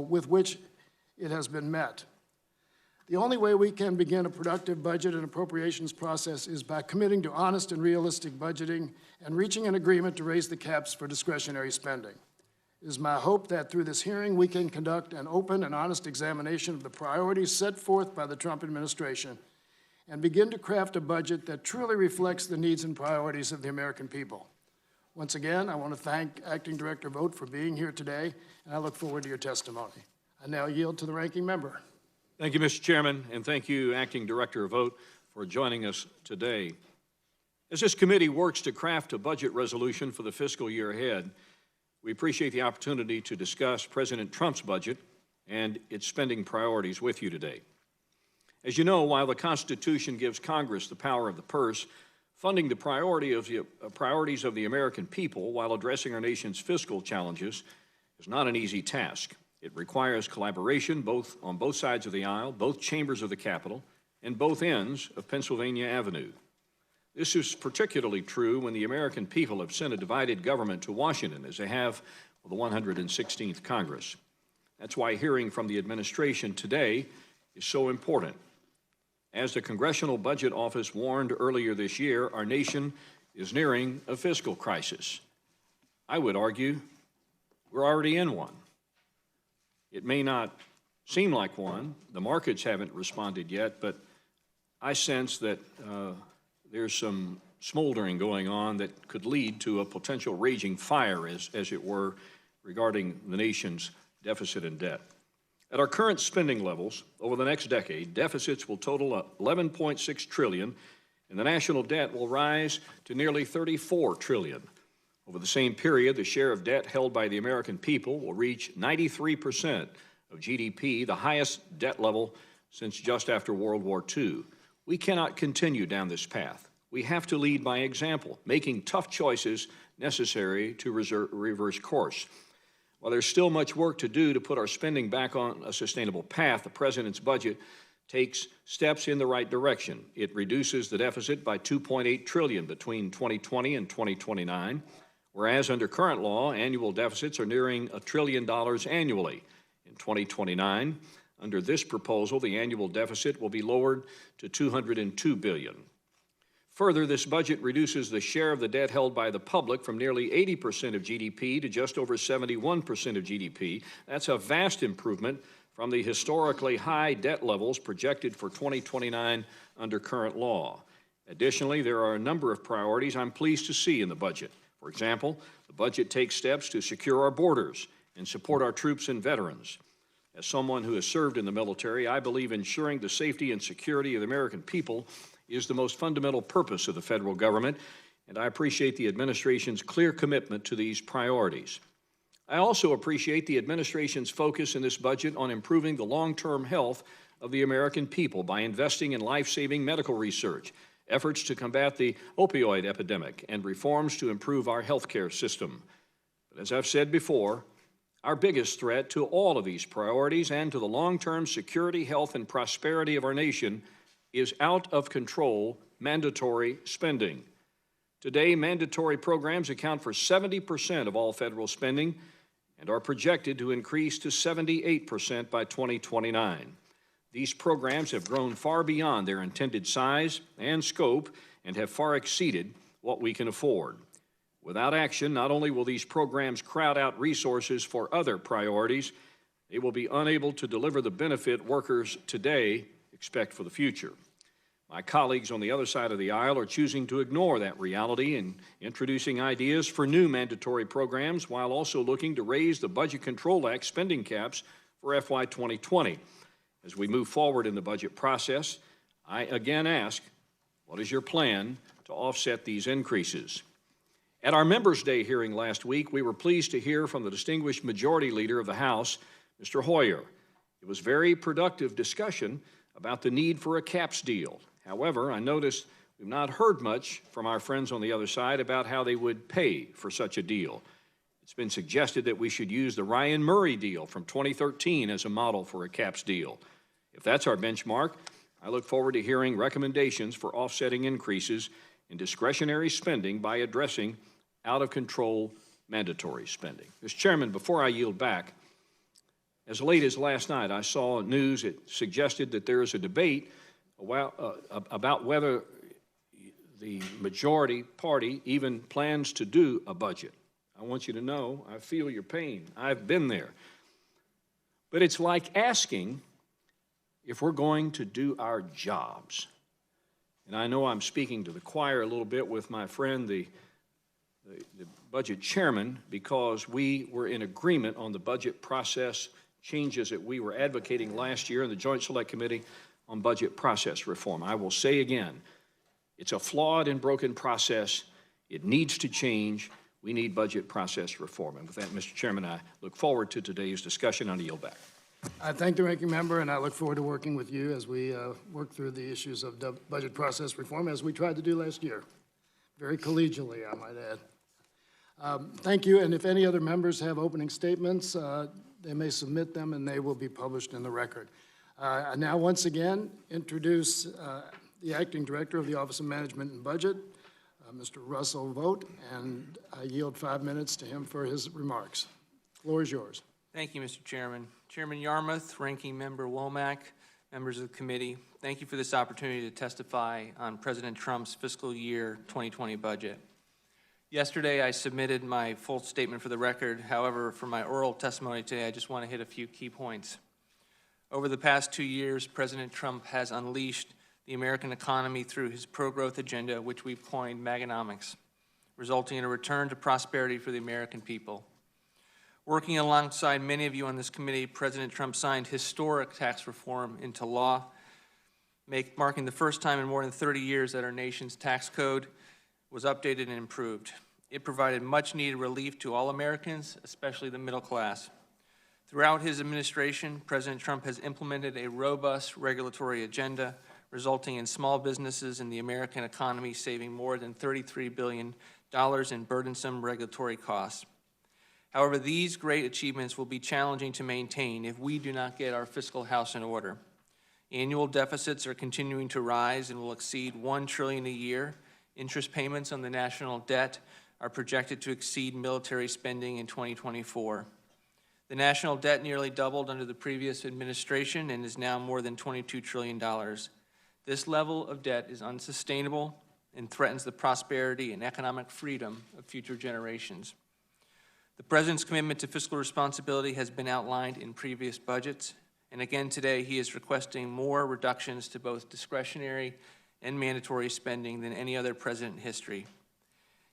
with which it has been met. The only way we can begin a productive budget and appropriations process is by committing to honest and realistic budgeting and reaching an agreement to raise the caps for discretionary spending. It is my hope that through this hearing we can conduct an open and honest examination of the priorities set forth by the Trump administration and begin to craft a budget that truly reflects the needs and priorities of the American people. Once again, I want to thank Acting Director Vought for being here today, and I look forward to your testimony. I now yield to the ranking member. Thank you, Mr. Chairman, and thank you, Acting Director Vought, for joining us today. As this committee works to craft a budget resolution for the fiscal year ahead, we appreciate the opportunity to discuss President Trump's budget and its spending priorities with you today. As you know, while the Constitution gives Congress the power of the purse, funding the priorities of the American people while addressing our nation's fiscal challenges is not an easy task. It requires collaboration on both sides of the aisle, both chambers of the Capitol, and both ends of Pennsylvania Avenue. This is particularly true when the American people have sent a divided government to Washington, as they have with the 116th Congress. That's why hearing from the administration today is so important. As the Congressional Budget Office warned earlier this year, our nation is nearing a fiscal crisis. I would argue we're already in one. It may not seem like one. The markets haven't responded yet, but I sense that there's some smoldering going on that could lead to a potential raging fire, as it were, regarding the nation's deficit and debt. At our current spending levels, over the next decade, deficits will total $11.6 trillion, and the national debt will rise to nearly $34 trillion. Over the same period, the share of debt held by the American people will reach 93% of GDP, the highest debt level since just after World War II. We cannot continue down this path. We have to lead by example, making tough choices necessary to reverse course. While there's still much work to do to put our spending back on a sustainable path, the President's budget takes steps in the right direction. It reduces the deficit by $2.8 trillion between 2020 and 2029, whereas under current law, annual deficits are nearing $1 trillion annually. In 2029, under this proposal, the annual deficit will be lowered to $202 billion. Further, this budget reduces the share of the debt held by the public from nearly 80% of GDP to just over 71% of GDP. That's a vast improvement from the historically high debt levels projected for 2029 under current law. Additionally, there are a number of priorities I'm pleased to see in the budget. For example, the budget takes steps to secure our borders and support our troops and veterans. As someone who has served in the military, I believe ensuring the safety and security of the American people is the most fundamental purpose of the federal government, and I appreciate the administration's clear commitment to these priorities. I also appreciate the administration's focus in this budget on improving the long-term health of the American people by investing in life-saving medical research, efforts to combat the opioid epidemic, and reforms to improve our health care system. But as I've said before, our biggest threat to all of these priorities and to the long-term security, health, and prosperity of our nation is out-of-control mandatory spending. Today, mandatory programs account for 70% of all federal spending and are projected to increase to 78% by 2029. These programs have grown far beyond their intended size and scope and have far exceeded what we can afford. Without action, not only will these programs crowd out resources for other priorities, they will be unable to deliver the benefit workers today expect for the future. My colleagues on the other side of the aisle are choosing to ignore that reality and introducing ideas for new mandatory programs while also looking to raise the Budget Control Act spending caps for FY 2020. As we move forward in the budget process, I again ask, what is your plan to offset these increases? At our Members' Day hearing last week, we were pleased to hear from the distinguished Majority Leader of the House, Mr. Hoyer. It was very productive discussion about the need for a caps deal. However, I noticed we've not heard much from our friends on the other side about how they would pay for such a deal. It's been suggested that we should use the Ryan Murray deal from 2013 as a model for a caps deal. If that's our benchmark, I look forward to hearing recommendations for offsetting increases in discretionary spending by addressing out-of-control mandatory spending. Mr. Chairman, before I yield back, As late as last night, I saw news that suggested that there is a debate about whether the majority party even plans to do a budget. I want you to know, I feel your pain. I've been there. But it's like asking if we're going to do our jobs. And I know I'm speaking to the choir a little bit with my friend, the budget chairman, because we were in agreement on the budget process changes that we were advocating last year in the Joint Select Committee on budget process reform. I will say again, it's a flawed and broken process. It needs to change. We need budget process reform. And with that, Mr. Chairman, I look forward to today's discussion. I yield back. I thank the ranking member, and I look forward to working with you as we work through the issues of budget process reform, as we tried to do last year. Very collegially, I might add. Thank you, and if any other members have opening statements, they may submit them, and they will be published in the record. I now once again introduce the Acting Director of the Office of Management and Budget, Mr. Russell Vought, and I yield 5 minutes to him for his remarks. The floor is yours. Thank you, Mr. Chairman. Chairman Yarmouth, Ranking Member Womack, members of the committee, thank you for this opportunity to testify on President Trump's fiscal year 2020 budget. Yesterday, I submitted my full statement for the record. However, for my oral testimony today, I just want to hit a few key points. Over the past 2 years, President Trump has unleashed the American economy through his pro-growth agenda, which we've coined Maganomics, resulting in a return to prosperity for the American people. Working alongside many of you on this committee, President Trump signed historic tax reform into law, marking the first time in more than 30 years that our nation's tax code was updated and improved. It provided much-needed relief to all Americans, especially the middle class. Throughout his administration, President Trump has implemented a robust regulatory agenda, resulting in small businesses in the American economy saving more than $33 billion in burdensome regulatory costs. However, these great achievements will be challenging to maintain if we do not get our fiscal house in order. Annual deficits are continuing to rise and will exceed $1 trillion a year. Interest payments on the national debt are projected to exceed military spending in 2024. The national debt nearly doubled under the previous administration and is now more than $22 trillion. This level of debt is unsustainable and threatens the prosperity and economic freedom of future generations. The President's commitment to fiscal responsibility has been outlined in previous budgets, and again today he is requesting more reductions to both discretionary and mandatory spending than any other president in history.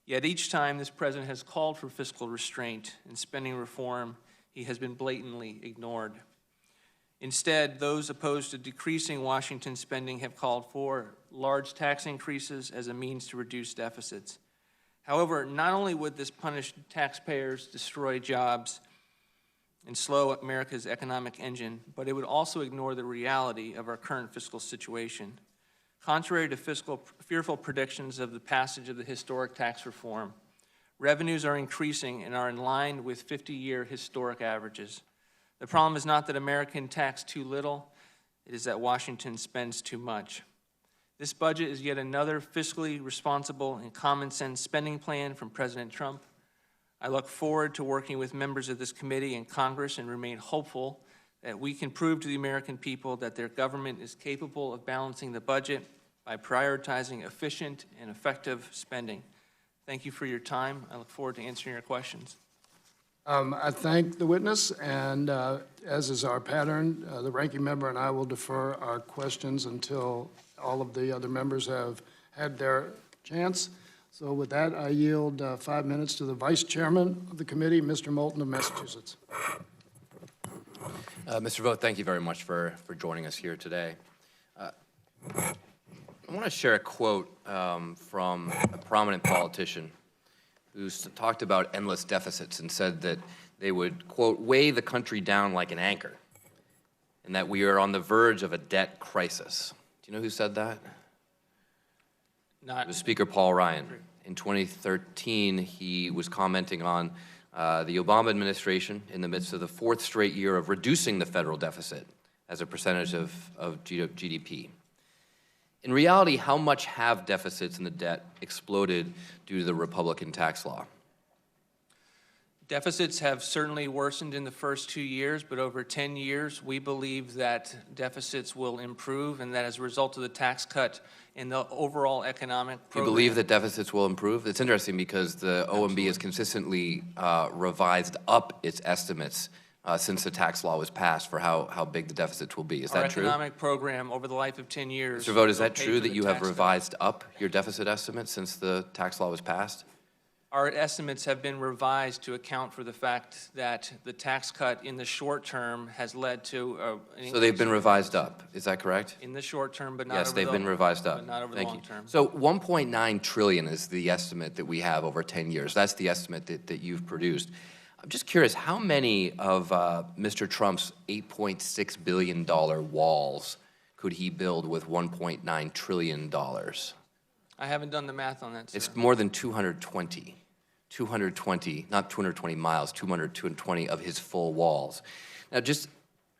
Yet each time this president has called for fiscal restraint and spending reform, he has been blatantly ignored. Instead, those opposed to decreasing Washington spending have called for large tax increases as a means to reduce deficits. However, not only would this punish taxpayers, destroy jobs, and slow America's economic engine, but it would also ignore the reality of our current fiscal situation. Contrary to fearful predictions of the passage of the historic tax reform, revenues are increasing and are in line with 50-year historic averages. The problem is not that Americans tax too little, it is that Washington spends too much. This budget is yet another fiscally responsible and common-sense spending plan from President Trump. I look forward to working with members of this committee and Congress and remain hopeful that we can prove to the American people that their government is capable of balancing the budget by prioritizing efficient and effective spending. Thank you for your time. I look forward to answering your questions. I thank the witness, and as is our pattern, the ranking member and I will defer our questions until all of the other members have had their chance. So with that, I yield 5 minutes to the Vice Chairman of the committee, Mr. Moulton of Massachusetts. Mr. Vought, thank you very much for joining us here today. I want to share a quote from a prominent politician who talked about endless deficits and said that they would, quote, weigh the country down like an anchor, and that we are on the verge of a debt crisis. Do you know who said that? It was Speaker Paul Ryan. In 2013, he was commenting on the Obama administration in the midst of the 4th straight year of reducing the federal deficit as a percentage of GDP. In reality, how much have deficits and the debt exploded due to the Republican tax law? Deficits have certainly worsened in the first 2 years, but over 10 years, we believe that deficits will improve, and that as a result of the tax cut and the overall economic Do you program. believe that deficits will improve? It's interesting because the OMB has consistently revised up its estimates since the tax law was passed for how big the deficits will be. Is that true? Our economic program over the life of 10 years. Mr. Vought, is will that pay true for that the you have tax cut. revised up your deficit estimates since the tax law was passed? Our estimates have been revised to account for the fact that the tax cut in the short term has led to an So they've increase been revised up, is that correct? in the short term, but not Yes, over they've the- been revised up. but not over the Thank long you. term. So 1.9 trillion is the estimate that we have over 10 years. That's the estimate that you've produced. I'm just curious, how many of Mr. Trump's $8.6 billion walls could he build with $1.9 trillion? I haven't done the math on that, sir. It's more than 220. 220, not 220 miles, 220 of his full walls. Now, just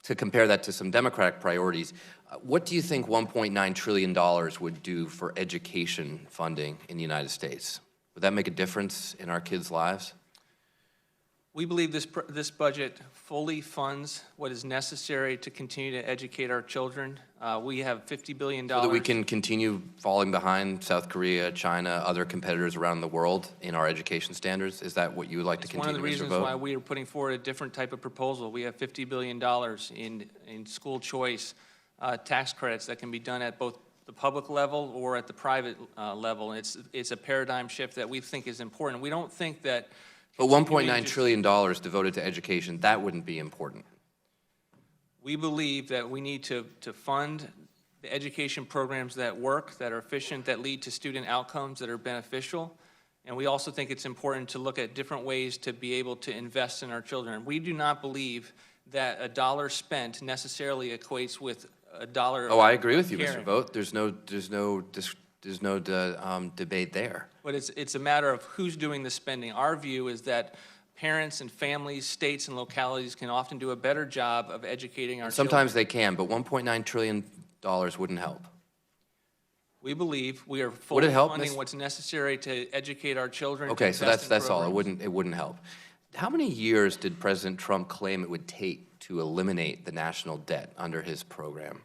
to compare that to some Democratic priorities, what do you think $1.9 trillion would do for education funding in the United States? Would that make a difference in our kids' lives? We believe this budget fully funds what is necessary to continue to educate our children. We have $50 billion. So that we can continue falling behind South Korea, China, other competitors around the world in our education standards? Is that what you would like to It's one continue, of the Mr. reasons Vought? why we are putting forward a different type of proposal. We have $50 billion in school choice tax credits that can be done at both the public level or at the private level. It's a paradigm shift that we think is important. We don't think that. But continuing $1.9 just- trillion devoted to education, that wouldn't be important. We believe that we need to fund the education programs that work, that are efficient, that lead to student outcomes that are beneficial. And we also think it's important to look at different ways to be able to invest in our children. We do not believe that a dollar spent necessarily equates with a dollar. Oh, I agree with you, Mr. caring. Vought. There's no debate there. But it's a matter of who's doing the spending. Our view is that parents and families, states and localities can often do a better job of educating our children. Sometimes they can, but $1.9 trillion wouldn't help. We believe we are Would fully it help, funding Ms. what's necessary to educate our children. Okay, to so invest in that's all. programs. It wouldn't help. How many years did President Trump claim it would take to eliminate the national debt under his program?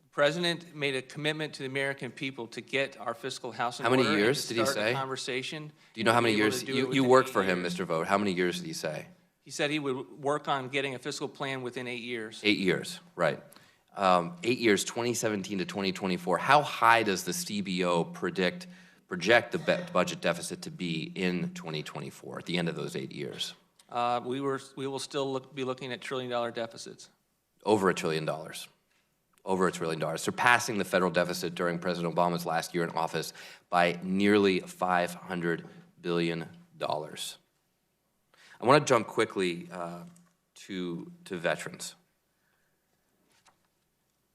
The President made a commitment to the American people to get our fiscal house in How order. many years and to did he start say? a conversation. Do you know how and many be able years? to do it You within worked 8 for him, years. Mr. Vought. How many years did he say? He said he would work on getting a fiscal plan within 8 years. 8 years, right. 8 years, 2017 to 2024. How high does the CBO project the budget deficit to be in 2024 at the end of those 8 years? We will still be looking at trillion-dollar deficits. Over $1 trillion. Over $1 trillion, surpassing the federal deficit during President Obama's last year in office by nearly $500 billion. I want to jump quickly to veterans.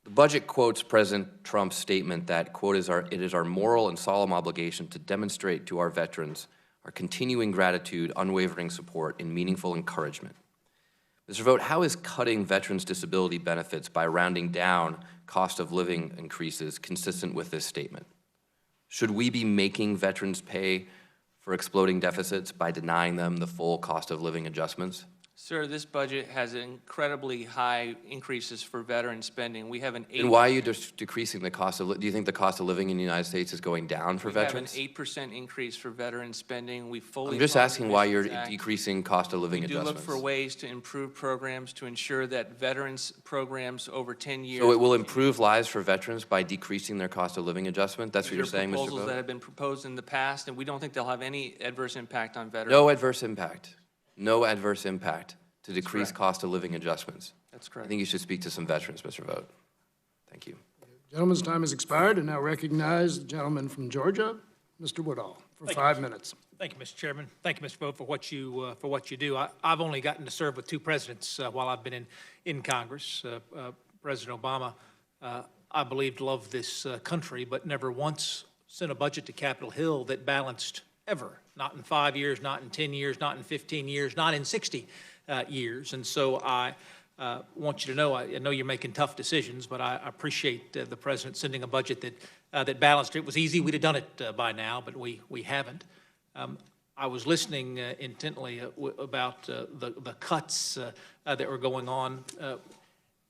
The budget quotes President Trump's statement that, quote, it is our moral and solemn obligation to demonstrate to our veterans our continuing gratitude, unwavering support, and meaningful encouragement. Mr. Vought, how is cutting veterans' disability benefits by rounding down cost of living increases consistent with this statement? Should we be making veterans pay for exploding deficits by denying them the full cost of living adjustments? Sir, this budget has incredibly high increases for veteran spending. We have an 8. And why are you decreasing the cost of, do you think the cost of living in the United States is going down for veterans? We have an 8% increase for veteran spending. We fully. I'm just fund the asking why you're Admissions Act. decreasing cost of living We do adjustments. look for ways to improve programs to ensure that veterans programs over 10 years. So it will improve lives for veterans by decreasing their cost of living adjustment? That's what you're These are saying, Mr. proposals that Vought? have been proposed in the past, and we don't think they'll have any adverse impact on veterans. No adverse impact. No adverse impact to decrease correct. cost of living adjustments. That's I correct. think you should speak to some veterans, Mr. Vought. Thank you. Gentleman's time has expired, and now recognize the gentleman from Georgia, Mr. Woodall, for 5 minutes. Thank you, Mr. Chairman. Thank you, Mr. Vought, for what you do. I've only gotten to serve with 2 presidents while I've been in Congress. President Obama, I believed, loved this country, but never once sent a budget to Capitol Hill that balanced ever. Not in 5 years, not in 10 years, not in 15 years, not in 60 years. And so I want you to know, I know you're making tough decisions, but I appreciate the president sending a budget that balanced. It was easy, we'd have done it by now, but we haven't. I was listening intently about the cuts that were going on.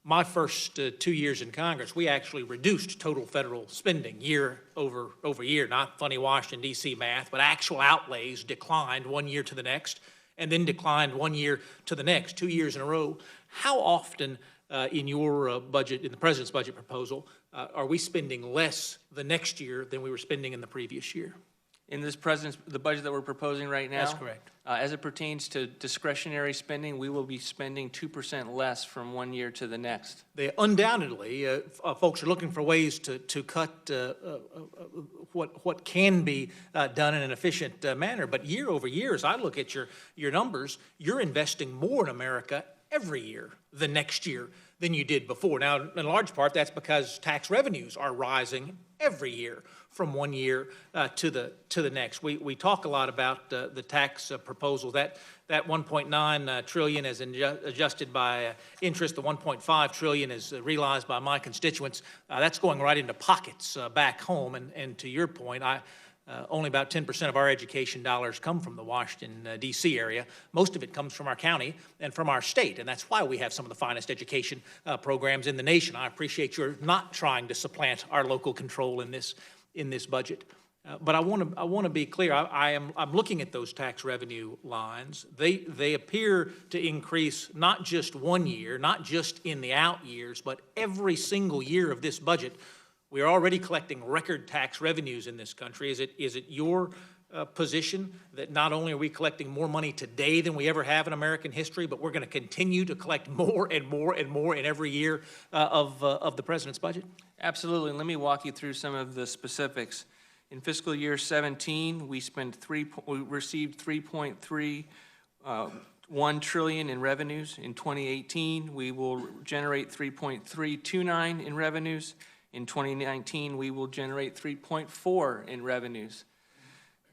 My first 2 years in Congress, we actually reduced total federal spending year over year, not funny Washington, D.C. math, but actual outlays declined 1 year to the next and then declined 1 year to the next, 2 years in a row. How often in your budget, in the president's budget proposal, are we spending less the next year than we were spending in the previous year? In the budget that we're proposing right now? That's correct. As it pertains to discretionary spending, we will be spending 2% less from 1 year to the next. They undoubtedly, folks are looking for ways to cut what can be done in an efficient manner. But year over year, as I look at your numbers, you're investing more in America every year the next year than you did before. Now, in large part, that's because tax revenues are rising every year from 1 year to the next. We talk a lot about the tax proposal. That 1.9 trillion is adjusted by interest. The 1.5 trillion is realized by my constituents. That's going right into pockets back home. And to your point, only about 10% of our education dollars come from the Washington, D.C. area. Most of it comes from our county and from our state, and that's why we have some of the finest education programs in the nation. I appreciate you're not trying to supplant our local control in this budget. But I want to be clear. I'm looking at those tax revenue lines. They appear to increase not just 1 year, not just in the out years, but every single year of this budget. We are already collecting record tax revenues in this country. Is it your position that not only are we collecting more money today than we ever have in American history, but we're going to continue to collect more and more and more in every year of the president's budget? Absolutely. Let me walk you through some of the specifics. In fiscal year 17, we received 3.31 trillion in revenues. In 2018, we will generate 3.329 in revenues. In 2019, we will generate 3.4 in revenues.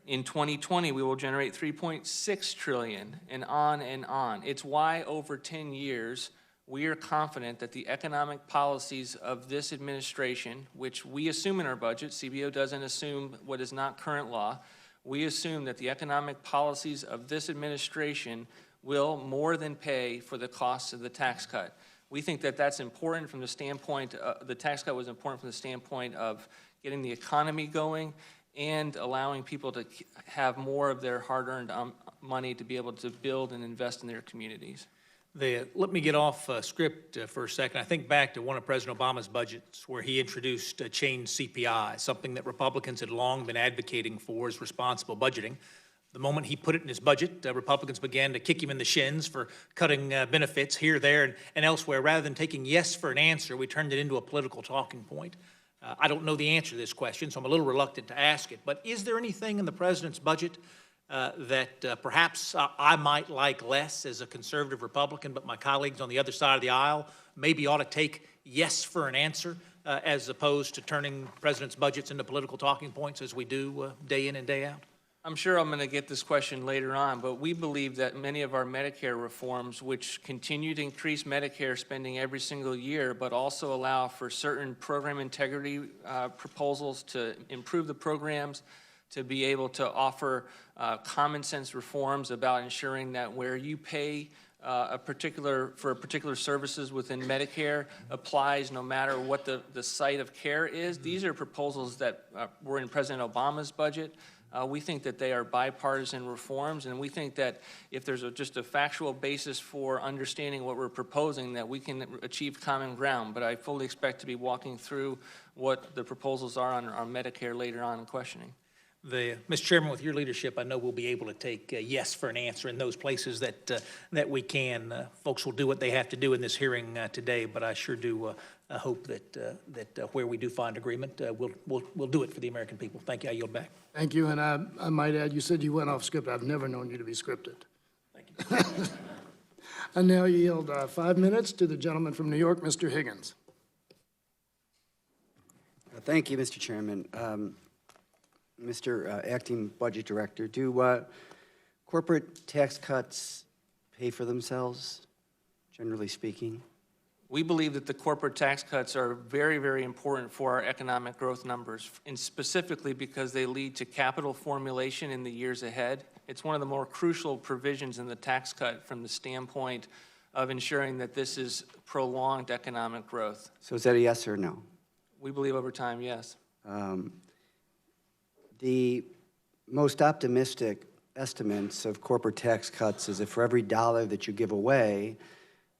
In 2020, we will generate 3.6 trillion, and on and on. It's why over 10 years, we are confident that the economic policies of this administration, which we assume in our budget, CBO doesn't assume what is not current law, we assume that the economic policies of this administration will more than pay for the costs of the tax cut. We think that that's important from the standpoint, the tax cut was important from the standpoint of getting the economy going and allowing people to have more of their hard-earned money to be able to build and invest in their communities. Let me get off script for a second. I think back to one of President Obama's budgets where he introduced chain CPI, something that Republicans had long been advocating for as responsible budgeting. The moment he put it in his budget, Republicans began to kick him in the shins for cutting benefits here, there, and elsewhere. Rather than taking yes for an answer, we turned it into a political talking point. I don't know the answer to this question, so I'm a little reluctant to ask it. But is there anything in the president's budget that perhaps I might like less as a conservative Republican, but my colleagues on the other side of the aisle maybe ought to take yes for an answer as opposed to turning president's budgets into political talking points as we do day in and day out? I'm sure I'm going to get this question later on, but we believe that many of our Medicare reforms, which continue to increase Medicare spending every single year, but also allow for certain program integrity proposals to improve the programs, to be able to offer common sense reforms about ensuring that where you pay for particular services within Medicare applies no matter what the site of care is. These are proposals that were in President Obama's budget. We think that they are bipartisan reforms, and we think that if there's just a factual basis for understanding what we're proposing, that we can achieve common ground. But I fully expect to be walking through what the proposals are on Medicare later on in questioning. Mr. Chairman, with your leadership, I know we'll be able to take yes for an answer in those places that we can. Folks will do what they have to do in this hearing today, but I sure do hope that where we do find agreement, we'll do it for the American people. Thank you. I yield back. Thank you, and I might add, you said you went off script. I've never known you to be scripted. Thank you. I now yield 5 minutes to the gentleman from New York, Mr. Higgins. Thank you, Mr. Chairman. Mr. Acting Budget Director, do corporate tax cuts pay for themselves, generally speaking? We believe that the corporate tax cuts are very, very important for our economic growth numbers, and specifically because they lead to capital formulation in the years ahead. It's one of the more crucial provisions in the tax cut from the standpoint of ensuring that this is prolonged economic growth. So is that a yes or no? We believe over time, yes. The most optimistic estimates of corporate tax cuts is that for every dollar that you give away,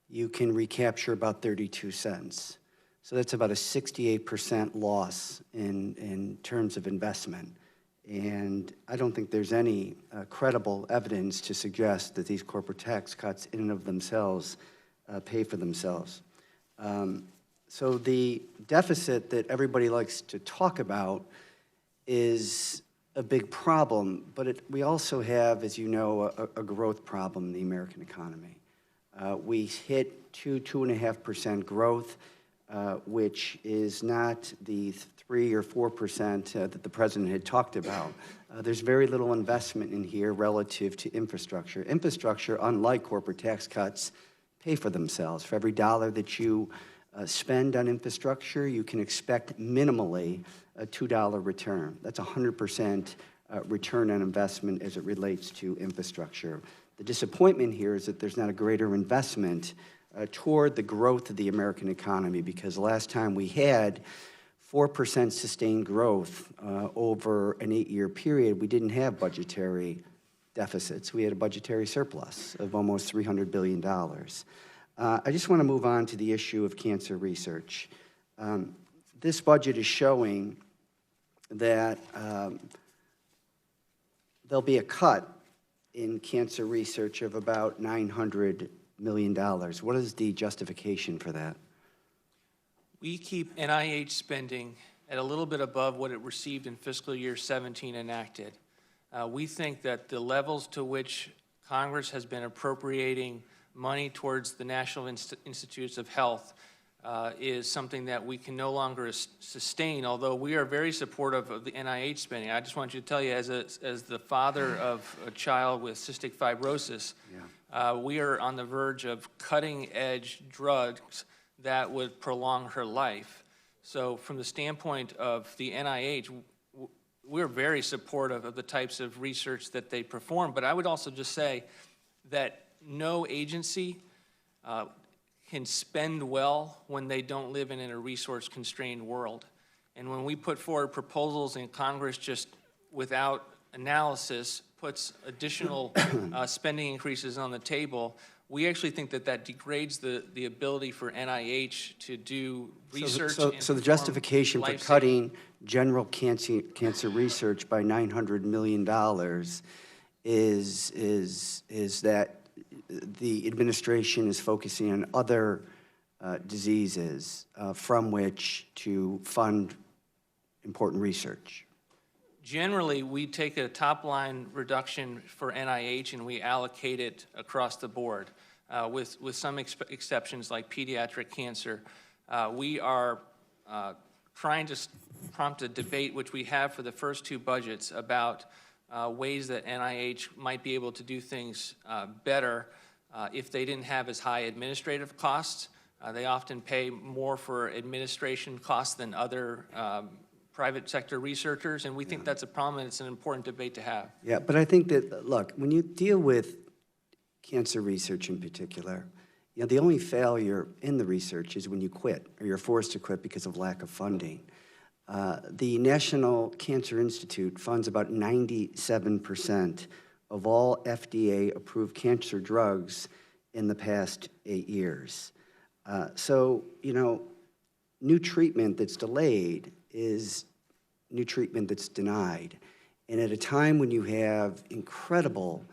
you can recapture about 32 cents. So that's about a 68% loss in terms of investment. And I don't think there's any credible evidence to suggest that these corporate tax cuts in and of themselves pay for themselves. So the deficit that everybody likes to talk about is a big problem, but we also have, as you know, a growth problem in the American economy. We hit 2.5% growth, which is not the 3 or 4% that the president had talked about. There's very little investment in here relative to infrastructure. Infrastructure, unlike corporate tax cuts, pay for themselves. For every dollar that you spend on infrastructure, you can expect minimally a $2 return. That's 100% return on investment as it relates to infrastructure. The disappointment here is that there's not a greater investment toward the growth of the American economy, because last time we had 4% sustained growth over an 8-year period, we didn't have budgetary deficits. We had a budgetary surplus of almost $300 billion. I just want to move on to the issue of cancer research. This budget is showing that there'll be a cut in cancer research of about $900 million. What is the justification for that? We keep NIH spending at a little bit above what it received in fiscal year 17 enacted. We think that the levels to which Congress has been appropriating money towards the National Institutes of Health is something that we can no longer sustain, although we are very supportive of the NIH spending. I just want you to tell you, as the father of a child with cystic fibrosis, we are on the verge of cutting-edge drugs that would prolong her life. So from the standpoint of the NIH, we're very supportive of the types of research that they perform, but I would also just say that no agency can spend well when they don't live in a resource-constrained world. And when we put forward proposals in Congress just without analysis, puts additional spending increases on the table, we actually think that that degrades the ability for NIH to do research. So the justification for cutting general cancer research by $900 million is that the administration is focusing on other diseases from which to fund important research. Generally, we take a top-line reduction for NIH and we allocate it across the board, with some exceptions like pediatric cancer. We are trying to prompt a debate, which we have for the first 2 budgets, about ways that NIH might be able to do things better if they didn't have as high administrative costs. They often pay more for administration costs than other private sector researchers, and we think that's a problem, and it's an important debate to have. Yeah, but I think that, look, when you deal with cancer research in particular, you know, the only failure in the research is when you quit, or you're forced to quit because of lack of funding. The National Cancer Institute funds about 97% of all FDA-approved cancer drugs in the past 8 years. So, you know, new treatment that's delayed is new treatment that's denied. And at a time when you have incredible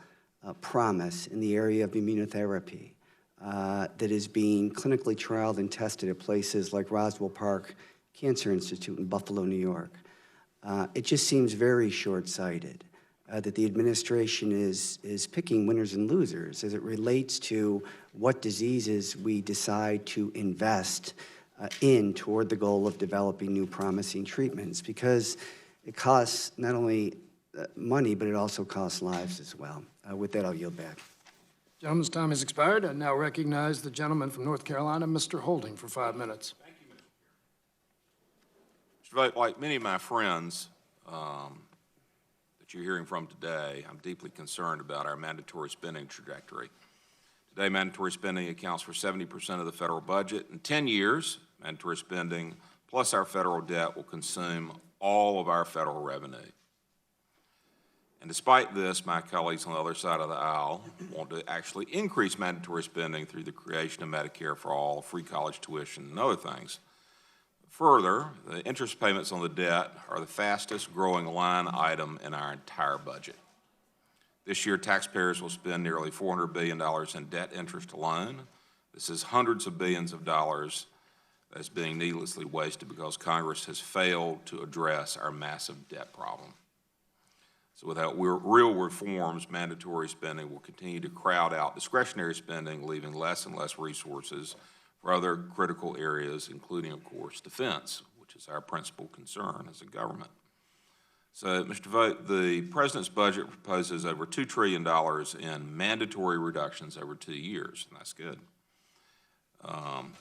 promise in the area of immunotherapy that is being clinically trialed and tested at places like Roswell Park Cancer Institute in Buffalo, New York, it just seems very short-sighted that the administration is picking winners and losers as it relates to what diseases we decide to invest in toward the goal of developing new promising treatments, because it costs not only money, but it also costs lives as well. With that, I'll yield back. Gentleman's time has expired. I now recognize the gentleman from North Carolina, Mr. Holding, for 5 minutes. Mr. Vogt, like many of my friends, the that you're hearing from today, I'm deeply concerned about our mandatory spending trajectory. Today, mandatory spending accounts for 70% of the federal budget. In 10 years, mandatory spending plus our federal debt will consume all of our federal revenue. And despite this, my colleagues on the other side of the aisle want to actually increase mandatory spending through the creation of Medicare for all, free college tuition, and other things. Further, the interest payments on the debt are the fastest growing line item in our entire budget. This year, taxpayers will spend nearly $400 billion in debt interest alone. This is hundreds of billions of dollars that's being needlessly wasted because Congress has failed to address our massive debt problem. So without real reforms, mandatory spending will continue to crowd out discretionary spending, leaving less and less resources for other critical areas, including, of course, defense, which is our principal concern as a government. So, Mr. Vought, the President's budget proposes over $2 trillion in mandatory reductions over 2 years, and that's good.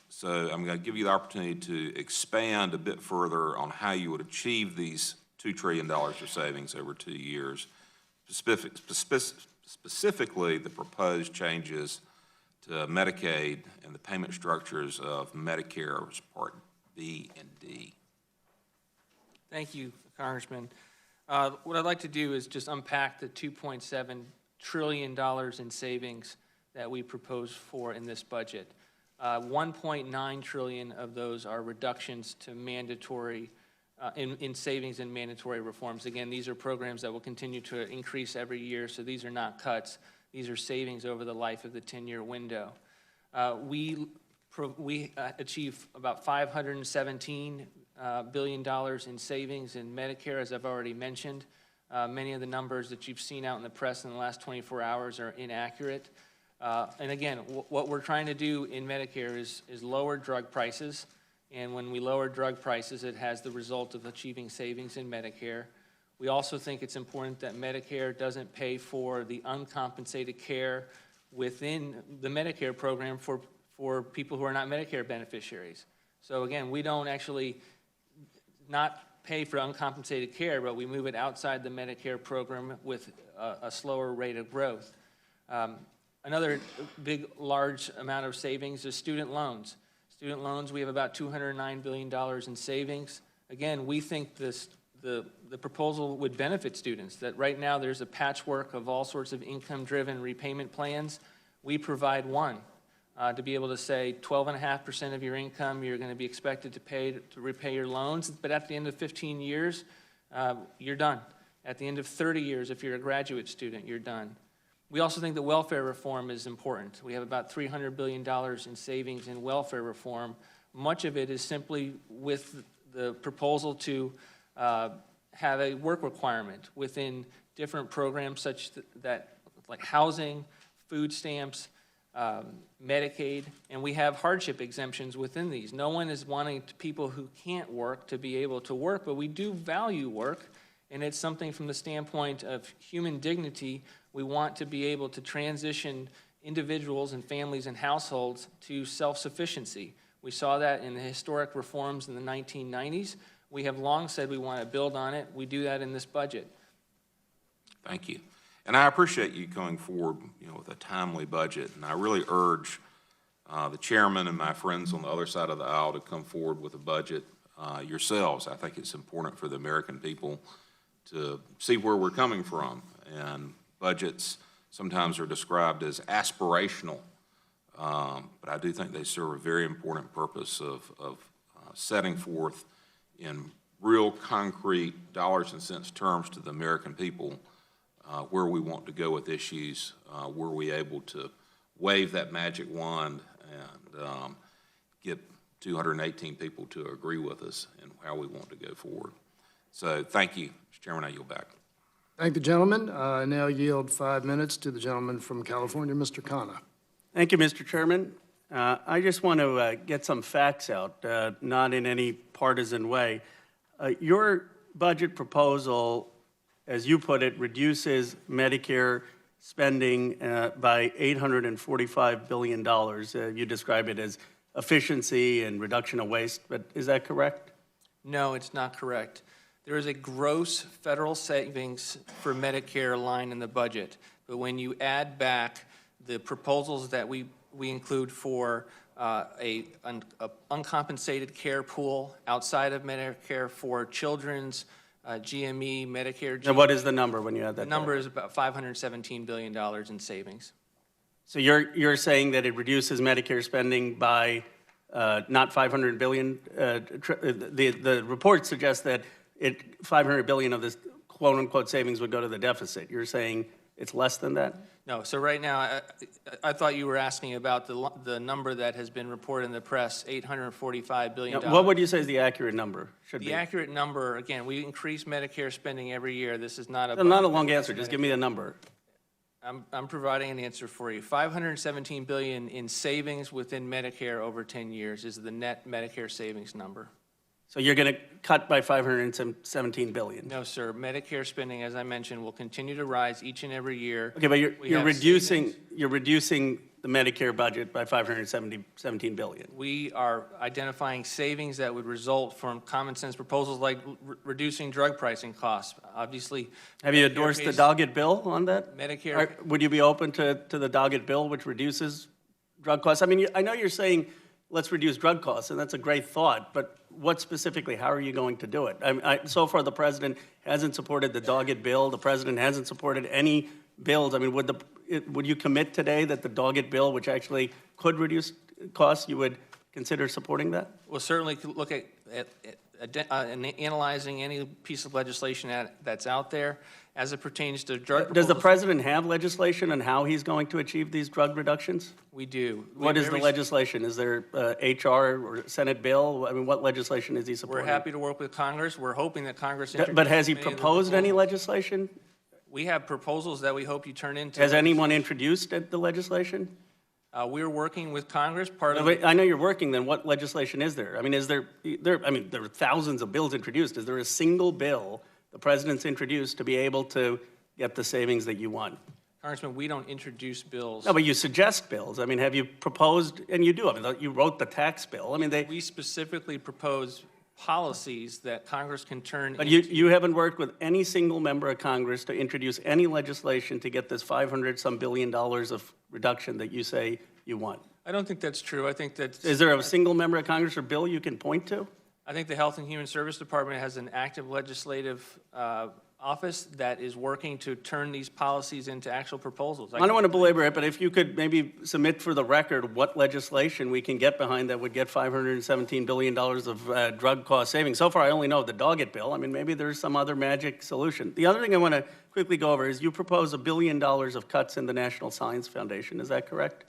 So I'm going to give you the opportunity to expand a bit further on how you would achieve these $2 trillion of savings over 2 years, specifically the proposed changes to Medicaid and the payment structures of Medicare's Part B and D. Thank you, Congressman. What I'd like to do is just unpack the $2.7 trillion in savings that we propose for in this budget. $1.9 trillion of those are reductions to mandatory, in savings and mandatory reforms. Again, these are programs that will continue to increase every year, so these are not cuts. These are savings over the life of the 10-year window. We achieve about $517 billion in savings in Medicare, as I've already mentioned. Many of the numbers that you've seen out in the press in the last 24 hours are inaccurate. And again, what we're trying to do in Medicare is lower drug prices. And when we lower drug prices, it has the result of achieving savings in Medicare. We also think it's important that Medicare doesn't pay for the uncompensated care within the Medicare program for people who are not Medicare beneficiaries. So again, we don't actually not pay for uncompensated care, but we move it outside the Medicare program with a slower rate of growth. Another big, large amount of savings is student loans. Student loans, we have about $209 billion in savings. Again, we think the proposal would benefit students, that right now there's a patchwork of all sorts of income-driven repayment plans. We provide one to be able to say 12.5% of your income you're going to be expected to repay your loans, but at the end of 15 years, you're done. At the end of 30 years, if you're a graduate student, you're done. We also think that welfare reform is important. We have about $300 billion in savings in welfare reform. Much of it is simply with the proposal to have a work requirement within different programs such that like housing, food stamps, Medicaid, and we have hardship exemptions within these. No one is wanting people who can't work to be able to work, but we do value work, and it's something from the standpoint of human dignity. We want to be able to transition individuals and families and households to self-sufficiency. We saw that in the historic reforms in the 1990s. We have long said we want to build on it. We do that in this budget. Thank you. And I appreciate you going forward, with a timely budget. And I really urge the chairman and my friends on the other side of the aisle to come forward with a budget yourselves. I think it's important for the American people to see where we're coming from. And budgets sometimes are described as aspirational, but I do think they serve a very important purpose of setting forth in real concrete dollars and cents terms to the American people where we want to go with issues, were we able to wave that magic wand and get 218 people to agree with us in how we want to go forward. So thank you, Mr. Chairman. I yield back. Thank the gentleman. I now yield 5 minutes to the gentleman from California, Mr. Khanna. Thank you, Mr. Chairman. I just want to get some facts out, not in any partisan way. Your budget proposal, as you put it, reduces Medicare spending by $845 billion. You describe it as efficiency and reduction of waste, but is that correct? No, it's not correct. There is a gross federal savings for Medicare line in the budget, but when you add back the proposals that we include for a uncompensated care pool outside of Medicare for children's GME, Medicare. Now, what is the number when you add that? The number is about $517 billion in savings. So you're saying that it reduces Medicare spending by not 500 billion? The report suggests that 500 billion of this quote-unquote savings would go to the deficit. You're saying it's less than that? No, so right now, I thought you were asking about the number that has been reported in the press, $845 billion. Now, what would you say is the accurate number? The accurate number, again, we increase Medicare spending every year. This is not a... Not a long answer, just give me the number. I'm providing an answer for you. $517 billion in savings within Medicare over 10 years is the net Medicare savings number. So you're going to cut by 517 billion? No, sir. Medicare spending, as I mentioned, will continue to rise each and every year. Okay, but We you're have reducing savings. you're reducing the Medicare budget by 517 billion. We are identifying savings that would result from common sense proposals like reducing drug pricing costs. Obviously, Have you Medicare endorsed the pays- Doggett bill on that? Medicare- Would you be open to the Doggett bill, which reduces drug costs? I mean, I know you're saying, let's reduce drug costs, and that's a great thought, but what specifically, how are you going to do it? So far, the president hasn't supported the Doggett bill. The president hasn't supported any bills. I mean, would you commit today that the Doggett bill, which actually could reduce costs, you would consider supporting that? We'll certainly look at analyzing any piece of legislation that's out there as it pertains to drug Does the proposals. president have legislation on how he's going to achieve these drug reductions? We do. What is the Very- legislation? Is there HR or Senate bill? I mean, what legislation is he We're supporting? happy to work with Congress. We're hoping that Congress. But has he introduces many of the proposed any proposals. legislation? We have proposals that we hope you turn into. Has anyone introduced the legislation? We're working with Congress, part of. I know you're working, then what legislation is there? I mean, there are thousands of bills introduced. Is there a single bill the president's introduced to be able to get the savings that you want? Congressman, we don't introduce bills. No, but you suggest bills. I mean, have you proposed, and you do, I mean, you wrote the tax bill. I mean, We specifically propose policies that Congress can turn but into. you haven't worked with any single member of Congress to introduce any legislation to get this $500-some billion of reduction that you say you want. I don't think that's true. I think that. Is there a single member of Congress or bill you can point to? I think the Health and Human Service Department has an active legislative office that is working to turn these policies into actual proposals. I don't want to belabor it, but if you could maybe submit for the record what legislation we can get behind that would get $517 billion of drug cost savings. So far, I only know the Doggett bill. I mean, maybe there's some other magic solution. The other thing I want to quickly go over is you propose $1 billion of cuts in the National Science Foundation. Is that correct?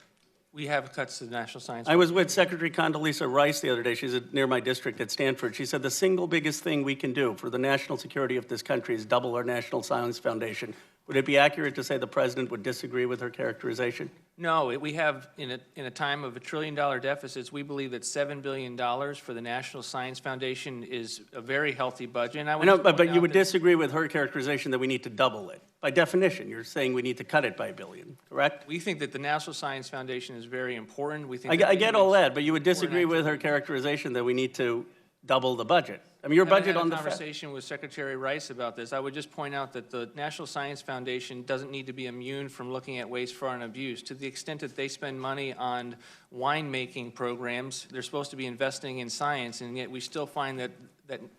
We have cuts to the National Science. I was with Secretary Condoleezza Rice the other day. She's near my district at Stanford. She said the single biggest thing we can do for the national security of this country is double our National Science Foundation. Would it be accurate to say the president would disagree with her characterization? No, we have, in a time of $1 trillion deficits, we believe that $7 billion for the National Science Foundation is a very healthy budget. And I I would know, just point but you out would that disagree with her characterization that we need to double it. By definition, you're saying we need to cut it by $1 billion, correct? we think that the National Science Foundation is very important. We think I that I get all that, but you would important disagree with her characterization that we need to double the budget. I mean, your I haven't budget had on a the conversation with Secretary Rice about this. I would just point out that the National Science Foundation doesn't need to be immune from looking at waste, fraud, and abuse. To the extent that they spend money on wine-making programs, they're supposed to be investing in science, and yet we still find that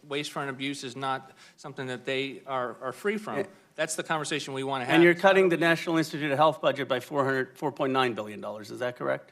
waste, fraud, and abuse is not something that they are free from. That's the conversation we want to have. And you're cutting the National Institute of Health budget by $4.9 billion, is that correct?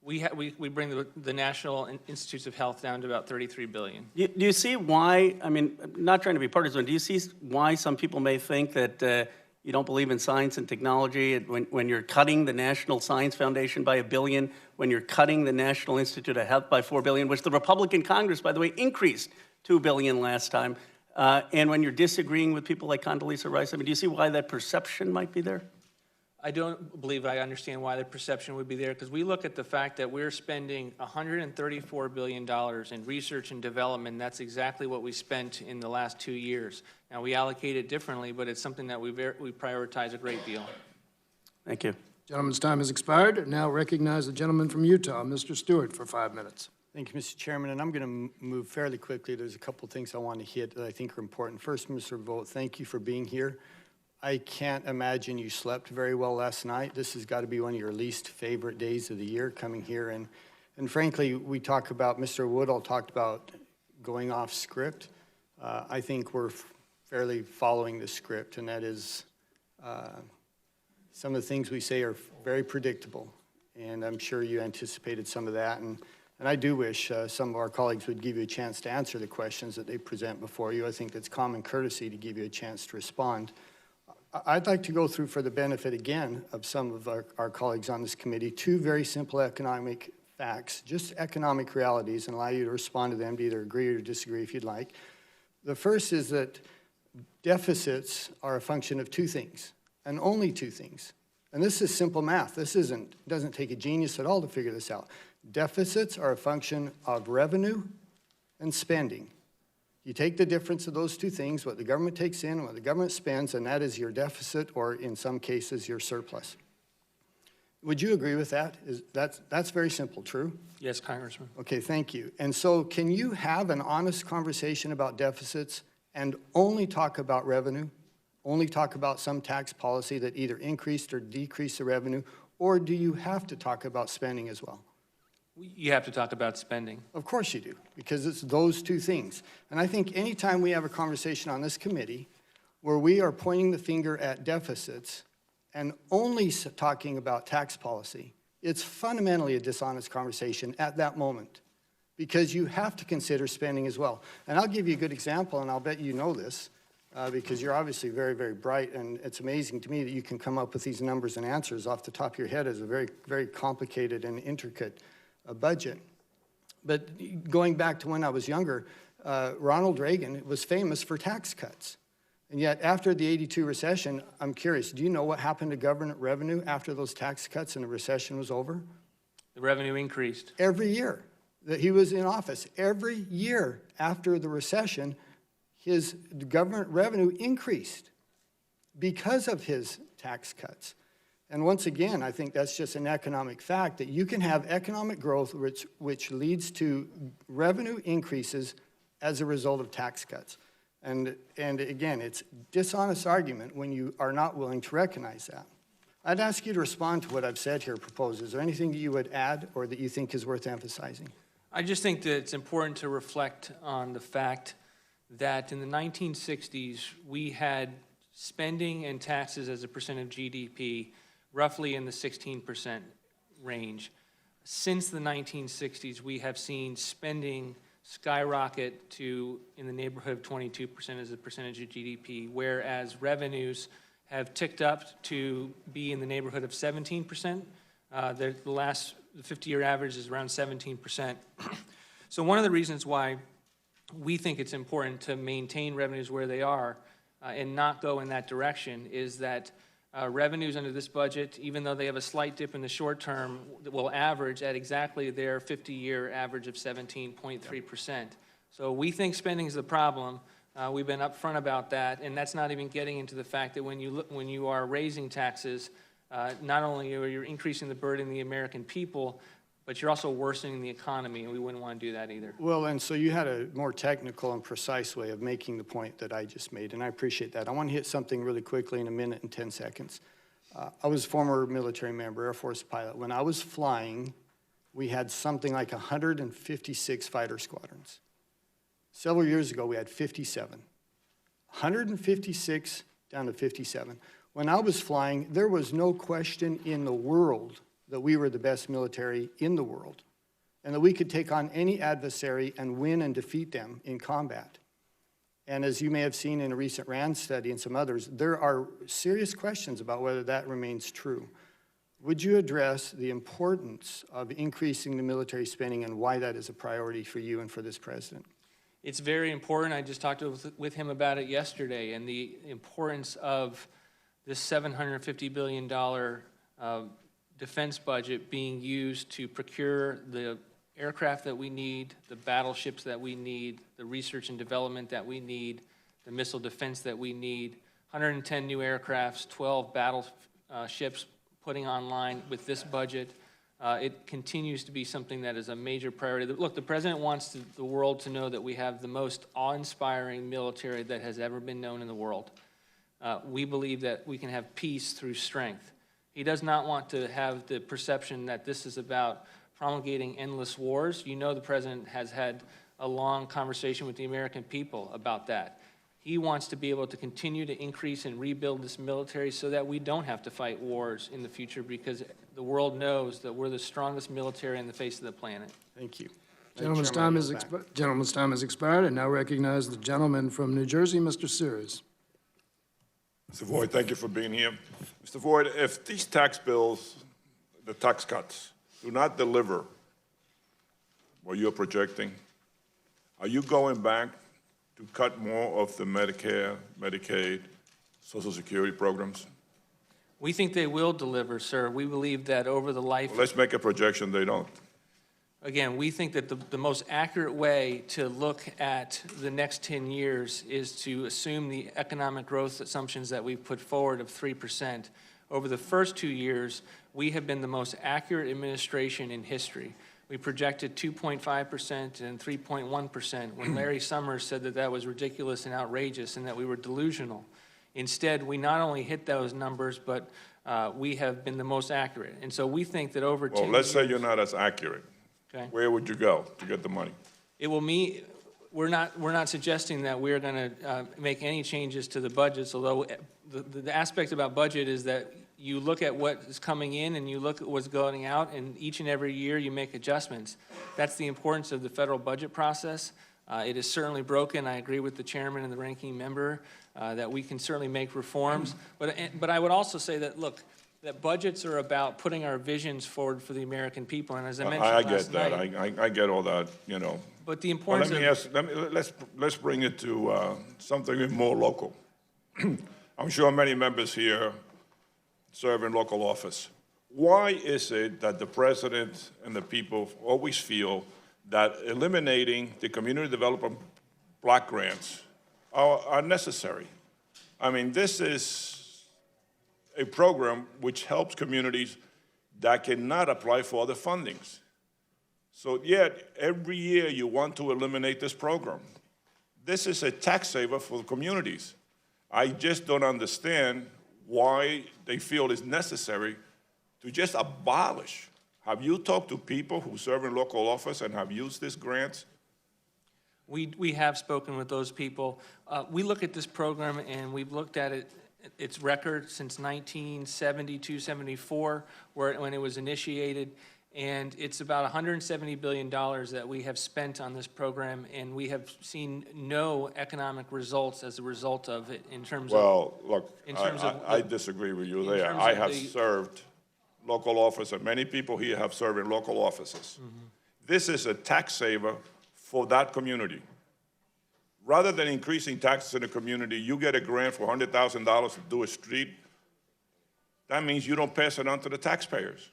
We bring the National Institutes of Health down to about $33 billion. Do you see why, I mean, not trying to be partisan, do you see why some people may think that you don't believe in science and technology when you're cutting the National Science Foundation by $1 billion, when you're cutting the National Institute of Health by $4 billion, which the Republican Congress, by the way, increased $2 billion last time, and when you're disagreeing with people like Condoleezza Rice? I mean, do you see why that perception might be there? I don't believe I understand why the perception would be there, because we look at the fact that we're spending $134 billion in research and development. That's exactly what we spent in the last 2 years. Now, we allocate it differently, but it's something that we prioritize a great deal. Thank you. Gentleman's time has expired. Now recognize the gentleman from Utah, Mr. Stewart, for 5 minutes. Thank you, Mr. Chairman, and I'm going to move fairly quickly. There's a couple things I want to hit that I think are important. First, Mr. Vought, thank you for being here. I can't imagine you slept very well last night. This has got to be one of your least favorite days of the year, coming here. And frankly, we talk about, Mr. Woodall talked about going off script. I think we're fairly following the script, and that is some of the things we say are very predictable. And I'm sure you anticipated some of that. And I do wish some of our colleagues would give you a chance to answer the questions that they present before you. I think that's common courtesy to give you a chance to respond. I'd like to go through, for the benefit again of some of our colleagues on this committee, two very simple economic facts, just economic realities, and allow you to respond to them, to either agree or disagree if you'd like. The first is that deficits are a function of two things, and only two things. And this is simple math. This doesn't take a genius at all to figure this out. Deficits are a function of revenue and spending. You take the difference of those two things, what the government takes in and what the government spends, and that is your deficit, or in some cases, your surplus. Would you agree with that? That's very simple, true? Yes, Congressman. Okay, thank you. And so can you have an honest conversation about deficits and only talk about revenue, only talk about some tax policy that either increased or decreased the revenue, or do you have to talk about spending as well? You have to talk about spending. Of course you do, because it's those two things. And I think anytime we have a conversation on this committee where we are pointing the finger at deficits and only talking about tax policy, it's fundamentally a dishonest conversation at that moment, because you have to consider spending as well. And I'll give you a good example, and I'll bet you know this, because you're obviously very, very bright, and it's amazing to me that you can come up with these numbers and answers off the top of your head as a very, very complicated and intricate budget. But going back to when I was younger, Ronald Reagan was famous for tax cuts. And yet after the '82 recession, I'm curious, do you know what happened to government revenue after those tax cuts and the recession was over? The revenue increased. Every year that he was in office, every year after the recession, his government revenue increased because of his tax cuts. And once again, I think that's just an economic fact, that you can have economic growth which leads to revenue increases as a result of tax cuts. And again, it's dishonest argument when you are not willing to recognize that. I'd ask you to respond to what I've said here, proposed. Is there anything that you would add or that you think is worth emphasizing? I just think that it's important to reflect on the fact that in the 1960s, we had spending and taxes as a percent of GDP roughly in the 16% range. Since the 1960s, we have seen spending skyrocket to in the neighborhood of 22% as a percentage of GDP, whereas revenues have ticked up to be in the neighborhood of 17%. The last 50-year average is around 17%. So one of the reasons why we think it's important to maintain revenues where they are and not go in that direction is that revenues under this budget, even though they have a slight dip in the short term, will average at exactly their 50-year average of 17.3%. So we think spending is the problem. We've been upfront about that, and that's not even getting into the fact that when you are raising taxes, not only are you increasing the burden of the American people, but you're also worsening the economy, and we wouldn't want to do that either. Well, and so you had a more technical and precise way of making the point that I just made, and I appreciate that. I want to hit something really quickly in a minute and 10 seconds. I was a former military member, Air Force pilot. When I was flying, we had something like 156 fighter squadrons. Several years ago, we had 57. 156 down to 57. When I was flying, there was no question in the world that we were the best military in the world, and that we could take on any adversary and win and defeat them in combat. And as you may have seen in a recent RAND study and some others, there are serious questions about whether that remains true. Would you address the importance of increasing the military spending and why that is a priority for you and for this president? It's very important. I just talked with him about it yesterday, and the importance of this $750 billion defense budget being used to procure the aircraft that we need, the battleships that we need, the research and development that we need, the missile defense that we need, 110 new aircrafts, 12 battleships putting online with this budget. It continues to be something that is a major priority. Look, the president wants the world to know that we have the most awe-inspiring military that has ever been known in the world. We believe that we can have peace through strength. He does not want to have the perception that this is about promulgating endless wars. You know the president has had a long conversation with the American people about that. He wants to be able to continue to increase and rebuild this military so that we don't have to fight wars in the future, because the world knows that we're the strongest military on the face of the planet. Thank you. Gentleman's time has expired. I now recognize the gentleman from New Jersey, Mr. Sears. Mr. Vought, thank you for being here. Mr. Vought, if these tax bills, the tax cuts, do not deliver what you're projecting, are you going back to cut more of the Medicare, Medicaid, Social Security programs? We think they will deliver, sir. We believe that over the life... Well, let's make a projection they don't. Again, we think that the most accurate way to look at the next 10 years is to assume the economic growth assumptions that we've put forward of 3%. Over the first 2 years, we have been the most accurate administration in history. We projected 2.5% and 3.1% when Larry Summers said that that was ridiculous and outrageous and that we were delusional. Instead, we not only hit those numbers, but we have been the most accurate. And so we think that over 10 years... Well, let's say you're not as accurate. Okay. Where would you go to get the money? It will mean, we're not suggesting that we're going to make any changes to the budgets, although the aspect about budget is that you look at what is coming in and you look at what's going out, and each and every year you make adjustments. That's the importance of the federal budget process. It is certainly broken. I agree with the chairman and the ranking member that we can certainly make reforms. But I would also say that, look, that budgets are about putting our visions forward for the American people. And as I mentioned last night... I get that. I get all that, you know. But the Well, importance let's bring it to something more local. I'm sure many members here serve in local office. Why is it that the president and the people always feel that eliminating the community development block grants are necessary? I mean, this is a program which helps communities that cannot apply for other fundings. So yet, every year you want to eliminate this program. This is a tax saver for the communities. I just don't understand why they feel it's necessary to just abolish. Have you talked to people who serve in local office and have used these grants? We have spoken with those people. We look at this program and we've looked at its record since 1972, 74, when it was initiated. And it's about $170 billion that we have spent on this program, and we have seen no economic results as a result of it in terms of... Well, look, I of disagree with you there. terms I of have the- served local office, and many people here have served in local offices. This is a tax saver for that community. Rather than increasing taxes in the community, you get a grant for $100,000 to do a street. That means you don't pass it on to the taxpayers.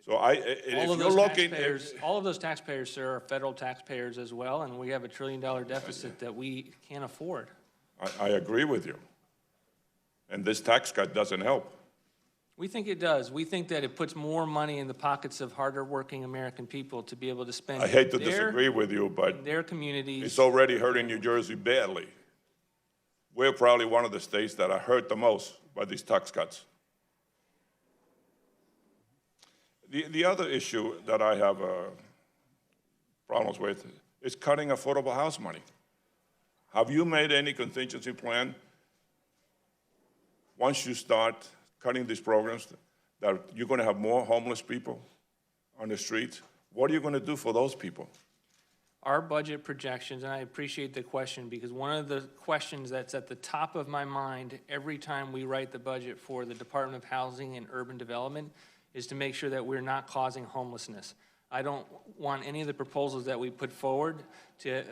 So all of those taxpayers, sir, are federal taxpayers as well, and we have $1 trillion deficit that we can't afford. I agree with you. And this tax cut doesn't help. We think it does. We think that it puts more money in the pockets of harder working American people to be able to spend I hate to disagree with you, but in their communities. it's already hurting New Jersey badly. We're probably one of the states that are hurt the most by these tax cuts. The other issue that I have problems with is cutting affordable house money. Have you made any contingency plan once you start cutting these programs that you're going to have more homeless people on the streets? What are you going to do for those people? Our budget projections, and I appreciate the question, because one of the questions that's at the top of my mind every time we write the budget for the Department of Housing and Urban Development is to make sure that we're not causing homelessness. I don't want any of the proposals that we put forward to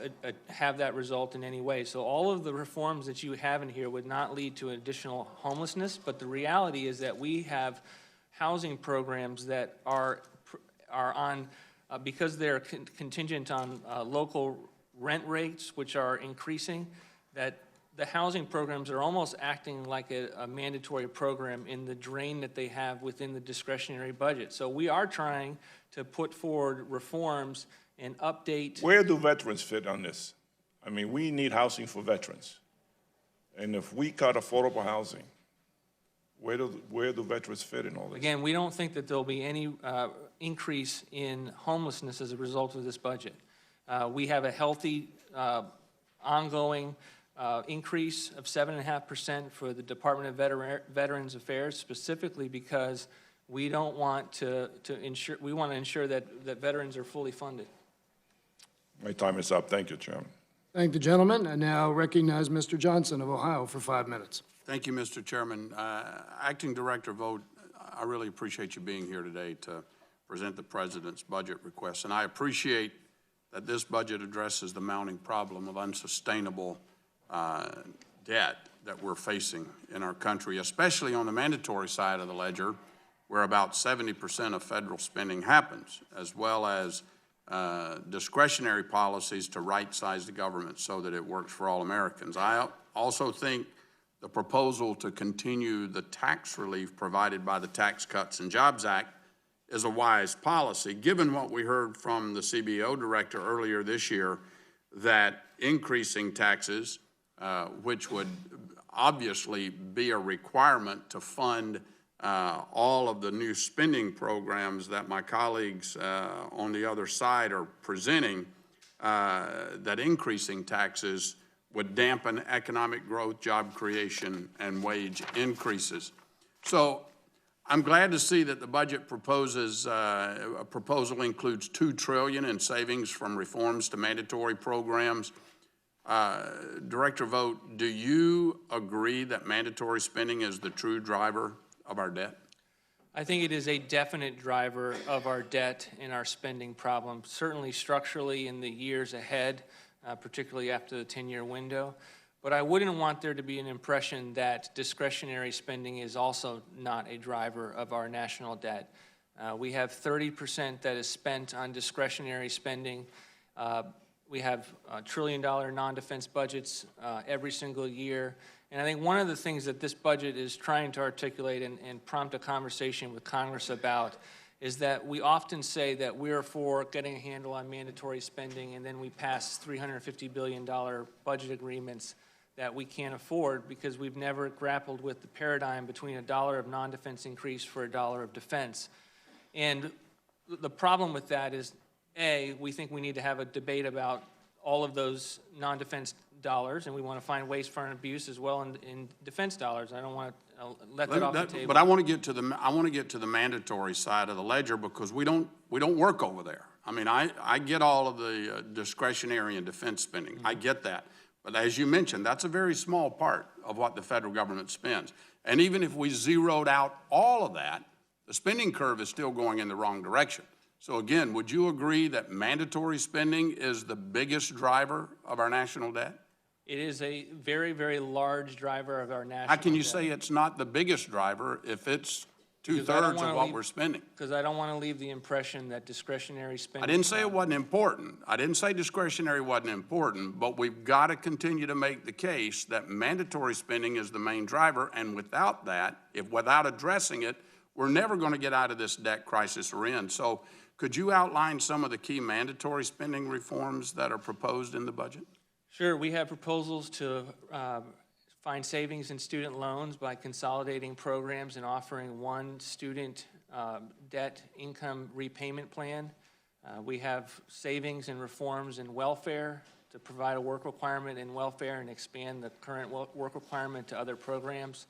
have that result in any way. So all of the reforms that you have in here would not lead to additional homelessness, but the reality is that we have housing programs that are on, because they're contingent on local rent rates, which are increasing, that the housing programs are almost acting like a mandatory program in the drain that they have within the discretionary budget. So we are trying to put forward reforms and update. Where do veterans fit on this? I mean, we need housing for veterans. And if we cut affordable housing, where do veterans fit in all this? Again, we don't think that there'll be any increase in homelessness as a result of this budget. We have a healthy, ongoing increase of 7.5% for the Department of Veterans Affairs, specifically because we don't want to ensure, we want to ensure that veterans are fully funded. My time is up. Thank you, Chairman. Thank the gentleman, and now recognize Mr. Johnson of Ohio for 5 minutes. Thank you, Mr. Chairman. Acting Director Vought, I really appreciate you being here today to present the President's budget request. And I appreciate that this budget addresses the mounting problem of unsustainable debt that we're facing in our country, especially on the mandatory side of the ledger, where about 70% of federal spending happens, as well as discretionary policies to right-size the government so that it works for all Americans. I also think the proposal to continue the tax relief provided by the Tax Cuts and Jobs Act is a wise policy, given what we heard from the CBO director earlier this year, that increasing taxes, which would obviously be a requirement to fund all of the new spending programs that my colleagues on the other side are presenting, that increasing taxes would dampen economic growth, job creation, and wage increases. So I'm glad to see that the budget proposes, a proposal includes $2 trillion in savings from reforms to mandatory programs. Director Vought, do you agree that mandatory spending is the true driver of our debt? I think it is a definite driver of our debt and our spending problem, certainly structurally in the years ahead, particularly after the 10-year window. But I wouldn't want there to be an impression that discretionary spending is also not a driver of our national debt. We have 30% that is spent on discretionary spending. We have $1 trillion non-defense budgets every single year. And I think one of the things that this budget is trying to articulate and prompt a conversation with Congress about is that we often say that we're for getting a handle on mandatory spending, and then we pass $350 billion budget agreements that we can't afford because we've never grappled with the paradigm between $1 of non-defense increase for $1 of defense. And the problem with that is, A, we think we need to have a debate about all of those non-defense dollars, and we want to find waste, fraud, and abuse as well in defense dollars. I don't want to let that off the table. But I want to get to the mandatory side of the ledger because we don't work over there. I mean, I get all of the discretionary and defense spending. Mm-hmm. I get that. But as you mentioned, that's a very small part of what the federal government spends. And even if we zeroed out all of that, the spending curve is still going in the wrong direction. So again, would you agree that mandatory spending is the biggest driver of our national debt? It is a very, very large driver of our national debt. How can you say it's not the biggest driver if it's two-thirds of what we're spending? Because I don't want to leave the impression that discretionary spending... I didn't say it wasn't important. I didn't say discretionary wasn't important, but we've got to continue to make the case that mandatory spending is the main driver, and without that, without addressing it, we're never going to get out of this debt crisis we're in. So could you outline some of the key mandatory spending reforms that are proposed in the budget? Sure. We have proposals to find savings in student loans by consolidating programs and offering one student debt income repayment plan. We have savings and reforms in welfare to provide a work requirement in welfare and expand the current work requirement to other programs.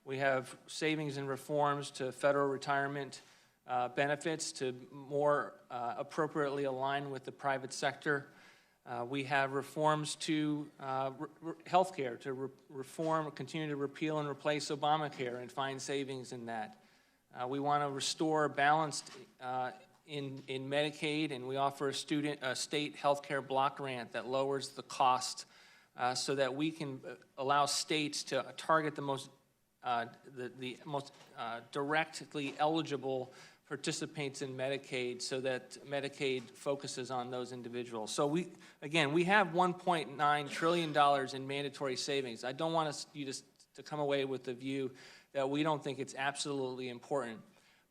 We have savings and reforms to federal retirement benefits to more appropriately align with the private sector. We have reforms to healthcare, to continue to repeal and replace Obamacare and find savings in that. We want to restore balance in Medicaid, and we offer a state healthcare block grant that lowers the cost so that we can allow states to target the most directly eligible participates in Medicaid so that Medicaid focuses on those individuals. So we have $1.9 trillion in mandatory savings. I don't want you to come away with the view that we don't think it's absolutely important.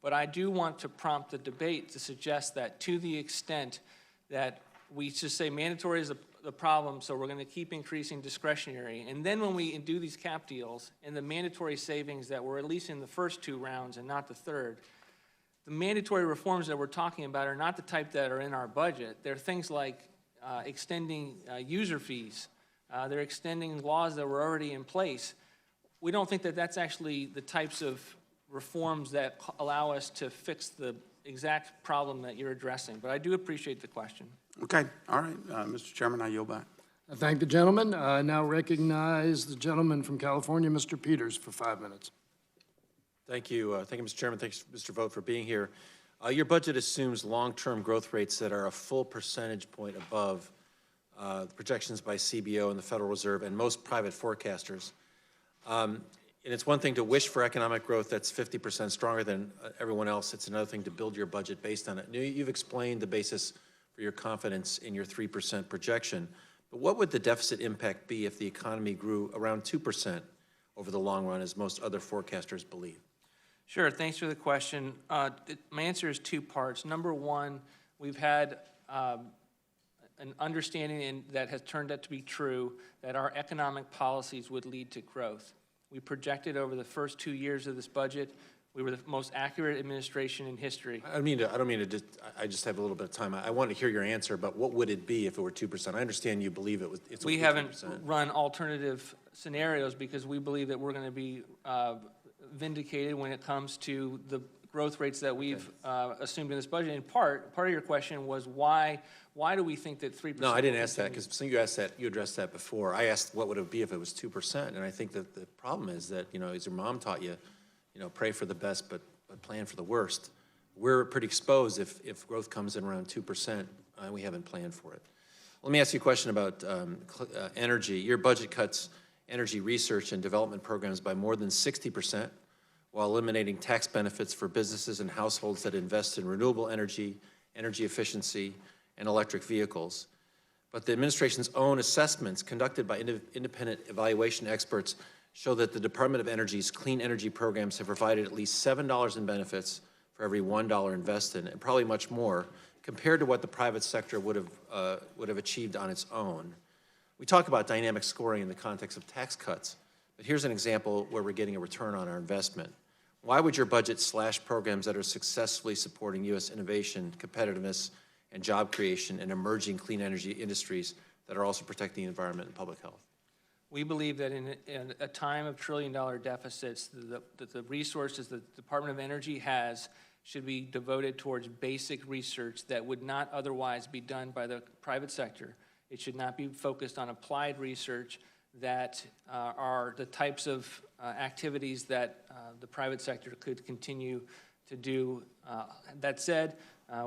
But I do want to prompt the debate to suggest that to the extent that we just say mandatory is the problem, so we're going to keep increasing discretionary. And then when we do these cap deals and the mandatory savings that were at least in the first 2 rounds and not the third, the mandatory reforms that we're talking about are not the type that are in our budget. They're things like extending user fees. They're extending laws that were already in place. We don't think that that's actually the types of reforms that allow us to fix the exact problem that you're addressing. But I do appreciate the question. Okay, all right, Mr. Chairman, I yield back. I thank the gentleman. I now recognize the gentleman from California, Mr. Peters, for 5 minutes. Thank you, Mr. Chairman. Thanks, Mr. Vought, for being here. Your budget assumes long-term growth rates that are a full percentage point above the projections by CBO and the Federal Reserve and most private forecasters. And it's one thing to wish for economic growth that's 50% stronger than everyone else. It's another thing to build your budget based on it. You've explained the basis for your confidence in your 3% projection. But what would the deficit impact be if the economy grew around 2% over the long run, as most other forecasters believe? Sure, thanks for the question. My answer is 2 parts. Number one, we've had an understanding that has turned out to be true that our economic policies would lead to growth. We projected over the first 2 years of this budget, we were the most accurate administration in history. I just have a little bit of time. I want to hear your answer, but what would it be if it were 2%? I understand you believe it's We haven't run alternative scenarios because we believe that we're going to be vindicated when it comes to the growth rates that we've assumed in this budget. In part of your question was why do we think that 3%? No, I didn't ask that because you addressed that before. I asked what would it be if it was 2%, and I think that the problem is that, as your mom taught you, pray for the best but plan for the worst. We're pretty exposed if growth comes in around 2%, and we haven't planned for it. Let me ask you a question about energy. Your budget cuts energy research and development programs by more than 60%, while eliminating tax benefits for businesses and households that invest in renewable energy, energy efficiency, and electric vehicles. But the administration's own assessments conducted by independent evaluation experts show that the Department of Energy's clean energy programs have provided at least $7 in benefits for every $1 invested, and probably much more, compared to what the private sector would have achieved on its own. We talk about dynamic scoring in the context of tax cuts, but here's an example where we're getting a return on our investment. Why would your budget slash programs that are successfully supporting U.S. innovation, competitiveness, and job creation in emerging clean energy industries that are also protecting the environment and public health? We believe that in a time of trillion-dollar deficits, that the resources that the Department of Energy has should be devoted towards basic research that would not otherwise be done by the private sector. It should not be focused on applied research that are the types of activities that the private sector could continue to do. That said,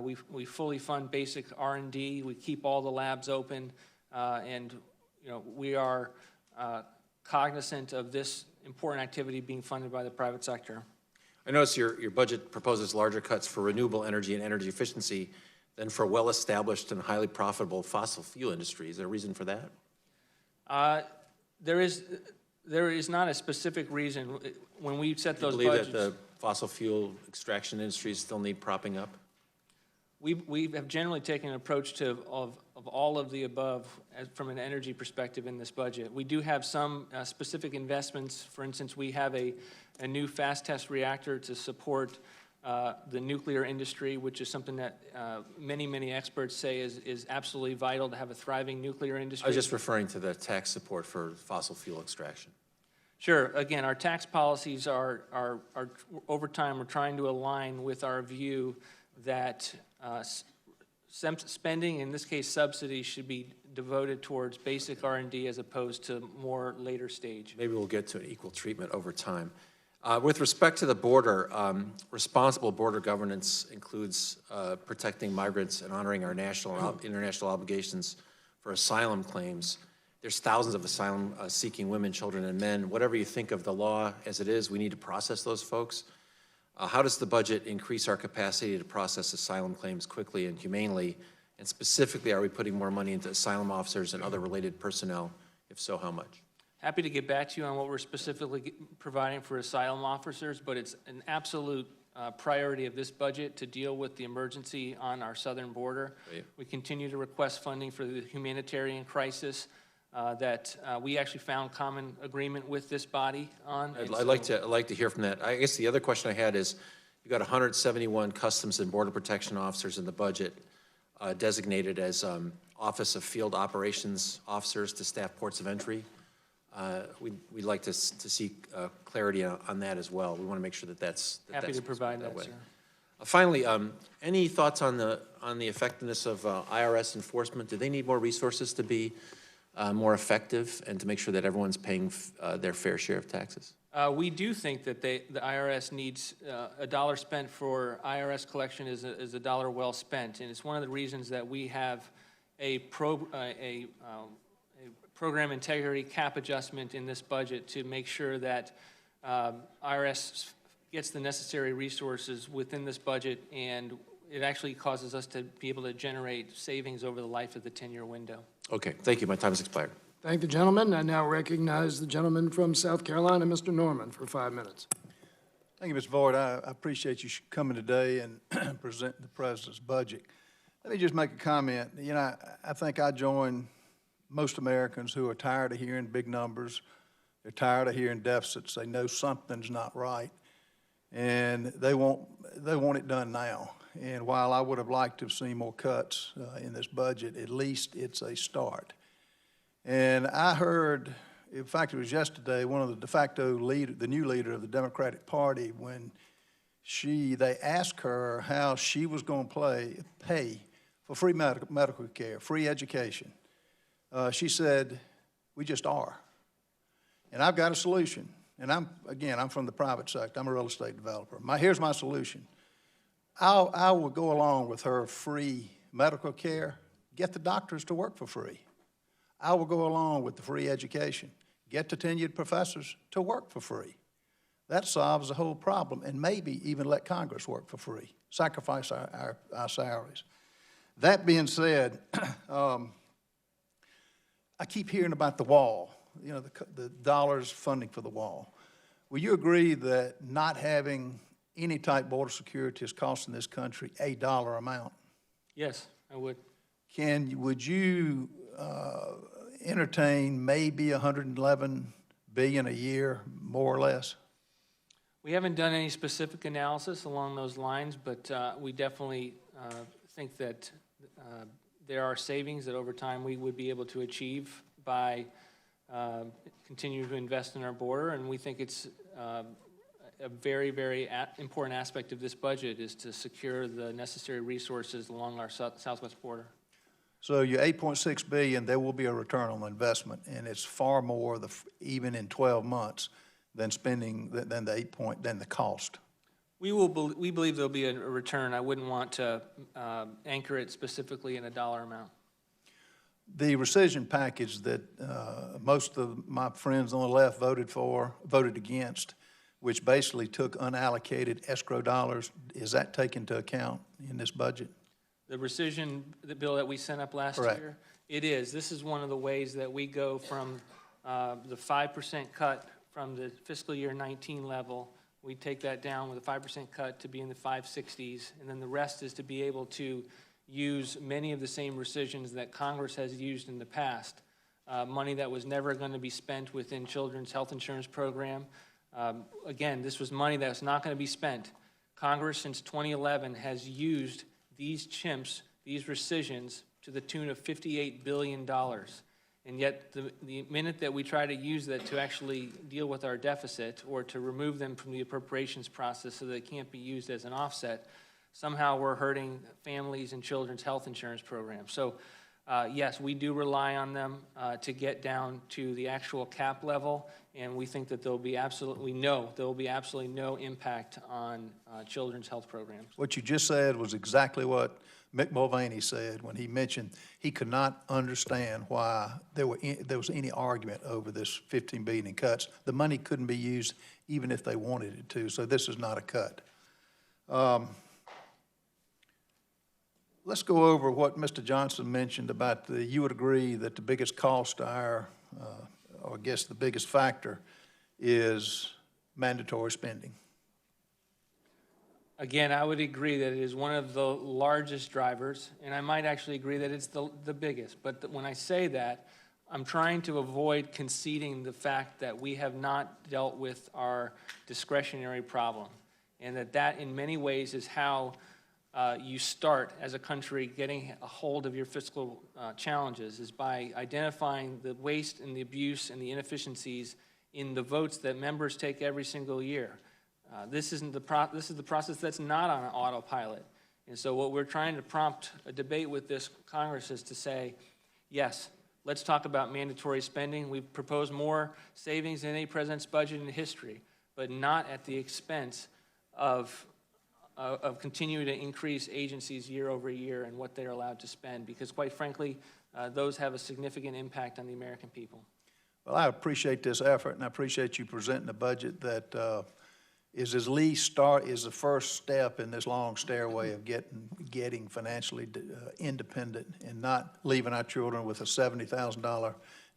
we fully fund basic R&D. We keep all the labs open, and we are cognizant of this important activity being funded by the private sector. I notice your budget proposes larger cuts for renewable energy and energy efficiency than for well-established and highly profitable fossil fuel industries. Is there a reason for that? There is not a specific reason. When we set those budgets. budgets, Do you believe that the fossil fuel extraction industries still need propping up? we have generally taken an approach of all of the above from an energy perspective in this budget. We do have some specific investments. For instance, we have a new fast test reactor to support the nuclear industry, which is something that many experts say is absolutely vital to have a thriving nuclear industry. I was just referring to the tax support for fossil fuel extraction. Sure. Again, our tax policies are over time, we're trying to align with our view that spending, in this case subsidies, should be devoted towards basic R&D as opposed to more later stage. Maybe we'll get to an equal treatment over time. With respect to the border, responsible border governance includes protecting migrants and honoring our national and international obligations for asylum claims. There's thousands of asylum-seeking women, children, and men. Whatever you think of the law as it is, we need to process those folks. How does the budget increase our capacity to process asylum claims quickly and humanely? And specifically, are we putting more money into asylum officers and other related personnel? If so, how much? Happy to get back to you on what we're specifically providing for asylum officers, but it's an absolute priority of this budget to deal with the emergency on our southern border. Great. We continue to request funding for the humanitarian crisis that we actually found common agreement with this body on. I'd like to hear from that. I guess the other question I had is, you got 171 Customs and Border Protection officers in the budget designated as Office of Field Operations officers to staff ports of entry. We'd like to see clarity on that as well. We want to make sure that that's Happy to provide that, way. sir. Finally, any thoughts on the effectiveness of IRS enforcement? Do they need more resources to be more effective and to make sure that everyone's paying their fair share of taxes? We do think that the IRS needs a dollar spent for IRS collection is a dollar well spent, and it's one of the reasons that we have a program integrity cap adjustment in this budget to make sure that IRS gets the necessary resources within this budget, and it actually causes us to be able to generate savings over the life of the 10-year window. Okay, thank you. My time has expired. Thank the gentleman. I now recognize the gentleman from South Carolina, Mr. Norman, for 5 minutes. Thank you, Mr. Vought. I appreciate you coming today and presenting the president's budget. Let me just make a comment. You know, I think I join most Americans who are tired of hearing big numbers. They're tired of hearing deficits. They know something's not right, and they want it done now. And while I would have liked to have seen more cuts in this budget, at least it's a start. And I heard, in fact, it was yesterday, one of the de facto leader, the new leader of the Democratic Party, when they asked her how she was going to pay for free medical care, free education. She said, "We just are." And I've got a solution. And I'm from the private sector. I'm a real estate developer. Here's my solution. I will go along with her free medical care, get the doctors to work for free. I will go along with the free education, get the tenured professors to work for free. That solves the whole problem, and maybe even let Congress work for free, sacrifice our salaries. That being said, I keep hearing about the wall, you know, the dollars funding for the wall. Will you agree that not having any type border security is costing this country a dollar amount? Yes, I would. Would you entertain maybe $111 billion a year, more or less? We haven't done any specific analysis along those lines, but we definitely think that there are savings that over time we would be able to achieve by continuing to invest in our border, and we think it's a very, very important aspect of this budget is to secure the necessary resources along our southwest border. So your $8.6 billion, there will be a return on investment, and it's far more, even in 12 months, than spending than the cost. We believe there'll be a return. I wouldn't want to anchor it specifically in a dollar amount. The rescission package that most of my friends on the left voted against, which basically took unallocated escrow dollars, is that taken into account in this budget? The rescission, the bill that we sent up last Correct. year? It is. This is one of the ways that we go from the 5% cut from the fiscal year 19 level. We take that down with a 5% cut to be in the 560s, and then the rest is to be able to use many of the same rescissions that Congress has used in the past. Money that was never going to be spent within children's health insurance program. Again, this was money that was not going to be spent. Congress, since 2011, has used these chimps, these rescissions, to the tune of $58 billion. And yet, the minute that we try to use that to actually deal with our deficit or to remove them from the appropriations process so they can't be used as an offset, somehow we're hurting families and children's health insurance programs. So, yes, we do rely on them to get down to the actual cap level, and we think that we know there will be absolutely no impact on children's health programs. What you just said was exactly what Mick Mulvaney said when he mentioned he could not understand why there was any argument over this $15 billion in cuts. The money couldn't be used even if they wanted it to, so this is not a cut. Let's go over what Mr. Johnson mentioned about you would agree that the biggest cost to or I guess the biggest factor is mandatory spending. Again, I would agree that it is one of the largest drivers, and I might actually agree that it's the biggest. But when I say that, I'm trying to avoid conceding the fact that we have not dealt with our discretionary problem, and that in many ways is how you start as a country getting a hold of your fiscal challenges, is by identifying the waste and the abuse and the inefficiencies in the votes that members take every single year. This is the process that's not on an autopilot. And so what we're trying to prompt a debate with this Congress is to say, yes, let's talk about mandatory spending. We've proposed more savings in any president's budget in history, but not at the expense of continuing to increase agencies year over year and what they're allowed to spend, because quite frankly, those have a significant impact on the American people. Well, I appreciate this effort, and I appreciate you presenting a budget that is the first step in this long stairway of getting financially independent and not leaving our children with a $70,000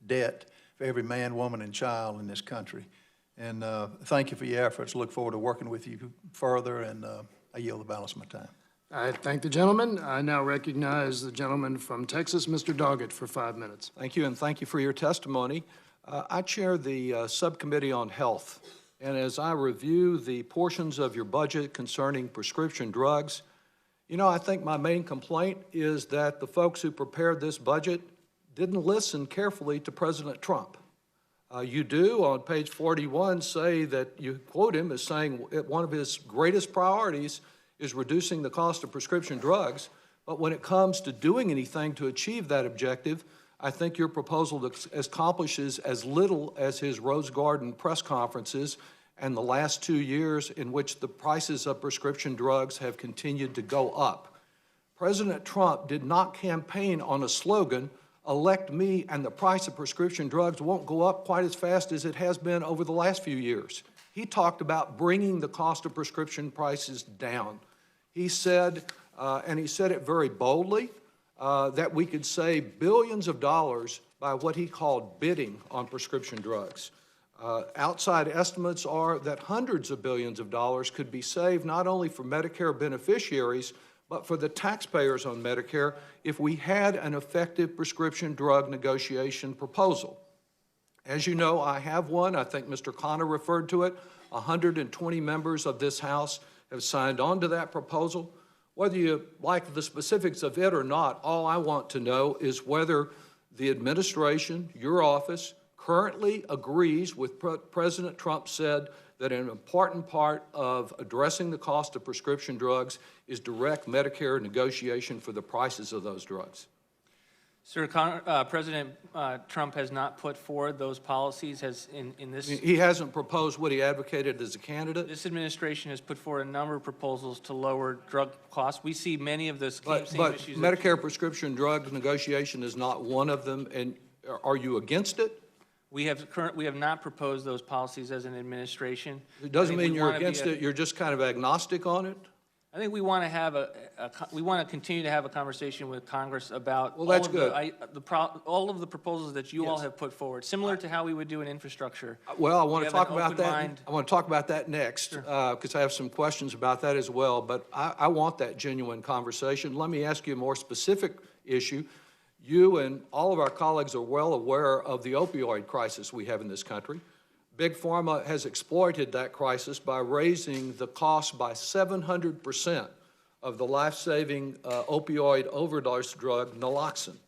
debt for every man, woman, and child in this country. And thank you for your efforts. Look forward to working with you further, and I yield the balance of my time. I thank the gentleman. I now recognize the gentleman from Texas, Mr. Doggett, for 5 minutes. Thank you, and thank you for your testimony. I chair the Subcommittee on Health, and as I review the portions of your budget concerning prescription drugs, you know, I think my main complaint is that the folks who prepared this budget didn't listen carefully to President Trump. You do, on page 41, say that you quote him as saying one of his greatest priorities is reducing the cost of prescription drugs, but when it comes to doing anything to achieve that objective, I think your proposal accomplishes as little as his Rose Garden press conferences and the last 2 years in which the prices of prescription drugs have continued to go up. President Trump did not campaign on a slogan, "Elect me and the price of prescription drugs won't go up quite as fast as it has been over the last few years." He talked about bringing the cost of prescription prices down. He said, and he said it very boldly, that we could save billions of dollars by what he called bidding on prescription drugs. Outside estimates are that hundreds of billions of dollars could be saved not only for Medicare beneficiaries, but for the taxpayers on Medicare if we had an effective prescription drug negotiation proposal. As you know, I have one. I think Mr. Connor referred to it. 120 members of this House have signed on to that proposal. Whether you like the specifics of it or not, all I want to know is whether the administration, your office, currently agrees with what President Trump said, that an important part of addressing the cost of prescription drugs is direct Medicare negotiation for the prices of those drugs. Sir, President Trump has not put forward those policies in this. He hasn't proposed what he advocated as a candidate. This administration has put forward a number of proposals to lower drug costs. We see many of the same But issues. Medicare prescription drug negotiation is not one of them, and are you against it? We have not proposed those policies as an administration. It doesn't mean you're against it, you're just kind of agnostic on it? I think we want to have we want to continue to have a conversation with Congress about Well, that's good. all of the proposals that you all have put forward, similar to how we would do an infrastructure. Well, I want We to have talk an about open that. mind. I want to talk about that next, because I have some questions about that as well. But I want that genuine conversation. Let me ask you a more specific issue. You and all of our colleagues are well aware of the opioid crisis we have in this country. Big Pharma has exploited that crisis by raising the cost by 700% of the life-saving opioid overdose drug naloxone.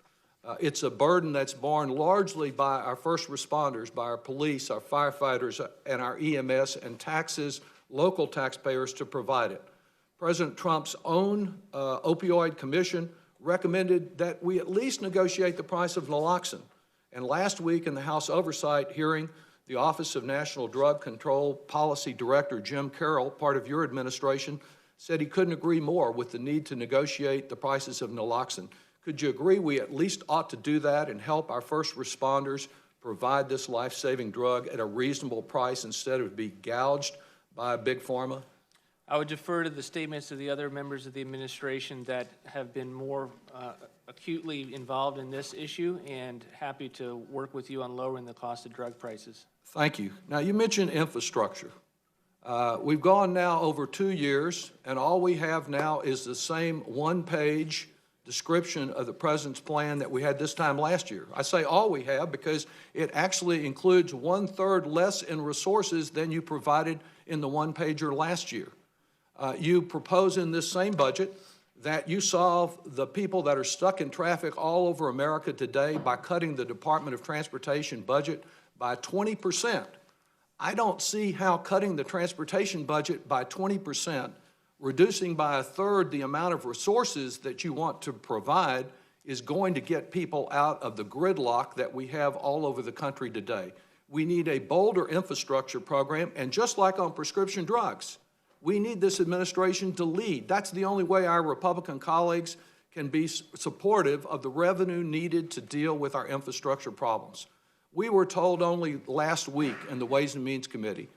It's a burden that's borne largely by our first responders, by our police, our firefighters, and our EMS, and taxes local taxpayers to provide it. President Trump's own opioid commission recommended that we at least negotiate the price of naloxone. And last week in the House Oversight hearing, the Office of National Drug Control Policy Director Jim Carroll, part of your administration, said he couldn't agree more with the need to negotiate the prices of naloxone. Could you agree we at least ought to do that and help our first responders provide this life-saving drug at a reasonable price instead of be gouged by Big Pharma? I would defer to the statements of the other members of the administration that have been more acutely involved in this issue, and happy to work with you on lowering the cost of drug prices. Thank you. Now, you mentioned infrastructure. We've gone now over 2 years, and all we have now is the same one-page description of the president's plan that we had this time last year. I say all we have because it actually includes 1/3 less in resources than you provided in the one-pager last year. You propose in this same budget that you solve the people that are stuck in traffic all over America today by cutting the Department of Transportation budget by 20%. I don't see how cutting the transportation budget by 20%, reducing by 1/3 the amount of resources that you want to provide, is going to get people out of the gridlock that we have all over the country today. We need a bolder infrastructure program, and just like on prescription drugs, we need this administration to lead. That's the only way our Republican colleagues can be supportive of the revenue needed to deal with our infrastructure problems. We were told only last week in the Ways and Means Committee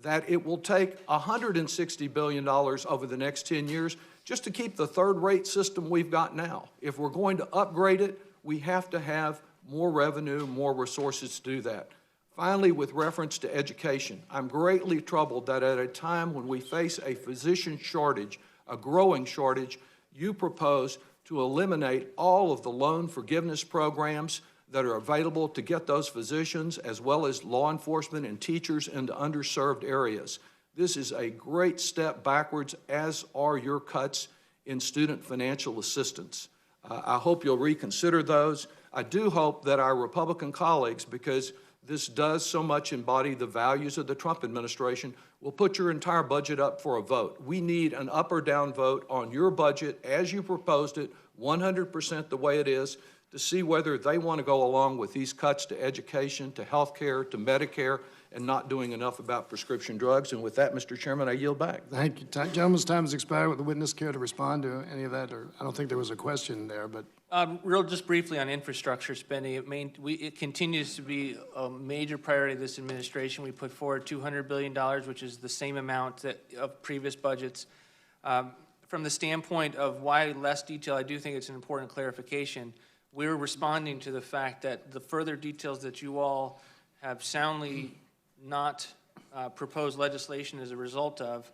that it will take $160 billion over the next 10 years just to keep the third-rate system we've got now. If we're going to upgrade it, we have to have more revenue, more resources to do that. Finally, with reference to education, I'm greatly troubled that at a time when we face a physician shortage, a growing shortage, you propose to eliminate all of the loan forgiveness programs that are available to get those physicians as well as law enforcement and teachers into underserved areas. This is a great step backwards, as are your cuts in student financial assistance. I hope you'll reconsider those. I do hope that our Republican colleagues, because this does so much embody the values of the Trump administration, will put your entire budget up for a vote. We need an up or down vote on your budget as you proposed it, 100% the way it is, to see whether they want to go along with these cuts to education, to health care, to Medicare, and not doing enough about prescription drugs. And with that, Mr. Chairman, I yield back. Thank you. Gentleman's time has expired. Would the witness care to respond to any of that? Or I don't think there was a question there, but. Just briefly on infrastructure spending, it continues to be a major priority of this administration. We put forward $200 billion, which is the same amount of previous budgets. From the standpoint of why less detail, I do think it's an important clarification. We're responding to the fact that the further details that you all have soundly not proposed legislation as a result of,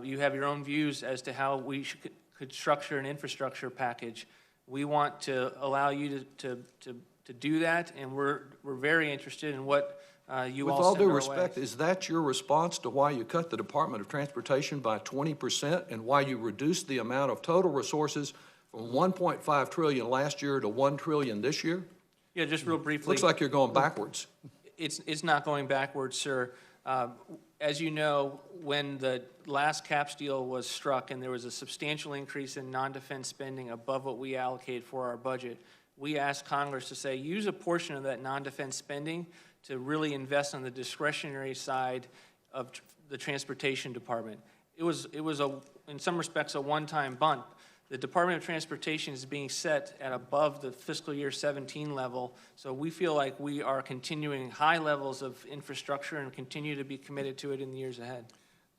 you have your own views as to how we could structure an infrastructure package. We want to allow you to do that, and we're very interested in what you With all all send due our respect, way. is that your response to why you cut the Department of Transportation by 20% and why you reduced the amount of total resources from $1.5 trillion last year to $1 trillion this year? Yeah, just real briefly. Looks like you're going backwards. It's not going backwards, sir. As you know, when the last CAPS deal was struck and there was a substantial increase in non-defense spending above what we allocated for our budget, we asked Congress to say, use a portion of that non-defense spending to really invest on the discretionary side of the transportation department. It was in some respects, a one-time bump. The Department of Transportation is being set at above the fiscal year 17 level, so we feel like we are continuing high levels of infrastructure and continue to be committed to it in the years ahead.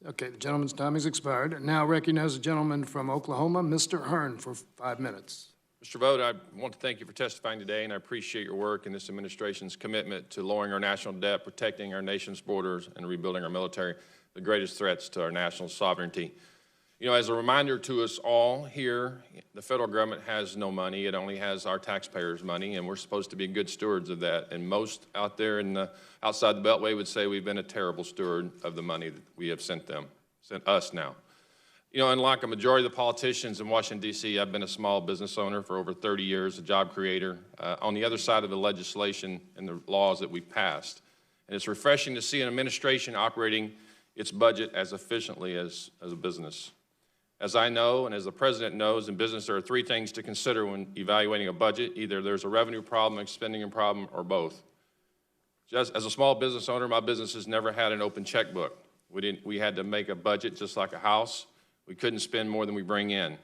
Okay, the gentleman's time has expired. Now recognize the gentleman from Oklahoma, Mr. Hearn, for 5 minutes. Mr. Vought, I want to thank you for testifying today, and I appreciate your work and this administration's commitment to lowering our national debt, protecting our nation's borders, and rebuilding our military, the greatest threats to our national sovereignty. You know, as a reminder to us all here, the federal government has no money. It only has our taxpayers' money, and we're supposed to be good stewards of that. And most out there outside the Beltway would say we've been a terrible steward of the money that we have sent us now. You know, unlike a majority of the politicians in Washington, D.C., I've been a small business owner for over 30 years, a job creator, on the other side of the legislation and the laws that we've passed. And it's refreshing to see an administration operating its budget as efficiently as a business. As I know, and as the President knows, in business there are three things to consider when evaluating a budget. Either there's a revenue problem, a spending problem, or both. Just as a small business owner, my business has never had an open checkbook. We had to make a budget just like a house. We couldn't spend more than we bring in.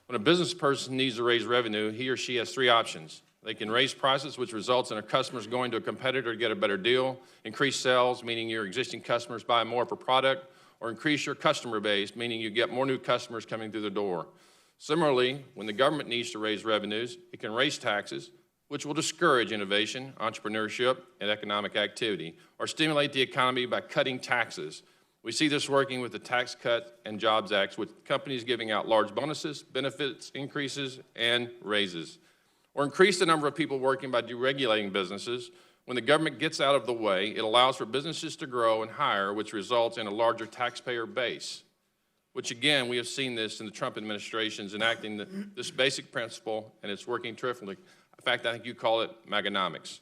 When a business person needs to raise revenue, he or she has three options. They can raise prices, which results in our customers going to a competitor to get a better deal, increase sales, meaning your existing customers buy more per product, or increase your customer base, meaning you get more new customers coming through the door. Similarly, when the government needs to raise revenues, it can raise taxes, which will discourage innovation, entrepreneurship, and economic activity, or stimulate the economy by cutting taxes. We see this working with the Tax Cut and Jobs Act, with companies giving out large bonuses, benefits increases, and raises. Or increase the number of people working by deregulating businesses. When the government gets out of the way, it allows for businesses to grow and hire, which results in a larger taxpayer base, which again, we have seen this in the Trump administration's enacting this basic principle, and it's working terrifically. In fact, I think you call it Maganomics.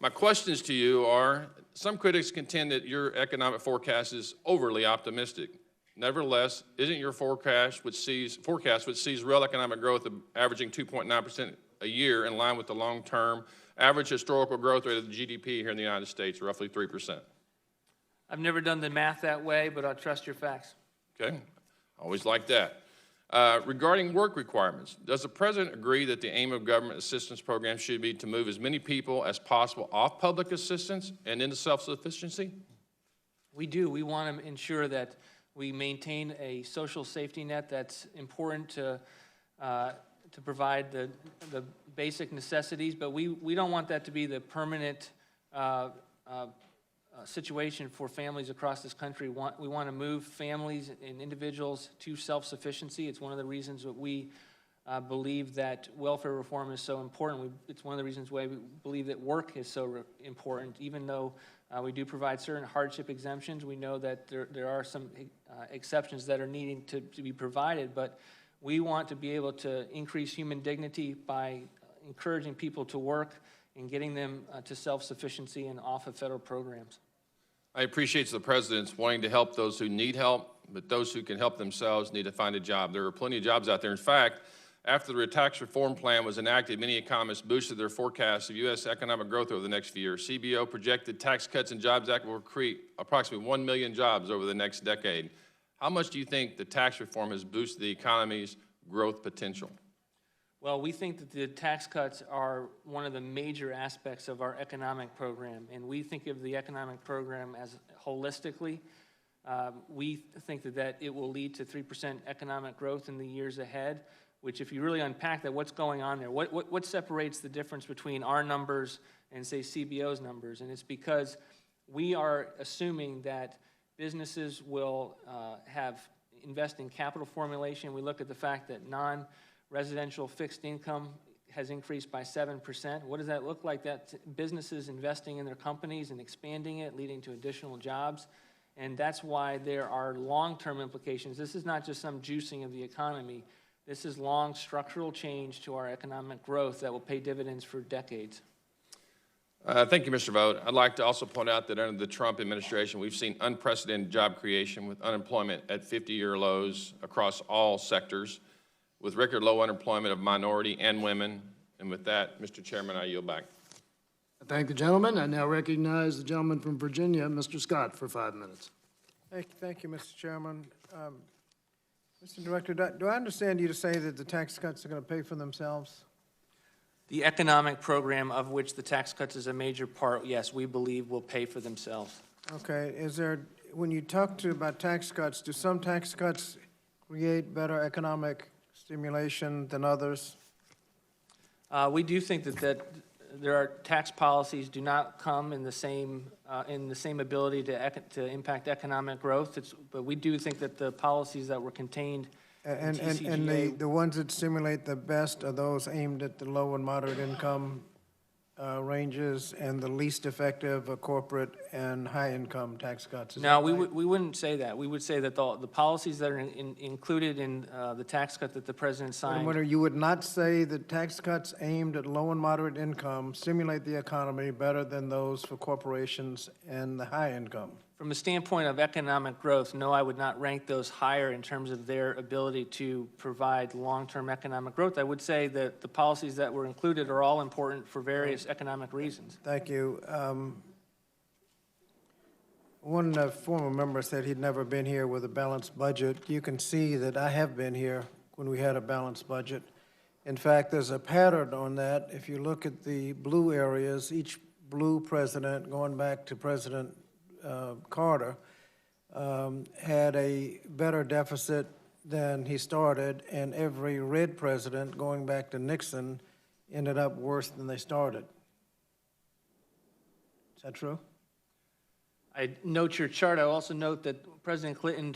My questions to you are, some critics contend that your economic forecast is overly optimistic. Nevertheless, isn't your forecast, which sees real economic growth of averaging 2.9% a year, in line with the long-term average historical growth rate of the GDP here in the United States, roughly 3%? I've never done the math that way, but I'll trust your facts. Okay, always like that. Regarding work requirements, does the President agree that the aim of government assistance programs should be to move as many people as possible off public assistance and into self-sufficiency? We do. We want to ensure that we maintain a social safety net that's important to provide the basic necessities, but we don't want that to be the permanent situation for families across this country. We want to move families and individuals to self-sufficiency. It's one of the reasons that we believe that welfare reform is so important. It's one of the reasons why we believe that work is so important. Even though we do provide certain hardship exemptions, we know that there are some exceptions that are needing to be provided, but we want to be able to increase human dignity by encouraging people to work and getting them to self-sufficiency and off of federal programs. I appreciate the President's wanting to help those who need help, but those who can help themselves need to find a job. There are plenty of jobs out there. In fact, after the tax reform plan was enacted, many economists boosted their forecasts of U.S. economic growth over the next few years. CBO projected Tax Cuts and Jobs Act will create approximately 1 million jobs over the next decade. How much do you think the tax reform has boosted the economy's growth potential? Well, we think that the tax cuts are one of the major aspects of our economic program, and we think of the economic program as holistically. We think that it will lead to 3% economic growth in the years ahead, which if you really unpack that, what's going on there? What separates the difference between our numbers and, say, CBO's numbers? And it's because we are assuming that businesses will invest in capital formulation. We look at the fact that non-residential fixed income has increased by 7%. What does that look like? That businesses investing in their companies and expanding it, leading to additional jobs. And that's why there are long-term implications. This is not just some juicing of the economy. This is long structural change to our economic growth that will pay dividends for decades. Thank you, Mr. Vought. I'd like to also point out that under the Trump administration, we've seen unprecedented job creation with unemployment at 50-year lows across all sectors, with record low unemployment of minority and women. And with that, Mr. Chairman, I yield back. I thank the gentleman. I now recognize the gentleman from Virginia, Mr. Scott, for 5 minutes. Thank you, Mr. Chairman. Mr. Director, do I understand you to say that the tax cuts are going to pay for themselves? The economic program, of which the tax cuts is a major part, yes, we believe will pay for themselves. Okay. When you talk about tax cuts, do some tax cuts create better economic stimulation than others? We do think that there are tax policies do not come in the same ability to impact economic growth. But we do think that the policies that were contained in TCJA, And the ones that stimulate the best are those aimed at the low and moderate income ranges, and the least effective are corporate and high income tax cuts. No, we wouldn't say that. We would say that the policies that are included in the tax cut that the President signed. You would not say that tax cuts aimed at low and moderate income stimulate the economy better than those for corporations and the high income? From a standpoint of economic growth, no, I would not rank those higher in terms of their ability to provide long-term economic growth. I would say that the policies that were included are all important for various economic reasons. Thank you. One former member said he'd never been here with a balanced budget. You can see that I have been here when we had a balanced budget. In fact, there's a pattern on that. If you look at the blue areas, each blue president, going back to President Carter, had a better deficit than he started, and every red president, going back to Nixon, ended up worse than they started. Is that true? I note your chart. I also note that President Clinton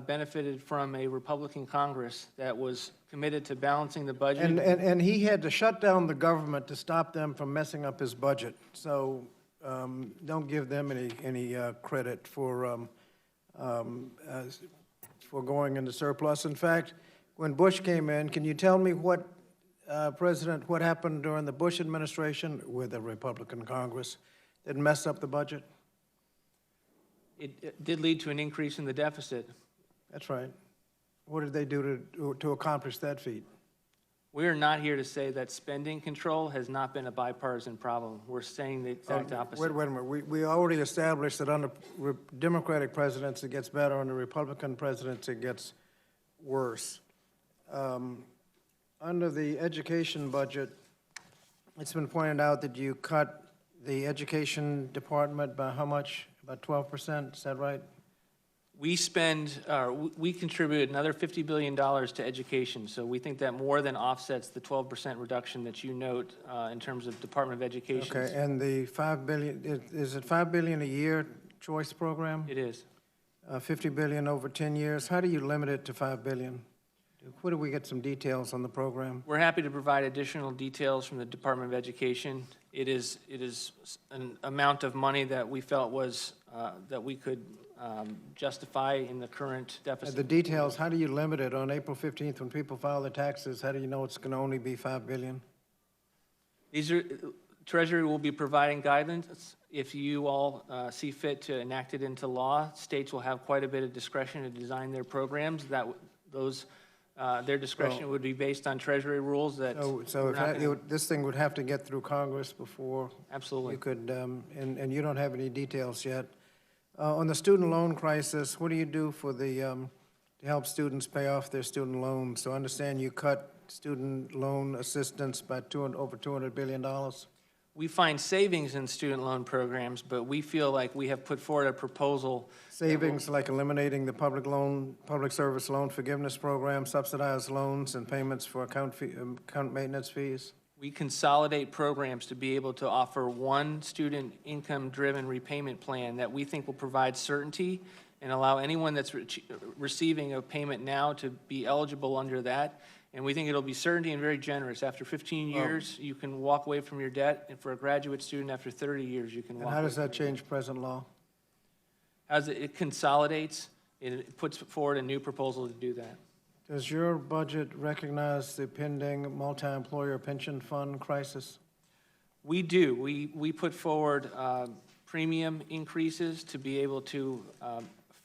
benefited from a Republican Congress that was committed to balancing the budget. And he had to shut down the government to stop them from messing up his budget. So don't give them any credit for going into surplus. In fact, when Bush came in, can you tell me what happened during the Bush administration with a Republican Congress that messed up the budget? It did lead to an increase in the deficit. That's right. What did they do to accomplish that feat? We are not here to say that spending control has not been a bipartisan problem. We're saying the exact opposite. Wait a minute. We already established that under Democratic presidents it gets better, under Republican presidents it gets worse. Under the education budget, it's been pointed out that you cut the education department by how much? About 12%, is that right? We contribute another $50 billion to education, so we think that more than offsets the 12% reduction that you note in terms of Department of Education. Okay, and the $5 billion, is it $5 billion a year choice program? It is. $50 billion over 10 years. How do you limit it to $5 billion? Where do we get some details on the program? We're happy to provide additional details from the Department of Education. It is an amount of money that we felt was, that we could justify in the current deficit. The details, how do you limit it? On April 15th, when people file their taxes, how do you know it's going to only be $5 billion? Treasury will be providing guidance. If you all see fit to enact it into law, states will have quite a bit of discretion to design their programs. Their discretion would be based on Treasury rules that. So this thing would have to get through Congress before. Absolutely. You could, and you don't have any details yet. On the student loan crisis, what do you do for to help students pay off their student loans? So I understand you cut student loan assistance by over $200 billion. We find savings in student loan programs, but we feel like we have put forward a proposal. Savings like eliminating the public service loan forgiveness program, subsidized loans and payments for account maintenance fees? We consolidate programs to be able to offer one student income-driven repayment plan that we think will provide certainty and allow anyone that's receiving a payment now to be eligible under that. And we think it'll be certainty and very generous. After 15 years, you can walk away from your debt, and for a graduate student, after 30 years, you can walk away. And how does that change present law? As it consolidates, it puts forward a new proposal to do that. Does your budget recognize the pending multi-employer pension fund crisis? We do. We put forward premium increases to be able to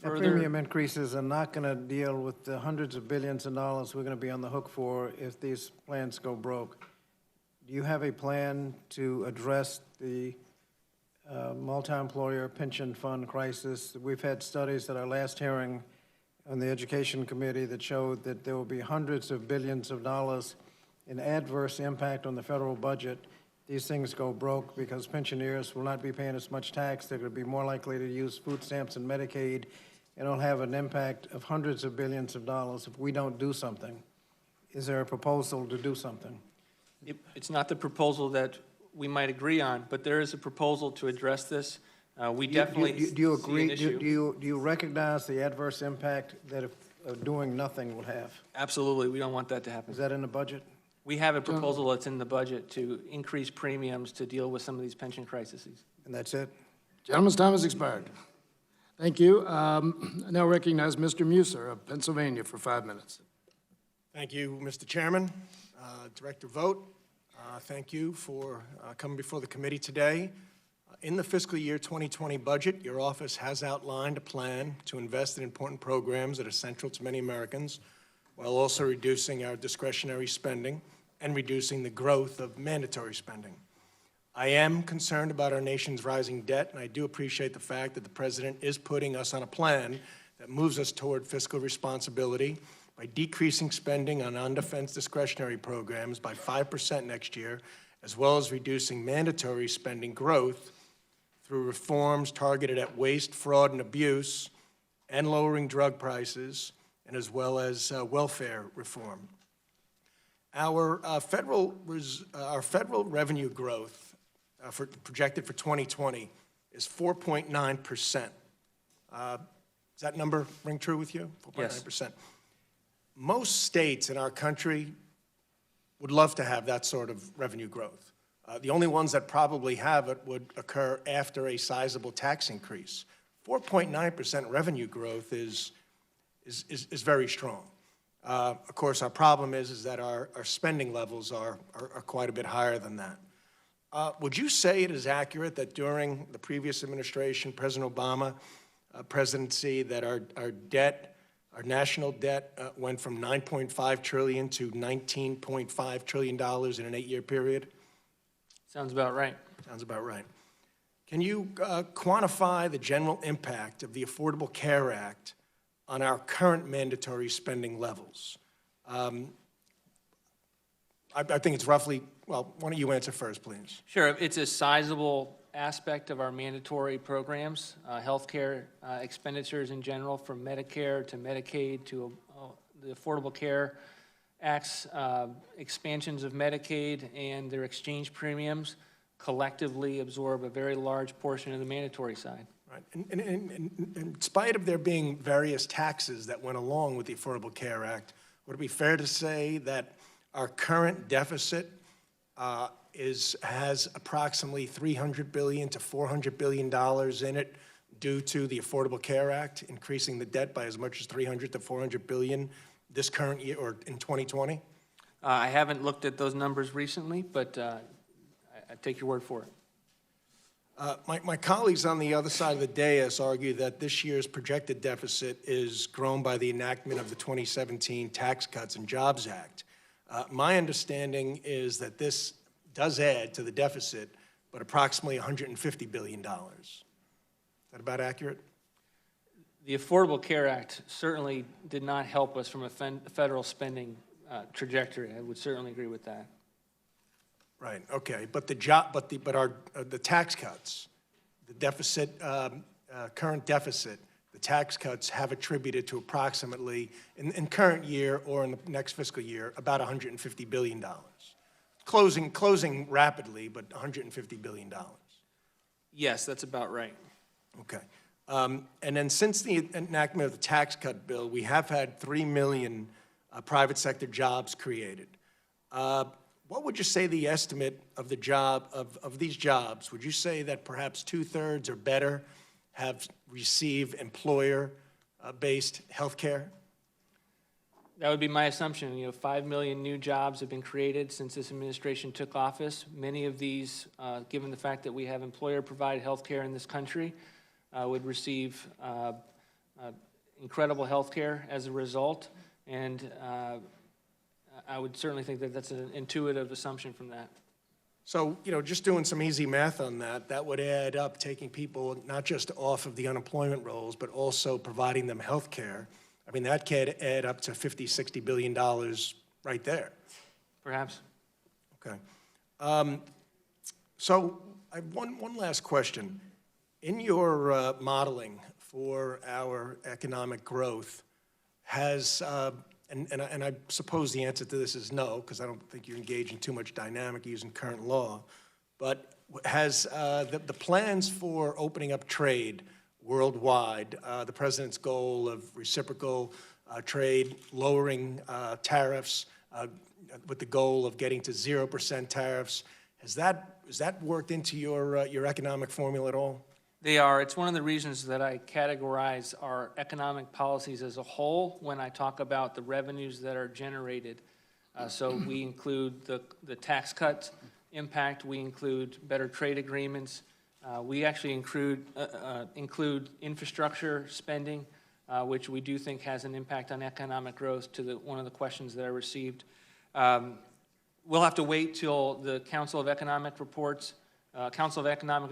further. Premium increases are not going to deal with the hundreds of billions of dollars we're going to be on the hook for if these plans go broke. Do you have a plan to address the multi-employer pension fund crisis? We've had studies at our last hearing on the Education Committee that showed that there will be hundreds of billions of dollars in adverse impact on the federal budget. These things go broke because pensioners will not be paying as much tax. They're going to be more likely to use food stamps and Medicaid, and it'll have an impact of hundreds of billions of dollars if we don't do something. Is there a proposal to do something? It's not the proposal that we might agree on, but there is a proposal to address this. We definitely do you agree? see an issue. Do you recognize the adverse impact that if doing nothing would have? Absolutely. We don't want that to happen. Is that in the budget? We have a proposal that's in the budget to increase premiums to deal with some of these pension crises. And that's it? Gentleman's time has expired. Thank you. I now recognize Mr. Muser of Pennsylvania for 5 minutes. Thank you, Mr. Chairman. Director Vought, thank you for coming before the committee today. In the fiscal year 2020 budget, your office has outlined a plan to invest in important programs that are central to many Americans, while also reducing our discretionary spending and reducing the growth of mandatory spending. I am concerned about our nation's rising debt, and I do appreciate the fact that the President is putting us on a plan that moves us toward fiscal responsibility by decreasing spending on non-defense discretionary programs by 5% next year, as well as reducing mandatory spending growth through reforms targeted at waste, fraud, and abuse, and lowering drug prices, and as well as welfare reform. Our federal revenue growth projected for 2020 is 4.9%. Does that number ring true with you? 4.9%. Yes. Most states in our country would love to have that sort of revenue growth. The only ones that probably have it would occur after a sizable tax increase. 4.9% revenue growth is very strong. Of course, our problem is that our spending levels are quite a bit higher than that. Would you say it is accurate that during the previous administration, President Obama presidency, that our national debt went from $9.5 trillion to $19.5 trillion in an 8-year period? Sounds about right. Sounds about right. Can you quantify the general impact of the Affordable Care Act on our current mandatory spending levels? I think it's roughly, well, why don't you answer first, please? Sure. It's a sizable aspect of our mandatory programs, healthcare expenditures in general, from Medicare to Medicaid to the Affordable Care Act's expansions of Medicaid and their exchange premiums collectively absorb a very large portion of the mandatory side. Right. And in spite of there being various taxes that went along with the Affordable Care Act, would it be fair to say that our current deficit has approximately $300 billion to $400 billion in it due to the Affordable Care Act, increasing the debt by as much as $300 to $400 billion this current year or in 2020? I haven't looked at those numbers recently, but I take your word for it. My colleagues on the other side of the dais argue that this year's projected deficit is grown by the enactment of the 2017 Tax Cuts and Jobs Act. My understanding is that this does add to the deficit, but approximately $150 billion. Is that about accurate? The Affordable Care Act certainly did not help us from a federal spending trajectory. I would certainly agree with that. Right. Okay. But the tax cuts, the deficit, current deficit, the tax cuts have attributed to approximately in current year or in the next fiscal year about $150 billion. Closing rapidly, but $150 billion. Yes, that's about right. Okay. And then since the enactment of the tax cut bill, we have had 3 million private sector jobs created. What would you say the estimate of these jobs? Would you say that perhaps 2/3 or better have received employer-based health care? That would be my assumption. 5 million new jobs have been created since this administration took office. Many of these, given the fact that we have employer-provided health care in this country, would receive incredible health care as a result. And I would certainly think that that's an intuitive assumption from that. So, just doing some easy math on that, that would add up, taking people not just off of the unemployment rolls, but also providing them health care. I mean, that could add up to $50–60 billion right there. Perhaps. Okay. So I have one last question. In your modeling for our economic growth, has, and I suppose the answer to this is no, because I don't think you're engaging too much dynamic using current law, but has the plans for opening up trade worldwide, the president's goal of reciprocal trade, lowering tariffs with the goal of getting to 0% tariffs, has that worked into your economic formula at all? They are. It's one of the reasons that I categorize our economic policies as a whole when I talk about the revenues that are generated. So we include the tax cut impact, we include better trade agreements, we actually include infrastructure spending, which we do think has an impact on economic growth, to one of the questions that I received. We'll have to wait till the Council of Economic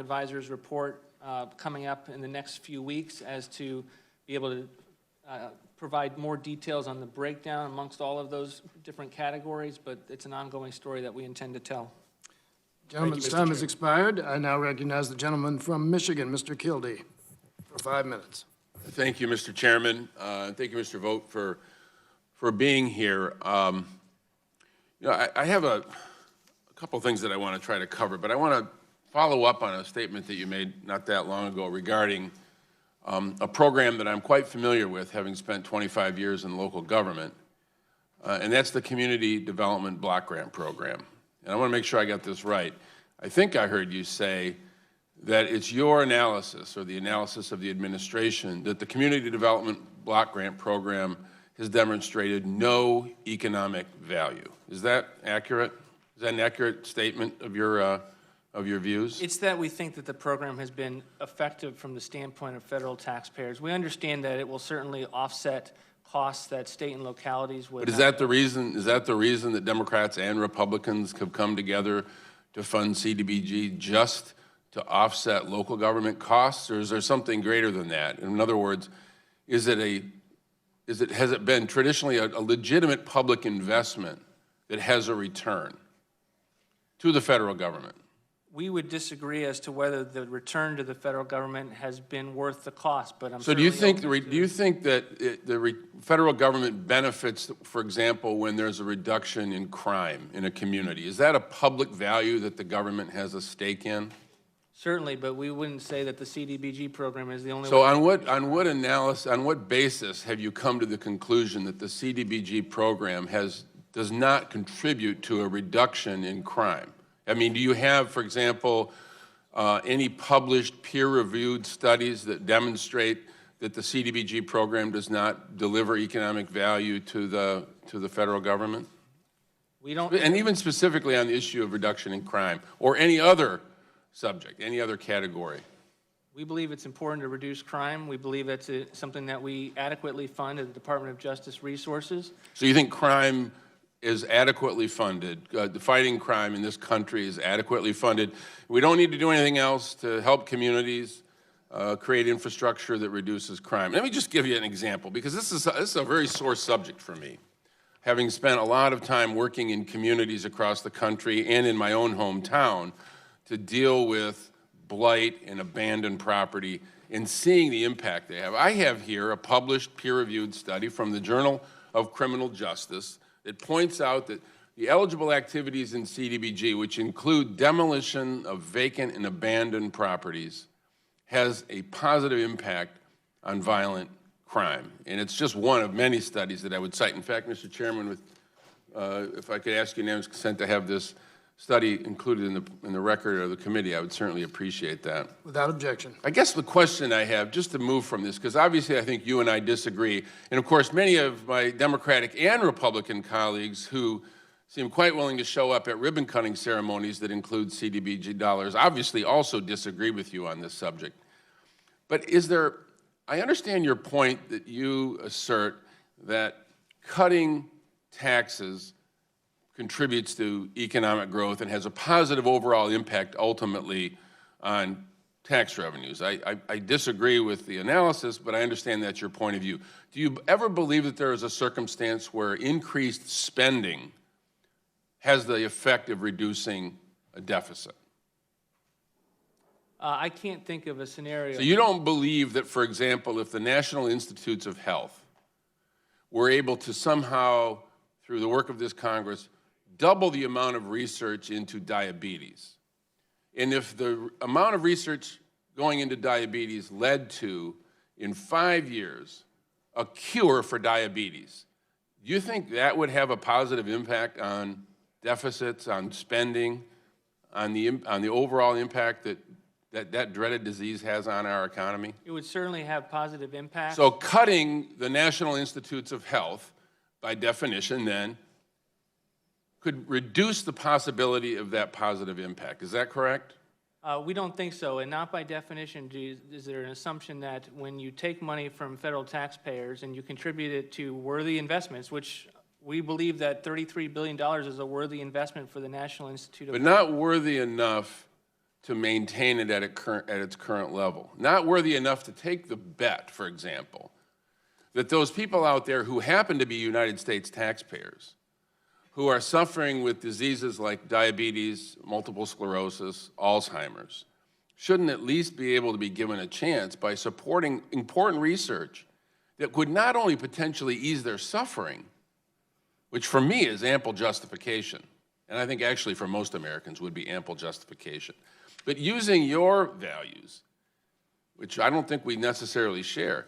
Advisors report coming up in the next few weeks as to be able to provide more details on the breakdown amongst all of those different categories, but it's an ongoing story that we intend to tell. Gentleman's time has expired. I now recognize the gentleman from Michigan, Mr. Kildee, for 5 minutes. Thank you, Mr. Chairman. Thank you, Mr. Vought, for being here. I have a couple things that I want to try to cover, but I want to follow up on a statement that you made not that long ago regarding a program that I'm quite familiar with, having spent 25 years in local government, and that's the Community Development Block Grant Program. And I want to make sure I got this right. I think I heard you say that it's your analysis, or the analysis of the administration, that the Community Development Block Grant Program has demonstrated no economic value. Is that accurate? Is that an accurate statement of your views? It's that we think that the program has been effective from the standpoint of federal taxpayers. We understand that it will certainly offset costs that state and localities would. But is that the reason? Is that the reason that Democrats and Republicans have come together to fund CDBG just to offset local government costs, or is there something greater than that? In other words, has it been traditionally a legitimate public investment that has a return to the federal government? We would disagree as to whether the return to the federal government has been worth the cost, but I'm So do you certainly think that the federal government benefits, for example, when there's a reduction in crime in a community? Is that a public value that the government has a stake in? Certainly, but we wouldn't say that the CDBG program is the only So way. on what basis have you come to the conclusion that the CDBG program does not contribute to a reduction in crime? I mean, do you have, for example, any published peer-reviewed studies that demonstrate that the CDBG program does not deliver economic value to the federal government? We don't. And even specifically on the issue of reduction in crime, or any other subject, any other category? We believe it's important to reduce crime. We believe that's something that we adequately fund at the Department of Justice resources. So you think crime is adequately funded, fighting crime in this country is adequately funded? We don't need to do anything else to help communities create infrastructure that reduces crime. Let me just give you an example, because this is a very sore subject for me. Having spent a lot of time working in communities across the country and in my own hometown to deal with blight and abandoned property and seeing the impact they have. I have here a published peer-reviewed study from the Journal of Criminal Justice that points out that the eligible activities in CDBG, which include demolition of vacant and abandoned properties, has a positive impact on violent crime. And it's just one of many studies that I would cite. In fact, Mr. Chairman, if I could ask unanimous consent to have this study included in the record of the committee, I would certainly appreciate that. Without objection. I guess the question I have, just to move from this, because obviously I think you and I disagree, and of course many of my Democratic and Republican colleagues who seem quite willing to show up at ribbon-cutting ceremonies that include CDBG dollars obviously also disagree with you on this subject. But I understand your point that you assert that cutting taxes contributes to economic growth and has a positive overall impact ultimately on tax revenues. I disagree with the analysis, but I understand that's your point of view. Do you ever believe that there is a circumstance where increased spending has the effect of reducing a deficit? I can't think of a scenario. So you don't believe that, for example, if the National Institutes of Health were able to somehow, through the work of this Congress, double the amount of research into diabetes, and if the amount of research going into diabetes led to, in 5 years, a cure for diabetes, do you think that would have a positive impact on deficits, on spending, on the overall impact that dreaded disease has on our economy? It would certainly have positive impact. So cutting the National Institutes of Health, by definition then, could reduce the possibility of that positive impact. Is that correct? We don't think so, and not by definition is there an assumption that when you take money from federal taxpayers and you contribute it to worthy investments, which we believe that $33 billion is a worthy investment for the National Institute of Health. But not worthy enough to maintain it at its current level. Not worthy enough to take the bet, for example, that those people out there who happen to be United States taxpayers, who are suffering with diseases like diabetes, multiple sclerosis, Alzheimer's, shouldn't at least be able to be given a chance by supporting important research that could not only potentially ease their suffering, which for me is ample justification, and I think actually for most Americans would be ample justification, but using your values, which I don't think we necessarily share,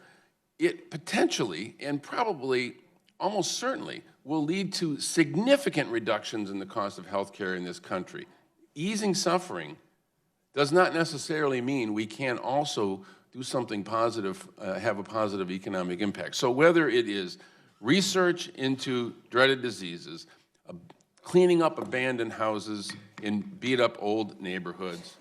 it potentially and probably almost certainly will lead to significant reductions in the cost of health care in this country. Easing suffering does not necessarily mean we can also do something positive, have a positive economic impact. So whether it is research into dreaded diseases, cleaning up abandoned houses in beat-up old neighborhoods,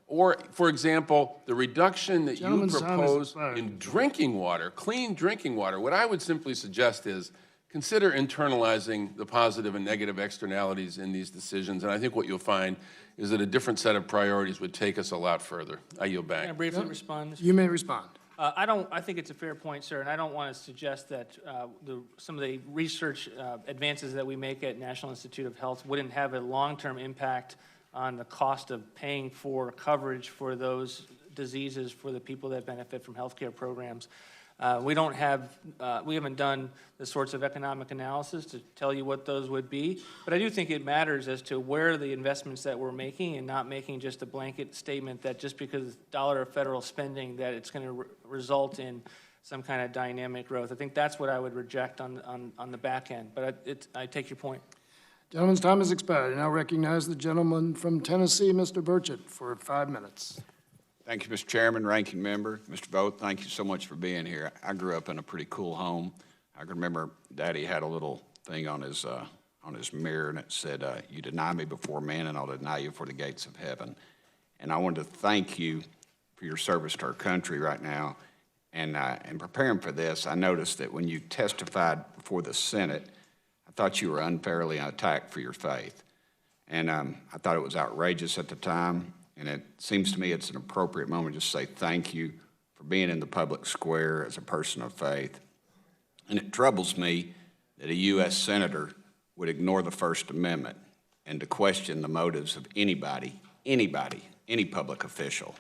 or, for example, the reduction that you Gentleman's time has propose expired. in drinking water, clean drinking water, what I would simply suggest is consider internalizing the positive and negative externalities in these decisions, and I think what you'll find is that a different set of priorities would take us a lot further. I yield back. Can I briefly respond, Mr. You may respond. I think it's a fair point, sir, and I don't want to suggest that some of the research advances that we make at National Institute of Health wouldn't have a long-term impact on the cost of paying for coverage for those diseases for the people that benefit from healthcare programs. We haven't done the sorts of economic analysis to tell you what those would be, but I do think it matters as to where the investments that we're making and not making just a blanket statement that just because dollar of federal spending that it's going to result in some kind of dynamic growth. I think that's what I would reject on the back end, but I take your point. Gentleman's time has expired. I now recognize the gentleman from Tennessee, Mr. Burchett, for 5 minutes. Thank you, Mr. Chairman, Ranking Member. Mr. Vought, thank you so much for being here. I grew up in a pretty cool home. I can remember Daddy had a little thing on his mirror, and it said, "You deny me before men, and I'll deny you for the gates of heaven." And I wanted to thank you for your service to our country right now. And in preparing for this, I noticed that when you testified before the Senate, I thought you were unfairly attacked for your faith. And I thought it was outrageous at the time. And it seems to me it's an appropriate moment to just say thank you for being in the public square as a person of faith. And it troubles me that a U.S. Senator would ignore the First Amendment and to question the motives of any public official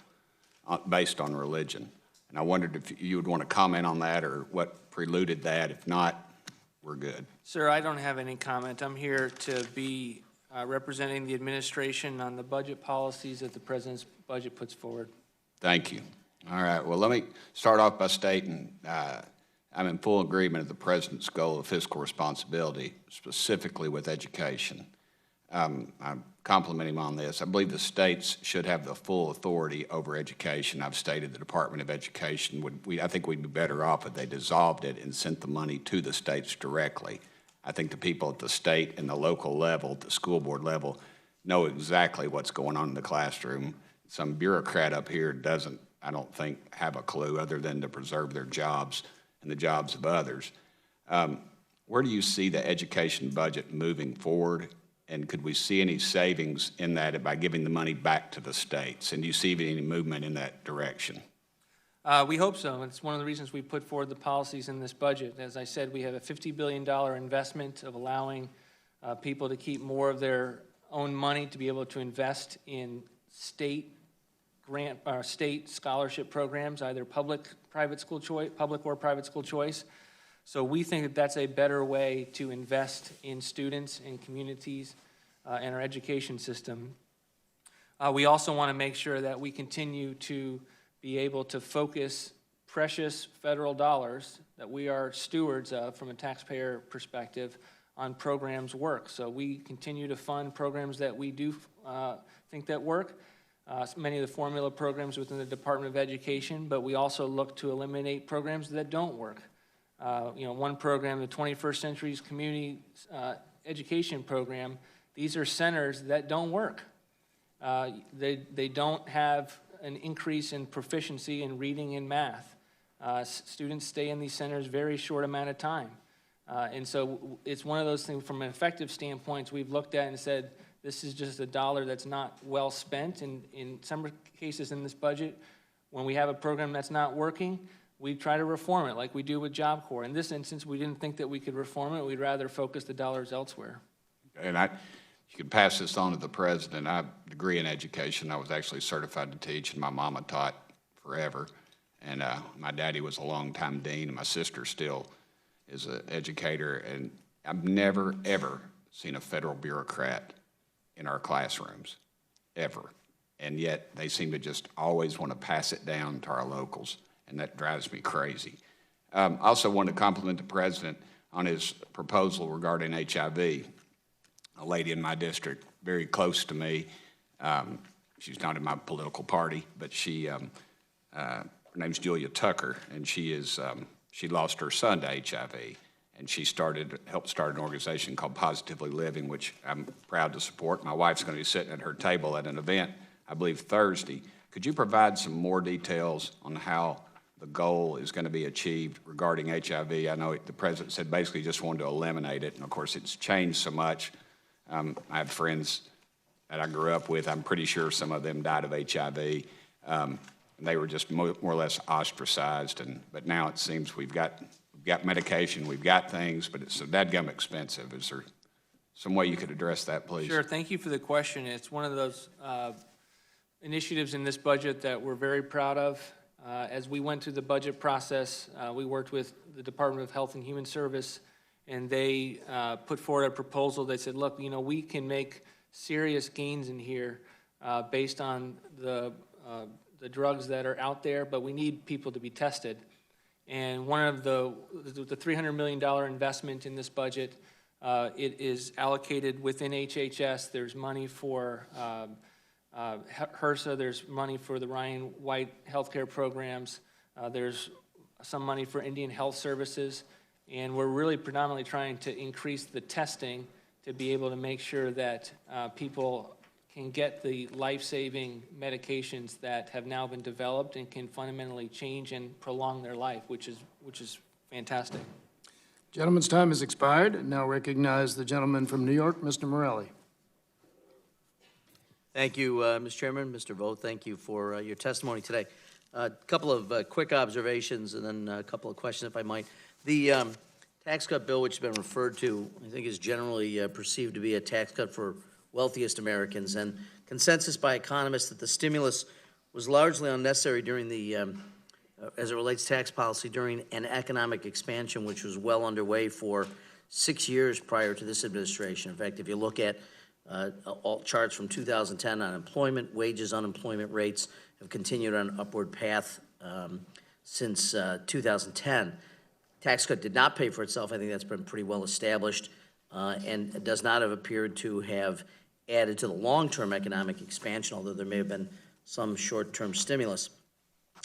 based on religion. And I wondered if you would want to comment on that or what preluded that. If not, we're good. Sir, I don't have any comment. I'm here to be representing the administration on the budget policies that the President's budget puts forward. Thank you. All right, well, let me start off by stating I'm in full agreement of the President's goal of fiscal responsibility, specifically with education. I'm complimenting him on this. I believe the states should have the full authority over education. I've stated the Department of Education I think we'd be better off if they dissolved it and sent the money to the states directly. I think the people at the state and the local level, the school board level, know exactly what's going on in the classroom. Some bureaucrat up here doesn't, I don't think, have a clue other than to preserve their jobs and the jobs of others. Where do you see the education budget moving forward? And could we see any savings in that by giving the money back to the states? And do you see any movement in that direction? We hope so. It's one of the reasons we put forward the policies in this budget. As I said, we have a $50 billion investment of allowing people to keep more of their own money to be able to invest in state scholarship programs, either public or private school choice. So we think that that's a better way to invest in students and communities and our education system. We also want to make sure that we continue to be able to focus precious federal dollars that we are stewards of from a taxpayer perspective on programs work. So we continue to fund programs that we do think that work, many of the formula programs within the Department of Education, but we also look to eliminate programs that don't work. One program, the 21st Century's Community Education Program, these are centers that don't work. They don't have an increase in proficiency in reading and math. Students stay in these centers very short amount of time. And so it's one of those things from an effective standpoint we've looked at and said, this is just a dollar that's not well spent. And in some cases in this budget, when we have a program that's not working, we try to reform it like we do with Job Corps. In this instance, we didn't think that we could reform it. We'd rather focus the dollars elsewhere. And you could pass this on to the president. I have a degree in education. I was actually certified to teach, and my mama taught forever. And my daddy was a longtime dean, and my sister still is an educator. And I've never, ever seen a federal bureaucrat in our classrooms, ever. And yet they seem to just always want to pass it down to our locals, and that drives me crazy. I also want to compliment the president on his proposal regarding HIV. A lady in my district, very close to me, she's not in my political party, but her name's Julia Tucker, and she lost her son to HIV, and she helped start an organization called Positively Living, which I'm proud to support. My wife's going to be sitting at her table at an event, I believe Thursday. Could you provide some more details on how the goal is going to be achieved regarding HIV? I know the president said basically just wanted to eliminate it, and of course it's changed so much. I have friends that I grew up with. I'm pretty sure some of them died of HIV. They were just more or less ostracized, but now it seems we've got medication, we've got things, but it's so dadgum expensive. Is there some way you could address that, please? Sure, thank you for the question. It's one of those initiatives in this budget that we're very proud of. As we went through the budget process, we worked with the Department of Health and Human Service, and they put forward a proposal. They said, look, we can make serious gains in here based on the drugs that are out there, but we need people to be tested. And one of the $300 million investment in this budget, it is allocated within HHS. There's money for HRSA, there's money for the Ryan White healthcare programs, there's some money for Indian Health Services, and we're really predominantly trying to increase the testing to be able to make sure that people can get the life-saving medications that have now been developed and can fundamentally change and prolong their life, which is fantastic. Gentleman's time has expired. And now recognize the gentleman from New York, Mr. Morelli. Thank you, Mr. Chairman. Mr. Vought, thank you for your testimony today. A couple of quick observations and then a couple of questions, if I might. The tax cut bill, which has been referred to, I think is generally perceived to be a tax cut for wealthiest Americans, and consensus by economists that the stimulus was largely unnecessary during the, as it relates to tax policy, during an economic expansion which was well underway for 6 years prior to this administration. In fact, if you look at all charts from 2010 on employment, wages, unemployment rates have continued on an upward path since 2010. Tax cut did not pay for itself. I think that's been pretty well established, and does not have appeared to have added to the long-term economic expansion, although there may have been some short-term stimulus.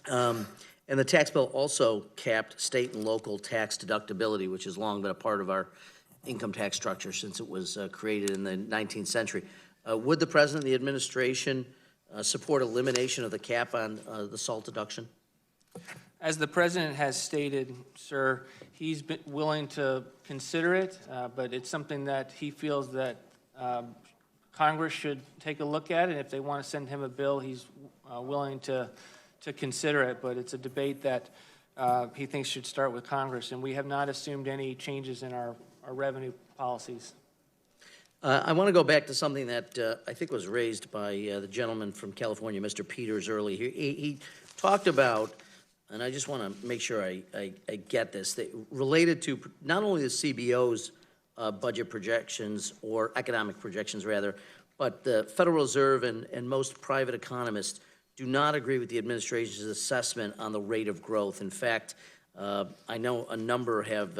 And the tax bill also capped state and local tax deductibility, which has long been a part of our income tax structure since it was created in the 19th century. Would the President and the administration support elimination of the cap on the SALT deduction? As the President has stated, sir, he's been willing to consider it, but it's something that he feels that Congress should take a look at, and if they want to send him a bill, he's willing to consider it, but it's a debate that he thinks should start with Congress, and we have not assumed any changes in our revenue policies. I want to go back to something that I think was raised by the gentleman from California, Mr. Peters, earlier. He talked about, and I just want to make sure I get this, that related to not only the CBO's budget projections, or economic projections rather, but the Federal Reserve and most private economists do not agree with the administration's assessment on the rate of growth. In fact, I know a number have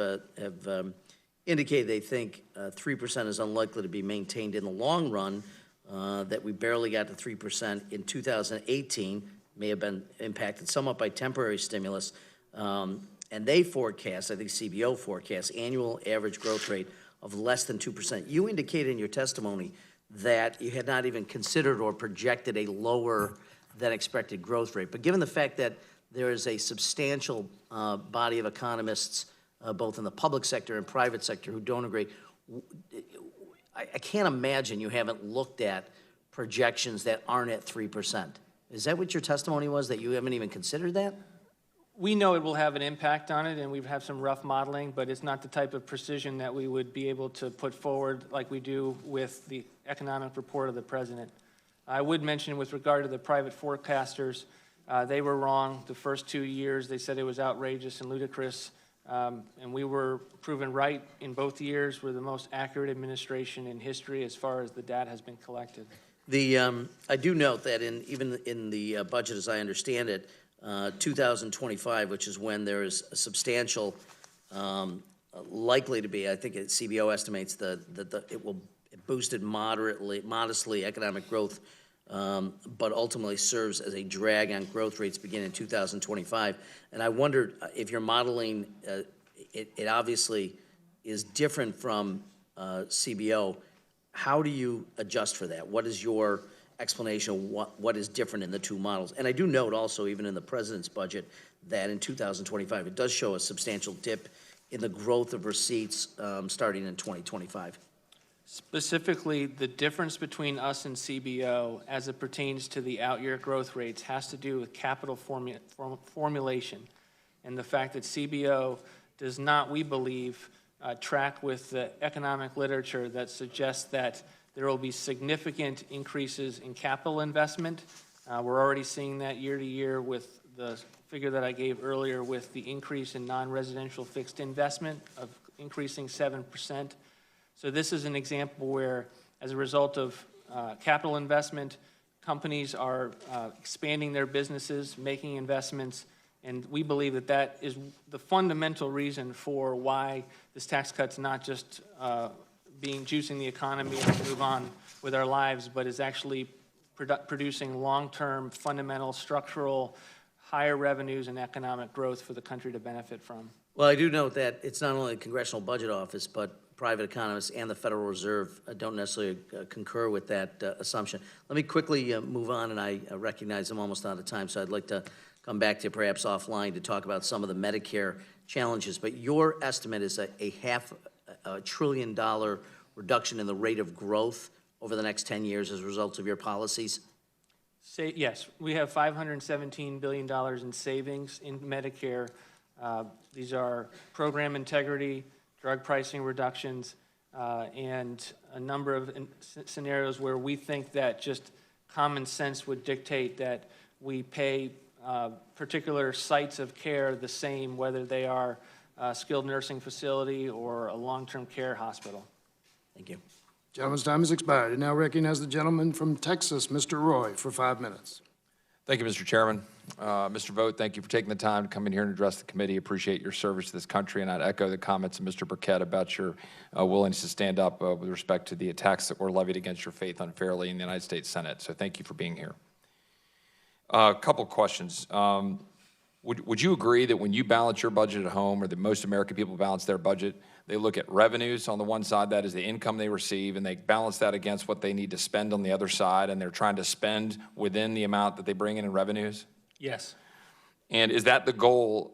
indicated they think 3% is unlikely to be maintained in the long run, that we barely got to 3% in 2018, may have been impacted somewhat by temporary stimulus, and they forecast, I think CBO forecasts, annual average growth rate of less than 2%. You indicated in your testimony that you had not even considered or projected a lower than expected growth rate, but given the fact that there is a substantial body of economists, both in the public sector and private sector, who don't agree, I can't imagine you haven't looked at projections that aren't at 3%. Is that what your testimony was, that you haven't even considered that? We know it will have an impact on it, and we've had some rough modeling, but it's not the type of precision that we would be able to put forward like we do with the economic report of the president. I would mention with regard to the private forecasters, they were wrong. The first 2 years, they said it was outrageous and ludicrous, and we were proven right in both years. We're the most accurate administration in history as far as the data has been collected. I do note that even in the budget, as I understand it, 2025, which is when there is a substantial, likely to be, I think CBO estimates that it will boosted modestly economic growth, but ultimately serves as a drag on growth rates beginning in 2025. And I wondered if you're modeling, it obviously is different from CBO. How do you adjust for that? What is your explanation of what is different in the two models? And I do note also, even in the president's budget, that in 2025, it does show a substantial dip in the growth of receipts starting in 2025. Specifically, the difference between us and CBO as it pertains to the out-year growth rates has to do with capital formulation and the fact that CBO does not, we believe, track with the economic literature that suggests that there will be significant increases in capital investment. We're already seeing that year to year with the figure that I gave earlier with the increase in non-residential fixed investment of increasing 7%. So this is an example where, as a result of capital investment, companies are expanding their businesses, making investments, and we believe that that is the fundamental reason for why this tax cut's not just juicing the economy and move on with our lives, but is actually producing long-term, fundamental, structural, higher revenues and economic growth for the country to benefit from. Well, I do note that it's not only the Congressional Budget Office, but private economists and the Federal Reserve don't necessarily concur with that assumption. Let me quickly move on, and I recognize I'm almost out of time, so I'd like to come back to you perhaps offline to talk about some of the Medicare challenges. But your estimate is a $500 billion reduction in the rate of growth over the next 10 years as a result of your policies? Yes, we have $517 billion in savings in Medicare. These are program integrity, drug pricing reductions, and a number of scenarios where we think that just common sense would dictate that we pay particular sites of care the same, whether they are a skilled nursing facility or a long-term care hospital. Thank you. Gentleman's time has expired. I now recognize the gentleman from Texas, Mr. Roy, for 5 minutes. Thank you, Mr. Chairman. Mr. Vought, thank you for taking the time to come in here and address the committee. Appreciate your service to this country, and I'd echo the comments of Mr. Burkett about your willingness to stand up with respect to the attacks that were levied against your faith unfairly in the United States Senate. So thank you for being here. A couple questions. Would you agree that when you balance your budget at home, or that most American people balance their budget, they look at revenues on the one side, that is the income they receive, and they balance that against what they need to spend on the other side, and they're trying to spend within the amount that they bring in revenues? Yes. And is that the goal,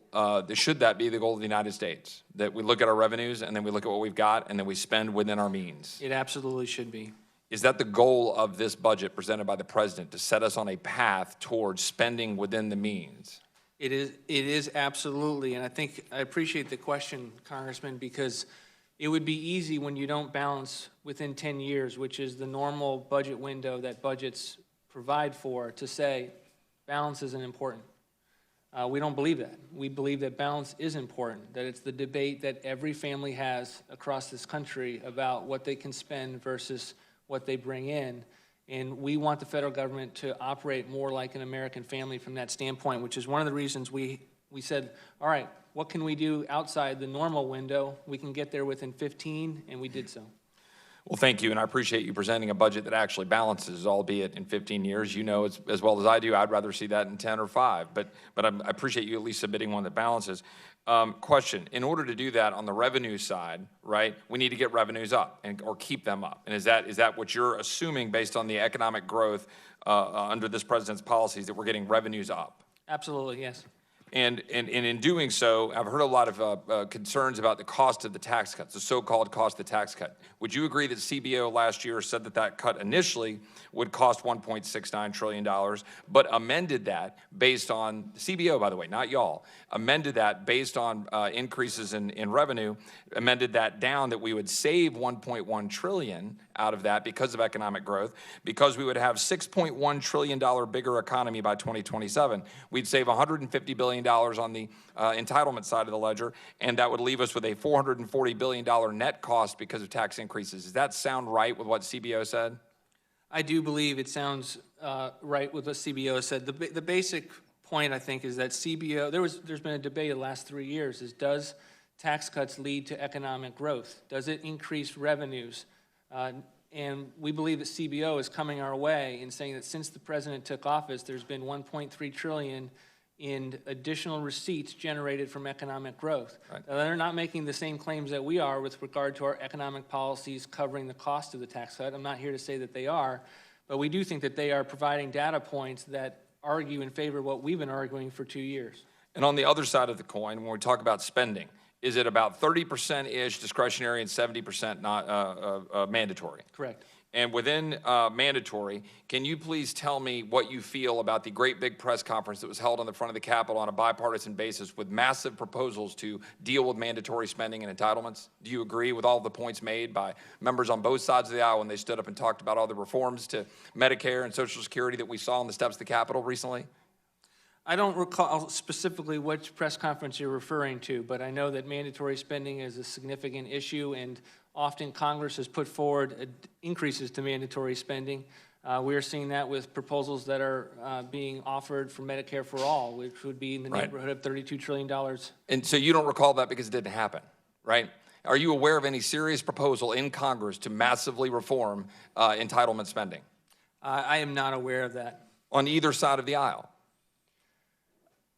should that be the goal of the United States? That we look at our revenues, and then we look at what we've got, and then we spend within our means? It absolutely should be. Is that the goal of this budget presented by the president, to set us on a path towards spending within the means? It is absolutely, and I appreciate the question, Congressman, because it would be easy when you don't balance within 10 years, which is the normal budget window that budgets provide for, to say balance isn't important. We don't believe that. We believe that balance is important, that it's the debate that every family has across this country about what they can spend versus what they bring in. And we want the federal government to operate more like an American family from that standpoint, which is one of the reasons we said, all right, what can we do outside the normal window? We can get there within 15, and we did so. Well, thank you, and I appreciate you presenting a budget that actually balances, albeit in 15 years. You know as well as I do, I'd rather see that in 10 or 5, but I appreciate you at least submitting one that balances. Question, in order to do that on the revenue side, right, we need to get revenues up or keep them up. And is that what you're assuming based on the economic growth under this president's policies, that we're getting revenues up? Absolutely, yes. And in doing so, I've heard a lot of concerns about the cost of the tax cuts, the so-called cost of the tax cut. Would you agree that CBO last year said that that cut initially would cost $1.69 trillion, but amended that based on, CBO, by the way, not y'all, amended that based on increases in revenue, amended that down that we would save $1.1 trillion out of that because of economic growth, because we would have $6.1 trillion bigger economy by 2027. We'd save $150 billion on the entitlement side of the ledger, and that would leave us with a $440 billion net cost because of tax increases. Does that sound right with what CBO said? I do believe it sounds right with what CBO said. The basic point, I think, is that CBO, there's been a debate the last 3 years, is does tax cuts lead to economic growth? Does it increase revenues? And we believe that CBO is coming our way in saying that since the president took office, there's been $1.3 trillion in additional receipts generated from economic growth. Right. Now, they're not making the same claims that we are with regard to our economic policies covering the cost of the tax cut. I'm not here to say that they are, but we do think that they are providing data points that argue in favor of what we've been arguing for 2 years. And on the other side of the coin, when we talk about spending, is it about 30%-ish discretionary and 70% not mandatory? Correct. And within mandatory, can you please tell me what you feel about the great big press conference that was held on the front of the Capitol on a bipartisan basis with massive proposals to deal with mandatory spending and entitlements? Do you agree with all the points made by members on both sides of the aisle when they stood up and talked about all the reforms to Medicare and Social Security that we saw on the steps of the Capitol recently? I don't recall specifically which press conference you're referring to, but I know that mandatory spending is a significant issue, and often Congress has put forward increases to mandatory spending. We are seeing that with proposals that are being offered for Medicare for All, which would be in the neighborhood of $32 trillion. And so you don't recall that because it didn't happen, right? Are you aware of any serious proposal in Congress to massively reform entitlement spending? I am not aware of that. On either side of the aisle?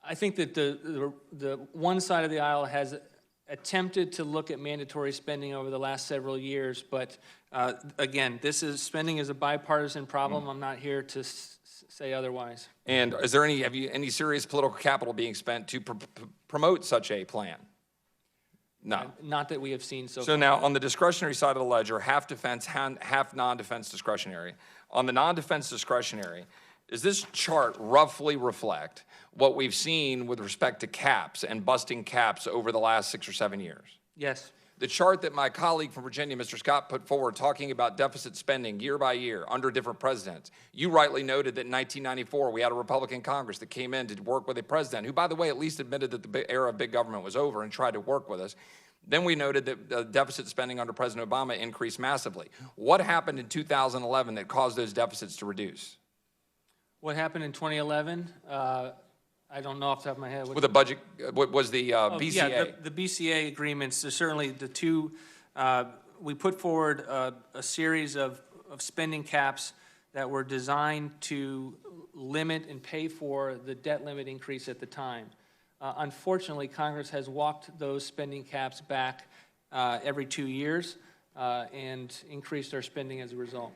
I think that the one side of the aisle has attempted to look at mandatory spending over the last several years, but again, spending is a bipartisan problem. I'm not here to say otherwise. And is there any serious political capital being spent to promote such a plan? No. Not that we have seen so far. So now, on the discretionary side of the ledger, half defense, half non-defense discretionary. On the non-defense discretionary, does this chart roughly reflect what we've seen with respect to caps and busting caps over the last 6 or 7 years? Yes. The chart that my colleague from Virginia, Mr. Scott, put forward talking about deficit spending year by year under different presidents, you rightly noted that in 1994 we had a Republican Congress that came in to work with a president who, by the way, at least admitted that the era of big government was over and tried to work with us. Then we noted that deficit spending under President Obama increased massively. What happened in 2011 that caused those deficits to reduce? What happened in 2011? I don't know off the top of my head. With the budget, what was the BCA? Yeah, the BCA agreements, there's certainly the two, we put forward a series of spending caps that were designed to limit and pay for the debt limit increase at the time. Unfortunately, Congress has walked those spending caps back every 2 years and increased our spending as a result.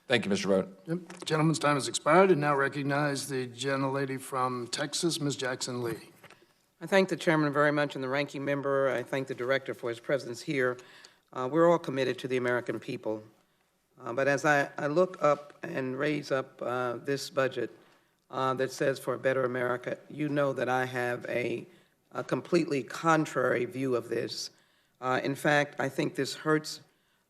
Thank you, Mr. Vought. Yep. Gentleman's time has expired, and now recognize the gentlelady from Texas, Ms. Jackson Lee. I thank the chairman very much and the ranking member. I thank the director for his presence here. We're all committed to the American people. But as I look up and raise up this budget that says for a better America, you know that I have a completely contrary view of this. In fact, I think this hurts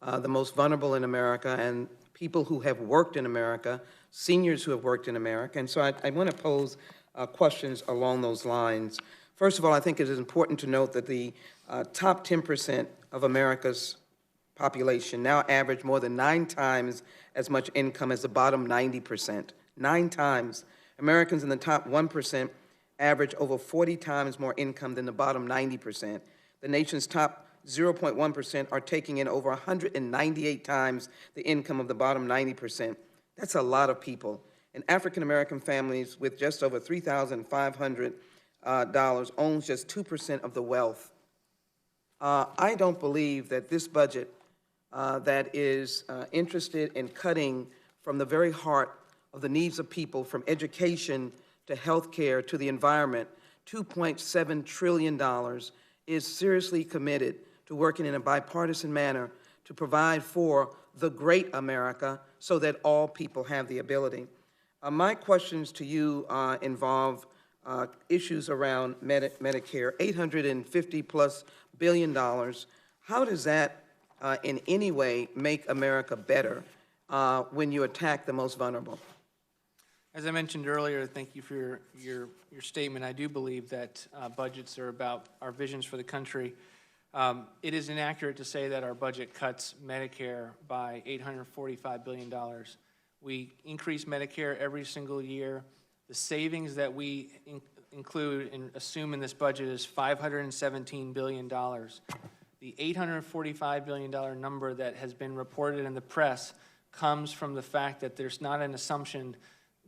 the most vulnerable in America and people who have worked in America, seniors who have worked in America. And so I want to pose questions along those lines. First of all, I think it is important to note that the top 10% of America's population now average more than 9 times as much income as the bottom 90%. 9 times. Americans in the top 1% average over 40 times more income than the bottom 90%. The nation's top 0.1% are taking in over 198 times the income of the bottom 90%. That's a lot of people. And African-American families with just over $3,500 owns just 2% of the wealth. I don't believe that this budget that is interested in cutting from the very heart of the needs of people, from education to health care to the environment, $2.7 trillion, is seriously committed to working in a bipartisan manner to provide for the great America so that all people have the ability. My questions to you involve issues around Medicare, $850+ billion. How does that in any way make America better when you attack the most vulnerable? As I mentioned earlier, thank you for your statement. I do believe that budgets are about our visions for the country. It is inaccurate to say that our budget cuts Medicare by $845 billion. We increase Medicare every single year. The savings that we include and assume in this budget is $517 billion. The $845 billion number that has been reported in the press comes from the fact that there's not an assumption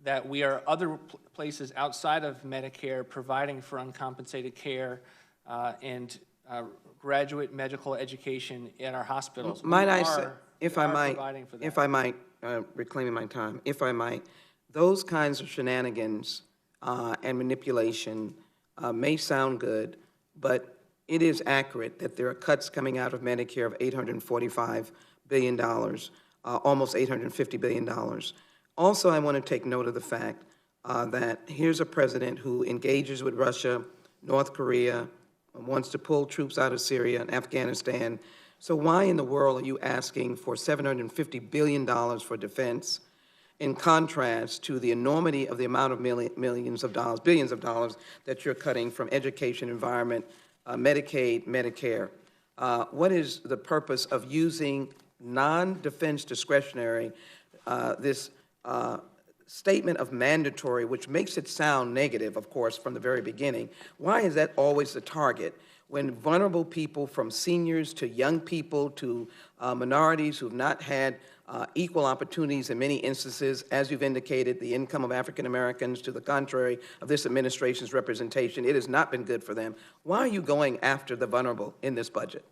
that we are other places outside of Medicare providing for uncompensated care and graduate medical education in our hospitals. Might We I are- say, if I might, providing for that. if I might, reclaiming my time, if I might, those kinds of shenanigans and manipulation may sound good, but it is accurate that there are cuts coming out of Medicare of $845 billion, almost $850 billion. Also, I want to take note of the fact that here's a president who engages with Russia, North Korea, wants to pull troops out of Syria and Afghanistan. So why in the world are you asking for $750 billion for defense, in contrast to the enormity of the amount of billions of dollars that you're cutting from education, environment, Medicaid, Medicare? What is the purpose of using non-defense discretionary, this statement of mandatory, which makes it sound negative, of course, from the very beginning? Why is that always the target when vulnerable people, from seniors to young people to minorities who've not had equal opportunities in many instances, as you've indicated, the income of African Americans, to the contrary of this administration's representation, it has not been good for them. Why are you going after the vulnerable in this budget?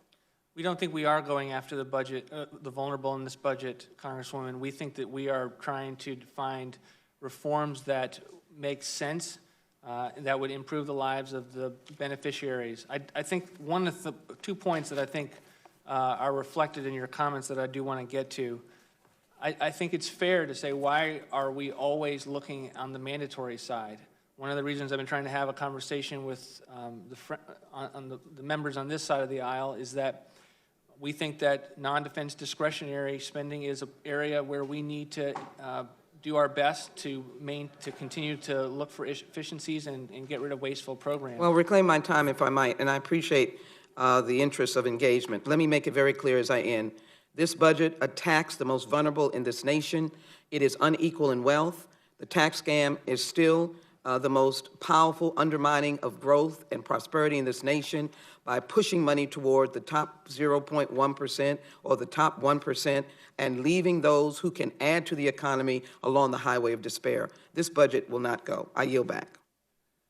We don't think we are going after the budget, the vulnerable in this budget, Congresswoman. We think that we are trying to find reforms that make sense, that would improve the lives of the beneficiaries. I think one of the 2 points that I think are reflected in your comments that I do want to get to. I think it's fair to say, why are we always looking on the mandatory side? One of the reasons I've been trying to have a conversation with the members on this side of the aisle is that we think that non-defense discretionary spending is an area where we need to do our best to continue to look for efficiencies and get rid of wasteful programs. Well, reclaim my time, if I might, and I appreciate the interest of engagement. Let me make it very clear as I end. This budget attacks the most vulnerable in this nation. It is unequal in wealth. The tax scam is still the most powerful undermining of growth and prosperity in this nation by pushing money toward the top 0.1% or the top 1% and leaving those who can add to the economy along the highway of despair. This budget will not go. I yield back.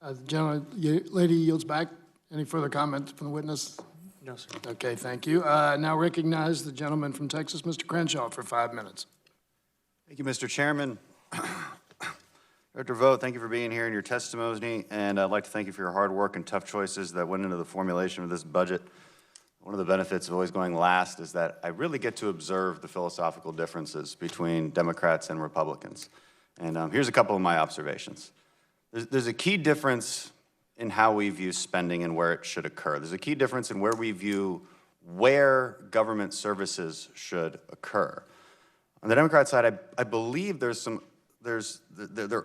Lady yields back. Any further comments from the witness? No, sir. Okay, thank you. Now recognize the gentleman from Texas, Mr. Crenshaw, for 5 minutes. Thank you, Mr. Chairman. Director Vought, thank you for being here in your testimony, and I'd like to thank you for your hard work and tough choices that went into the formulation of this budget. One of the benefits of always going last is that I really get to observe the philosophical differences between Democrats and Republicans. And here's a couple of my observations. There's a key difference in how we view spending and where it should occur. There's a key difference in where we view where government services should occur. On the Democrat side, I believe they're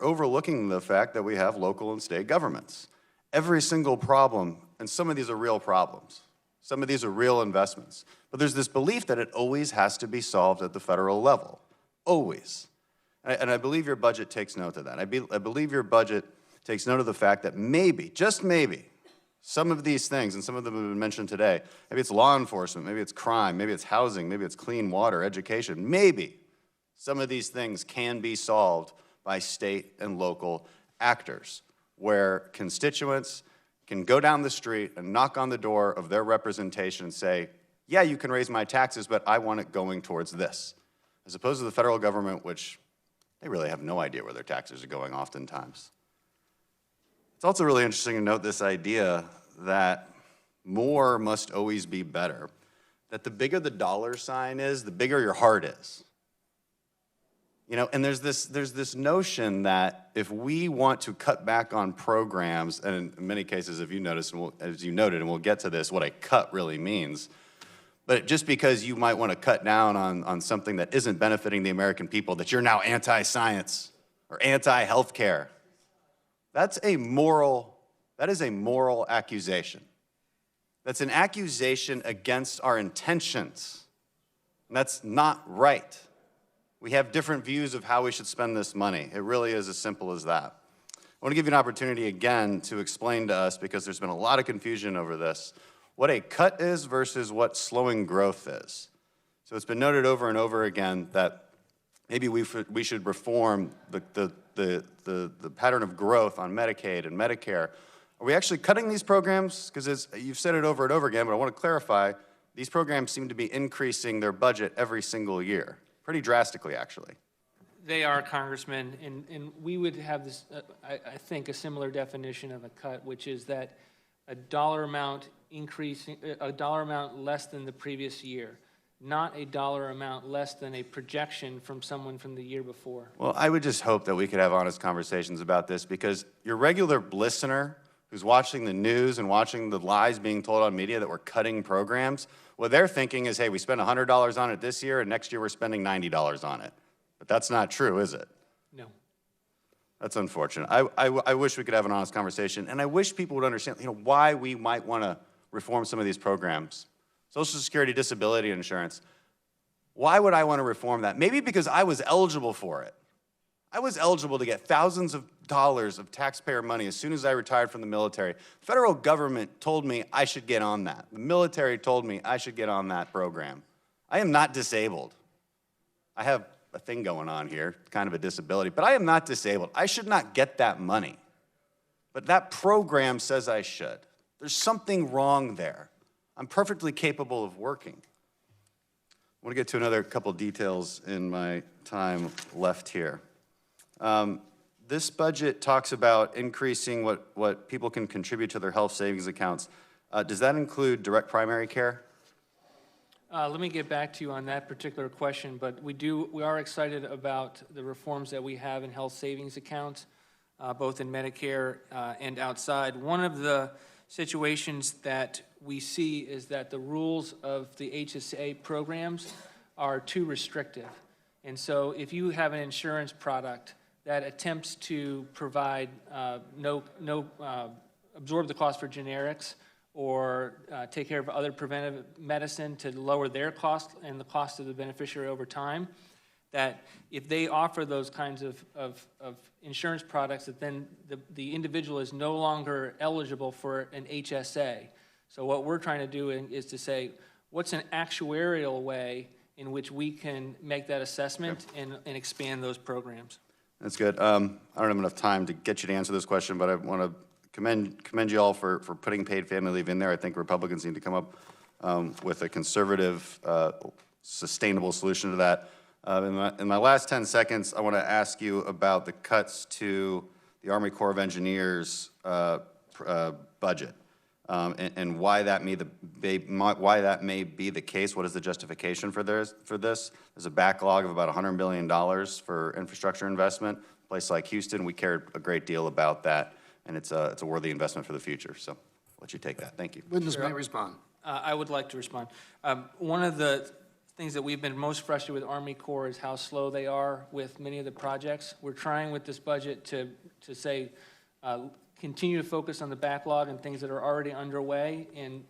overlooking the fact that we have local and state governments. Every single problem, and some of these are real problems, some of these are real investments, but there's this belief that it always has to be solved at the federal level, always. And I believe your budget takes note of that. I believe your budget takes note of the fact that maybe, just maybe, some of these things, and some of them have been mentioned today, maybe it's law enforcement, maybe it's crime, maybe it's housing, maybe it's clean water, education, maybe some of these things can be solved by state and local actors, where constituents can go down the street and knock on the door of their representation and say, yeah, you can raise my taxes, but I want it going towards this. As opposed to the federal government, which they really have no idea where their taxes are going oftentimes. It's also really interesting to note this idea that more must always be better, that the bigger the dollar sign is, the bigger your heart is. You know, and there's this notion that if we want to cut back on programs, and in many cases, if you notice, and as you noted, and we'll get to this, what a cut really means, but just because you might want to cut down on something that isn't benefiting the American people, that you're now anti-science or anti-healthcare, that is a moral accusation. That's an accusation against our intentions, and that's not right. We have different views of how we should spend this money. It really is as simple as that. I want to give you an opportunity again to explain to us, because there's been a lot of confusion over this, what a cut is versus what slowing growth is. So it's been noted over and over again that maybe we should reform the pattern of growth on Medicaid and Medicare. Are we actually cutting these programs? Because you've said it over and over again, but I want to clarify, these programs seem to be increasing their budget every single year. Pretty drastically, actually. They are, Congressman, and we would have this, I think, a similar definition of a cut, which is that a dollar amount increasing, a dollar amount less than the previous year, not a dollar amount less than a projection from someone from the year before. Well, I would just hope that we could have honest conversations about this, because your regular listener who's watching the news and watching the lies being told on media that we're cutting programs, what they're thinking is, hey, we spent $100 on it this year, and next year we're spending $90 on it. But that's not true, is it? No. That's unfortunate. I wish we could have an honest conversation, and I wish people would understand, why we might want to reform some of these programs. Social Security disability insurance. Why would I want to reform that? Maybe because I was eligible for it. I was eligible to get thousands of dollars of taxpayer money as soon as I retired from the military. The federal government told me I should get on that. The military told me I should get on that program. I am not disabled. I have a thing going on here, kind of a disability, but I am not disabled. I should not get that money. But that program says I should. There's something wrong there. I'm perfectly capable of working. I want to get to another couple details in my time left here. This budget talks about increasing what people can contribute to their health savings accounts. Does that include direct primary care? Let me get back to you on that particular question, but we are excited about the reforms that we have in health savings accounts, both in Medicare and outside. One of the situations that we see is that the rules of the HSA programs are too restrictive. And so if you have an insurance product that attempts to provide absorb the cost for generics or take care of other preventive medicine to lower their cost and the cost of the beneficiary over time, that if they offer those kinds of insurance products, that then the individual is no longer eligible for an HSA. So what we're trying to do is to say, what's an actuarial way in which we can make that assessment and expand those programs? That's good. I don't have enough time to get you to answer this question, but I want to commend you all for putting paid family leave in there. I think Republicans need to come up with a conservative, sustainable solution to that. In my last 10 seconds, I want to ask you about the cuts to the Army Corps of Engineers budget and why that may be the case. What is the justification for this? There's a backlog of about $100 billion for infrastructure investment. A place like Houston, we cared a great deal about that, and it's a worthy investment for the future. So I'll let you take that. Thank you. Witness may respond. I would like to respond. One of the things that we've been most frustrated with Army Corps is how slow they are with many of the projects. We're trying with this budget to say, continue to focus on the backlog and things that are already underway and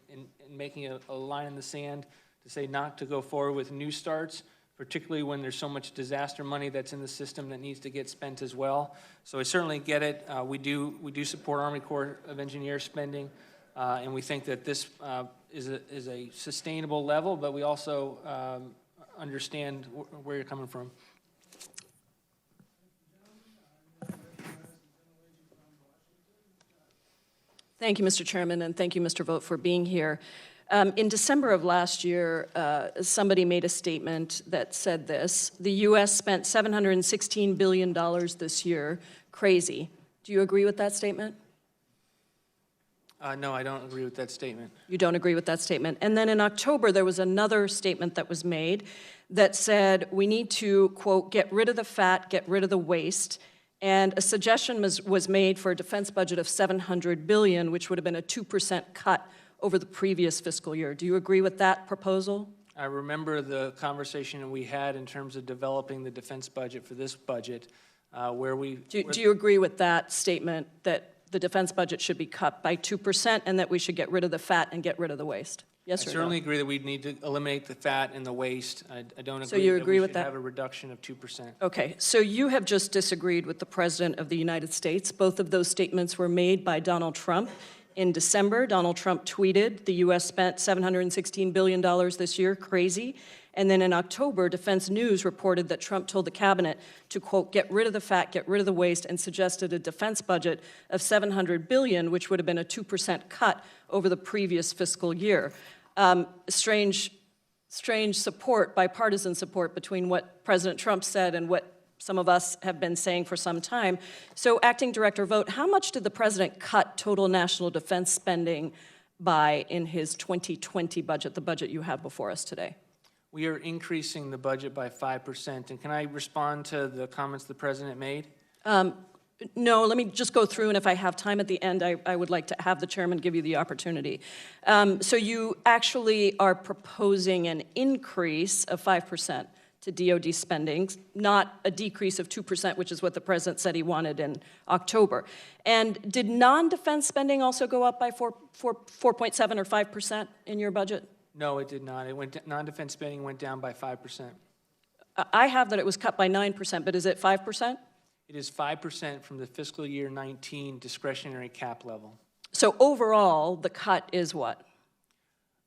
making a line in the sand to say not to go forward with new starts, particularly when there's so much disaster money that's in the system that needs to get spent as well. So I certainly get it. We do support Army Corps of Engineers spending, and we think that this is a sustainable level, but we also understand where you're coming from. Thank you, Mr. Chairman, and thank you, Mr. Vought, for being here. In December of last year, somebody made a statement that said this: the U.S. spent $716 billion this year. Crazy. Do you agree with that statement? No, I don't agree with that statement. You don't agree with that statement. And then in October, there was another statement that was made that said we need to, quote, get rid of the fat, get rid of the waste. And a suggestion was made for a defense budget of $700 billion, which would have been a 2% cut over the previous fiscal year. Do you agree with that proposal? I remember the conversation we had in terms of developing the defense budget for this budget, where we... Do you agree with that statement that the defense budget should be cut by 2% and that we should get rid of the fat and get rid of the waste? Yes or no? I certainly agree that we need to eliminate the fat and the waste. I don't So you agree agree that we with should that? have a reduction of 2%. Okay, so you have just disagreed with the President of the United States. Both of those statements were made by Donald Trump. In December, Donald Trump tweeted, the U.S. spent $716 billion this year, crazy. And then in October, Defense News reported that Trump told the cabinet to, quote, get rid of the fat, get rid of the waste, and suggested a defense budget of $700 billion, which would have been a 2% cut over the previous fiscal year. Strange support, bipartisan support between what President Trump said and what some of us have been saying for some time. So, Acting Director Vought, how much did the President cut total national defense spending by in his 2020 budget, the budget you have before us today? We are increasing the budget by 5%. And can I respond to the comments the President made? No, let me just go through, and if I have time at the end, I would like to have the chairman give you the opportunity. So you actually are proposing an increase of 5% to DoD spending, not a decrease of 2%, which is what the president said he wanted in October. And did non-defense spending also go up by 4.7 or 5% in your budget? No, it did not. Non-defense spending went down by 5%. I have that it was cut by 9%, but is it 5%? It is 5% from the fiscal year 19 discretionary cap level. So overall, the cut is what?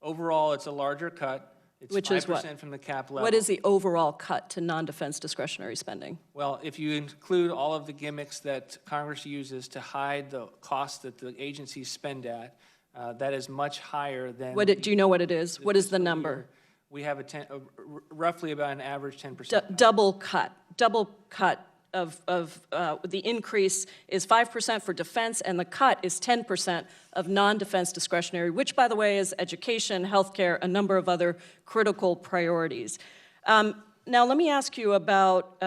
Overall, it's a larger cut. It's Which 5% is what? from the cap level. What is the overall cut to non-defense discretionary spending? Well, if you include all of the gimmicks that Congress uses to hide the costs that the agencies spend at, that is much higher than... Do you know what it is? What is the number? We have roughly about an average 10%. Double cut of the increase is 5% for defense, and the cut is 10% of non-defense discretionary, which, by the way, is education, healthcare, a number of other critical priorities. Now, let me ask you about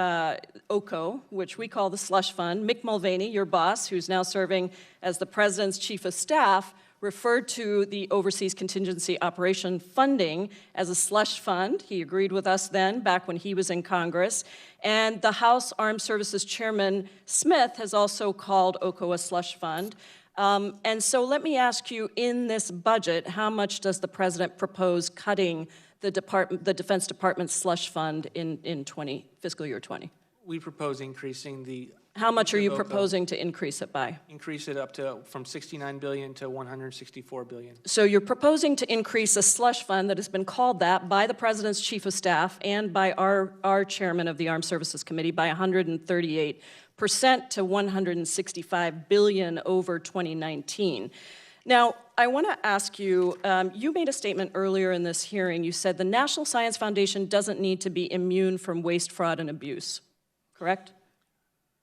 OCO, which we call the slush fund. Mick Mulvaney, your boss, who's now serving as the president's chief of staff, referred to the Overseas Contingency Operation funding as a slush fund. He agreed with us then, back when he was in Congress. And the House Armed Services Chairman Smith has also called OCO a slush fund. And so let me ask you, in this budget, how much does the president propose cutting the Defense Department's slush fund in fiscal year 20? We propose increasing the... How much are you proposing to increase it by? Increase it up to from $69 billion to $164 billion. So you're proposing to increase a slush fund that has been called that by the President's Chief of Staff and by our chairman of the Armed Services Committee by 138% to $165 billion over 2019. Now, I want to ask you, you made a statement earlier in this hearing. You said the National Science Foundation doesn't need to be immune from waste, fraud, and abuse, correct?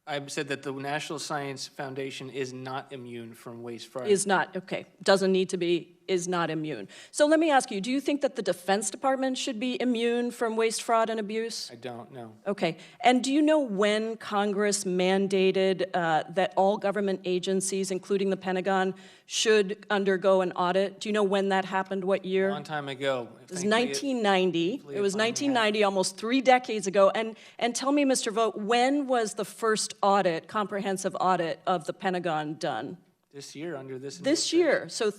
I said that the National Science Foundation is not immune from waste, fraud. Is not, okay, doesn't need to be, is not immune. So let me ask you, do you think that the Defense Department should be immune from waste, fraud, and abuse? I don't know. Okay, and do you know when Congress mandated that all government agencies, including the Pentagon, should undergo an audit? Do you know when that happened, what year? A long time ago. It was 1990. It was 1990, almost 3 decades ago. And tell me, Mr. Vought, when was the first audit, comprehensive audit of the Pentagon done? This year, under this This year. So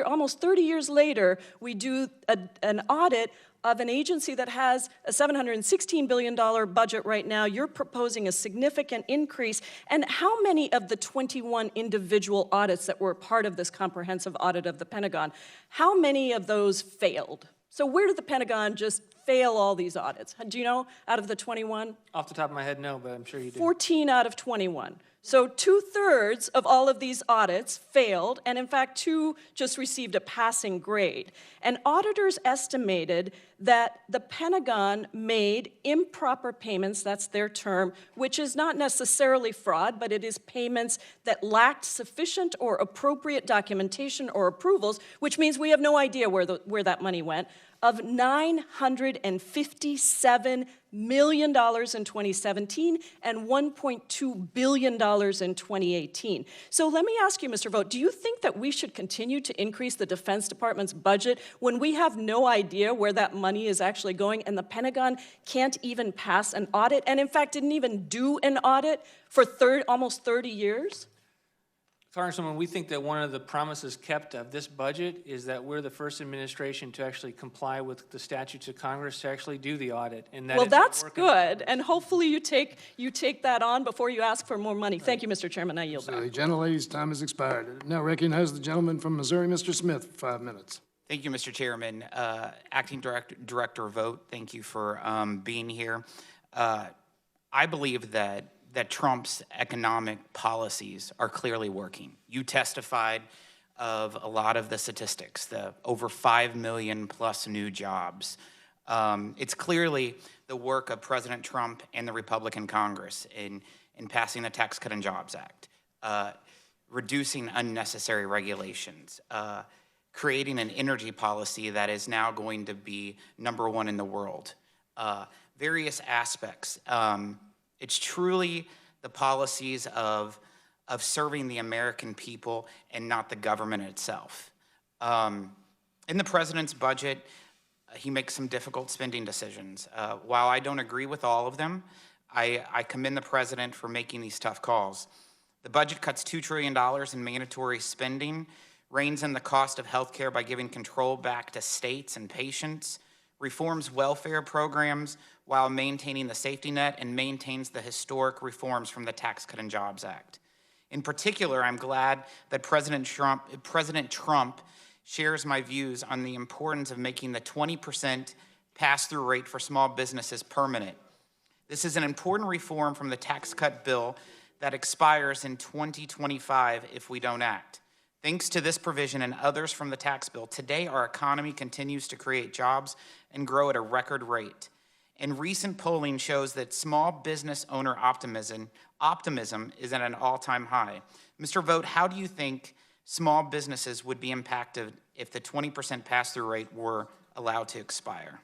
almost 30 years later, we do an audit of an agency that has a $716 billion budget right now. You're proposing a significant increase. And how many of the 21 individual audits that were part of this comprehensive audit of the Pentagon, how many of those failed? So where did the Pentagon just fail all these audits? Do you know, out of the 21? Off the top of my head, no, but I'm sure you do. 14 out of 21. So 2/3 of all of these audits failed, and in fact, 2 just received a passing grade. And auditors estimated that the Pentagon made improper payments, that's their term, which is not necessarily fraud, but it is payments that lacked sufficient or appropriate documentation or approvals, which means we have no idea where that money went, of $957 million in 2017 and $1.2 billion in 2018. So let me ask you, Mr. Vought, do you think that we should continue to increase the Defense Department's budget when we have no idea where that money is actually going and the Pentagon can't even pass an audit, and in fact didn't even do an audit for almost 30 years? Congresswoman, we think that one of the promises kept of this budget is that we're the first administration to actually comply with the statutes of Congress to actually do the audit. And that Well, that's good, and hopefully you take that on before you ask for more money. Thank you, Mr. Chairman. I yield back. The gentlelady's time has expired. I now recognize the gentleman from Missouri, Mr. Smith, for 5 minutes. Thank you, Mr. Chairman. Acting Director Vought, thank you for being here. I believe that Trump's economic policies are clearly working. You testified of a lot of the statistics, the over 5 million plus new jobs. It's clearly the work of President Trump and the Republican Congress in passing the Tax Cut and Jobs Act, reducing unnecessary regulations, creating an energy policy that is now going to be #1 in the world. Various aspects. It's truly the policies of serving the American people and not the government itself. In the president's budget, he makes some difficult spending decisions. While I don't agree with all of them, I commend the president for making these tough calls. The budget cuts $2 trillion in mandatory spending, reins in the cost of health care by giving control back to states and patients, reforms welfare programs while maintaining the safety net, and maintains the historic reforms from the Tax Cut and Jobs Act. In particular, I'm glad that President Trump shares my views on the importance of making the 20% pass-through rate for small businesses permanent. This is an important reform from the tax cut bill that expires in 2025 if we don't act. Thanks to this provision and others from the tax bill, today our economy continues to create jobs and grow at a record rate. And recent polling shows that small business owner optimism is at an all-time high. Mr. Vought, how do you think small businesses would be impacted if the 20% pass-through rate were allowed to expire?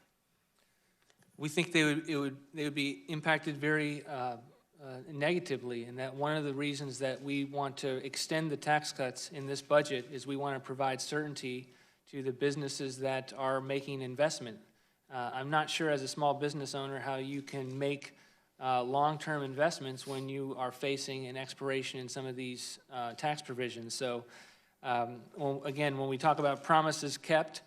We think they would be impacted very negatively, and that one of the reasons that we want to extend the tax cuts in this budget is we want to provide certainty to the businesses that are making investment. I'm not sure as a small business owner how you can make long-term investments when you are facing an expiration in some of these tax provisions. So again, when we talk about promises kept,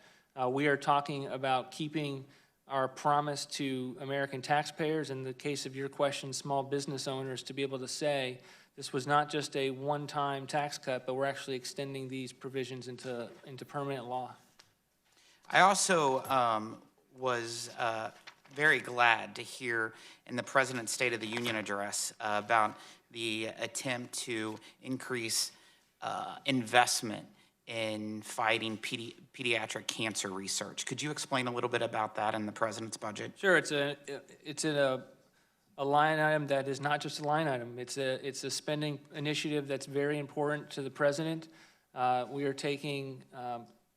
we are talking about keeping our promise to American taxpayers, in the case of your question, small business owners, to be able to say this was not just a one-time tax cut, but we're actually extending these provisions into permanent law. I also was very glad to hear in the President's State of the Union address about the attempt to increase investment in fighting pediatric cancer research. Could you explain a little bit about that in the President's budget? Sure, it's in a line item that is not just a line item. It's a spending initiative that's very important to the President. We are taking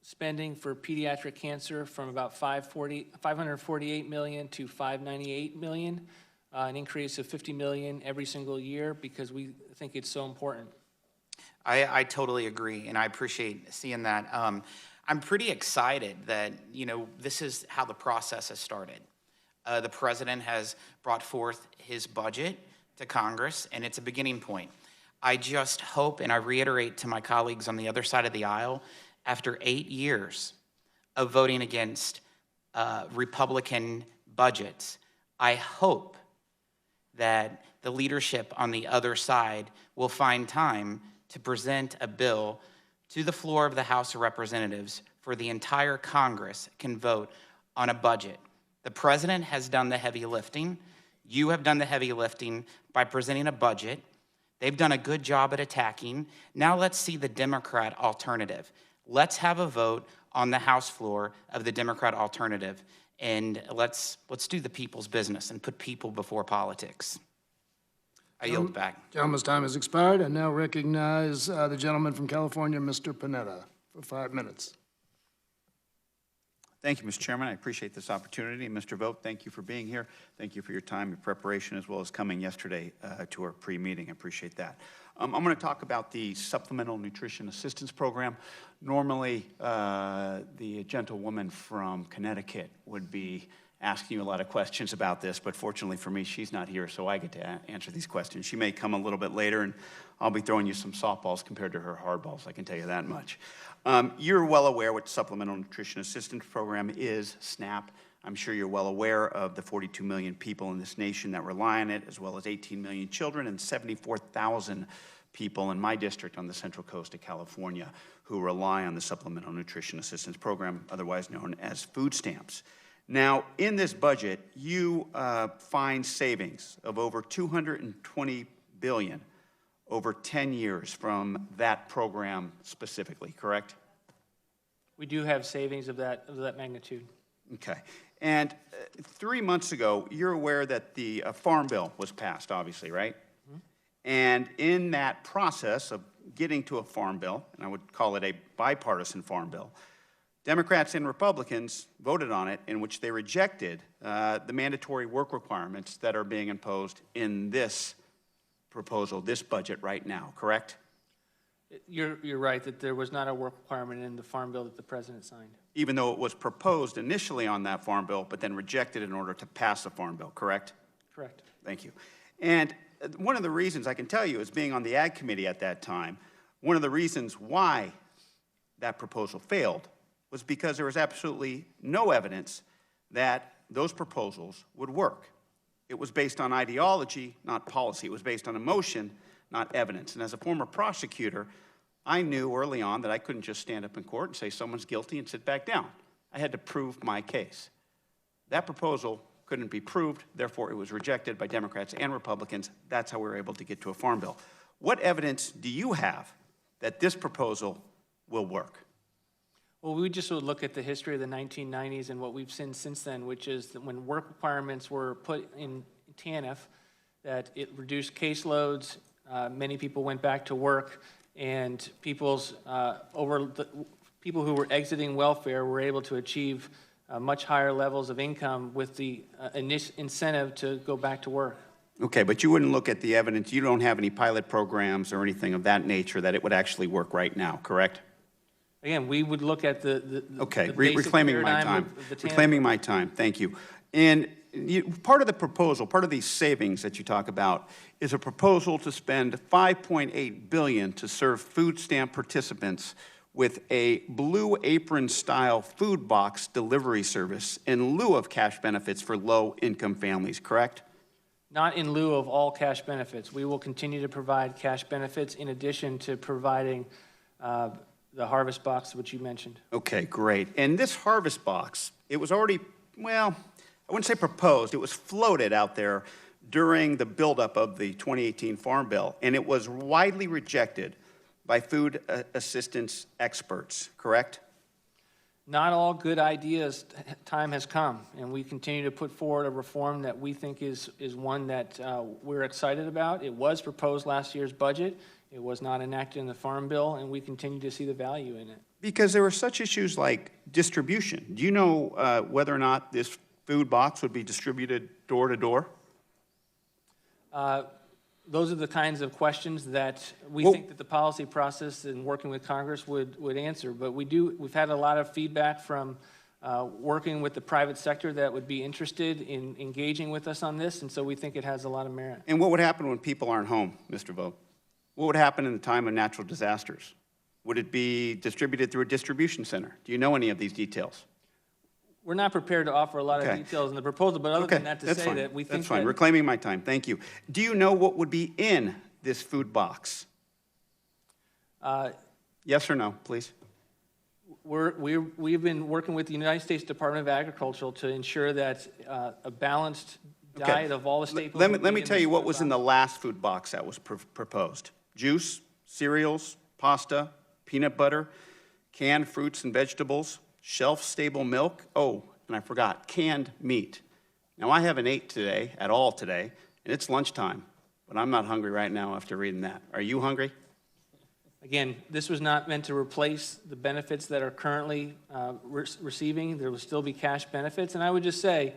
spending for pediatric cancer from about $548 million to $598 million, an increase of $50 million every single year because we think it's so important. I totally agree, and I appreciate seeing that. I'm pretty excited that, this is how the process has started. The President has brought forth his budget to Congress, and it's a beginning point. I just hope, and I reiterate to my colleagues on the other side of the aisle, after 8 years of voting against Republican budgets, I hope that the leadership on the other side will find time to present a bill to the floor of the House of Representatives for the entire Congress can vote on a budget. The President has done the heavy lifting. You have done the heavy lifting by presenting a budget They've done a good job at attacking. Now let's see the Democrat alternative. Let's have a vote on the House floor of the Democrat alternative, and let's do the people's business and put people before politics. I yield back. Gentleman's time has expired. I now recognize the gentleman from California, Mr. Panetta, for 5 minutes. Thank you, Mr. Chairman. I appreciate this opportunity. Mr. Vought, thank you for being here. Thank you for your time and preparation, as well as coming yesterday to our pre-meeting. I appreciate that. I'm going to talk about the Supplemental Nutrition Assistance Program. Normally, the gentlewoman from Connecticut would be asking you a lot of questions about this, but fortunately for me, she's not here, so I get to answer these questions. She may come a little bit later, and I'll be throwing you some softballs compared to her hardballs, I can tell you that much. You're well aware what the Supplemental Nutrition Assistance Program is, SNAP. I'm sure you're well aware of the 42 million people in this nation that rely on it, as well as 18 million children and 74,000 people in my district on the Central Coast of California who rely on the Supplemental Nutrition Assistance Program, otherwise known as food stamps. Now, in this budget, you find savings of over $220 billion over 10 years from that program specifically, correct? We do have savings of that magnitude. Okay. And 3 months ago, you're aware that the Farm Bill was passed, obviously, right? Mm-hmm. And in that process of getting to a Farm Bill, and I would call it a bipartisan Farm Bill, Democrats and Republicans voted on it, in which they rejected the mandatory work requirements that are being imposed in this proposal, this budget right now, correct? You're right that there was not a work requirement in the Farm Bill that the President signed. Even though it was proposed initially on that Farm Bill, but then rejected in order to pass the Farm Bill, correct? Correct. Thank you. And one of the reasons I can tell you is being on the Ag Committee at that time, one of the reasons why that proposal failed was because there was absolutely no evidence that those proposals would work. It was based on ideology, not policy. It was based on emotion, not evidence. And as a former prosecutor, I knew early on that I couldn't just stand up in court and say someone's guilty and sit back down. I had to prove my case. That proposal couldn't be proved, therefore it was rejected by Democrats and Republicans. That's how we were able to get to a Farm Bill. What evidence do you have that this proposal will work? Well, we just would look at the history of the 1990s and what we've seen since then, which is that when work requirements were put in TANF, that it reduced caseloads, many people went back to work, and people who were exiting welfare were able to achieve much higher levels of income with the incentive to go back to work. Okay, but you wouldn't look at the evidence. You don't have any pilot programs or anything of that nature that it would actually work right now, correct? Again, we would look at the okay, basic reclaiming my paradigm time. of the TANF. Reclaiming my time, thank you. And part of the proposal, part of these savings that you talk about, is a proposal to spend $5.8 billion to serve food stamp participants with a Blue Apron-style food box delivery service in lieu of cash benefits for low-income families, correct? Not in lieu of all cash benefits. We will continue to provide cash benefits in addition to providing the harvest box, which you mentioned. Okay, great. And this harvest box, it was already, well, I wouldn't say proposed, it was floated out there during the buildup of the 2018 Farm Bill, and it was widely rejected by food assistance experts, correct? Not all good ideas, time has come, and we continue to put forward a reform that we think is one that we're excited about. It was proposed last year's budget. It was not enacted in the Farm Bill, and we continue to see the value in it. Because there were such issues like distribution. Do you know whether or not this food box would be distributed door to door? Those are the kinds of questions that we think that the policy process and working with Congress would answer. But we've had a lot of feedback from working with the private sector that would be interested in engaging with us on this, and so we think it has a lot of merit. And what would happen when people aren't home, Mr. Vought? What would happen in the time of natural disasters? Would it be distributed through a distribution center? Do you know any of these details? We're not prepared to offer a lot of details in the proposal, but other than that, to say fine. that we think That's fine. that Reclaiming my time. Thank you. Do you know what would be in this food box? Yes or no, please? We've been working with the United States Department of Agriculture to ensure that a balanced diet of all the staples. Let would me be in tell this you what food was in box. the last food box that was proposed. Juice, cereals, pasta, peanut butter, canned fruits and vegetables, shelf-stable milk, oh, and I forgot, canned meat. Now, I haven't ate today, at all today, and it's lunchtime, but I'm not hungry right now after reading that. Are you hungry? Again, this was not meant to replace the benefits that are currently receiving. There will still be cash benefits. And I would just say,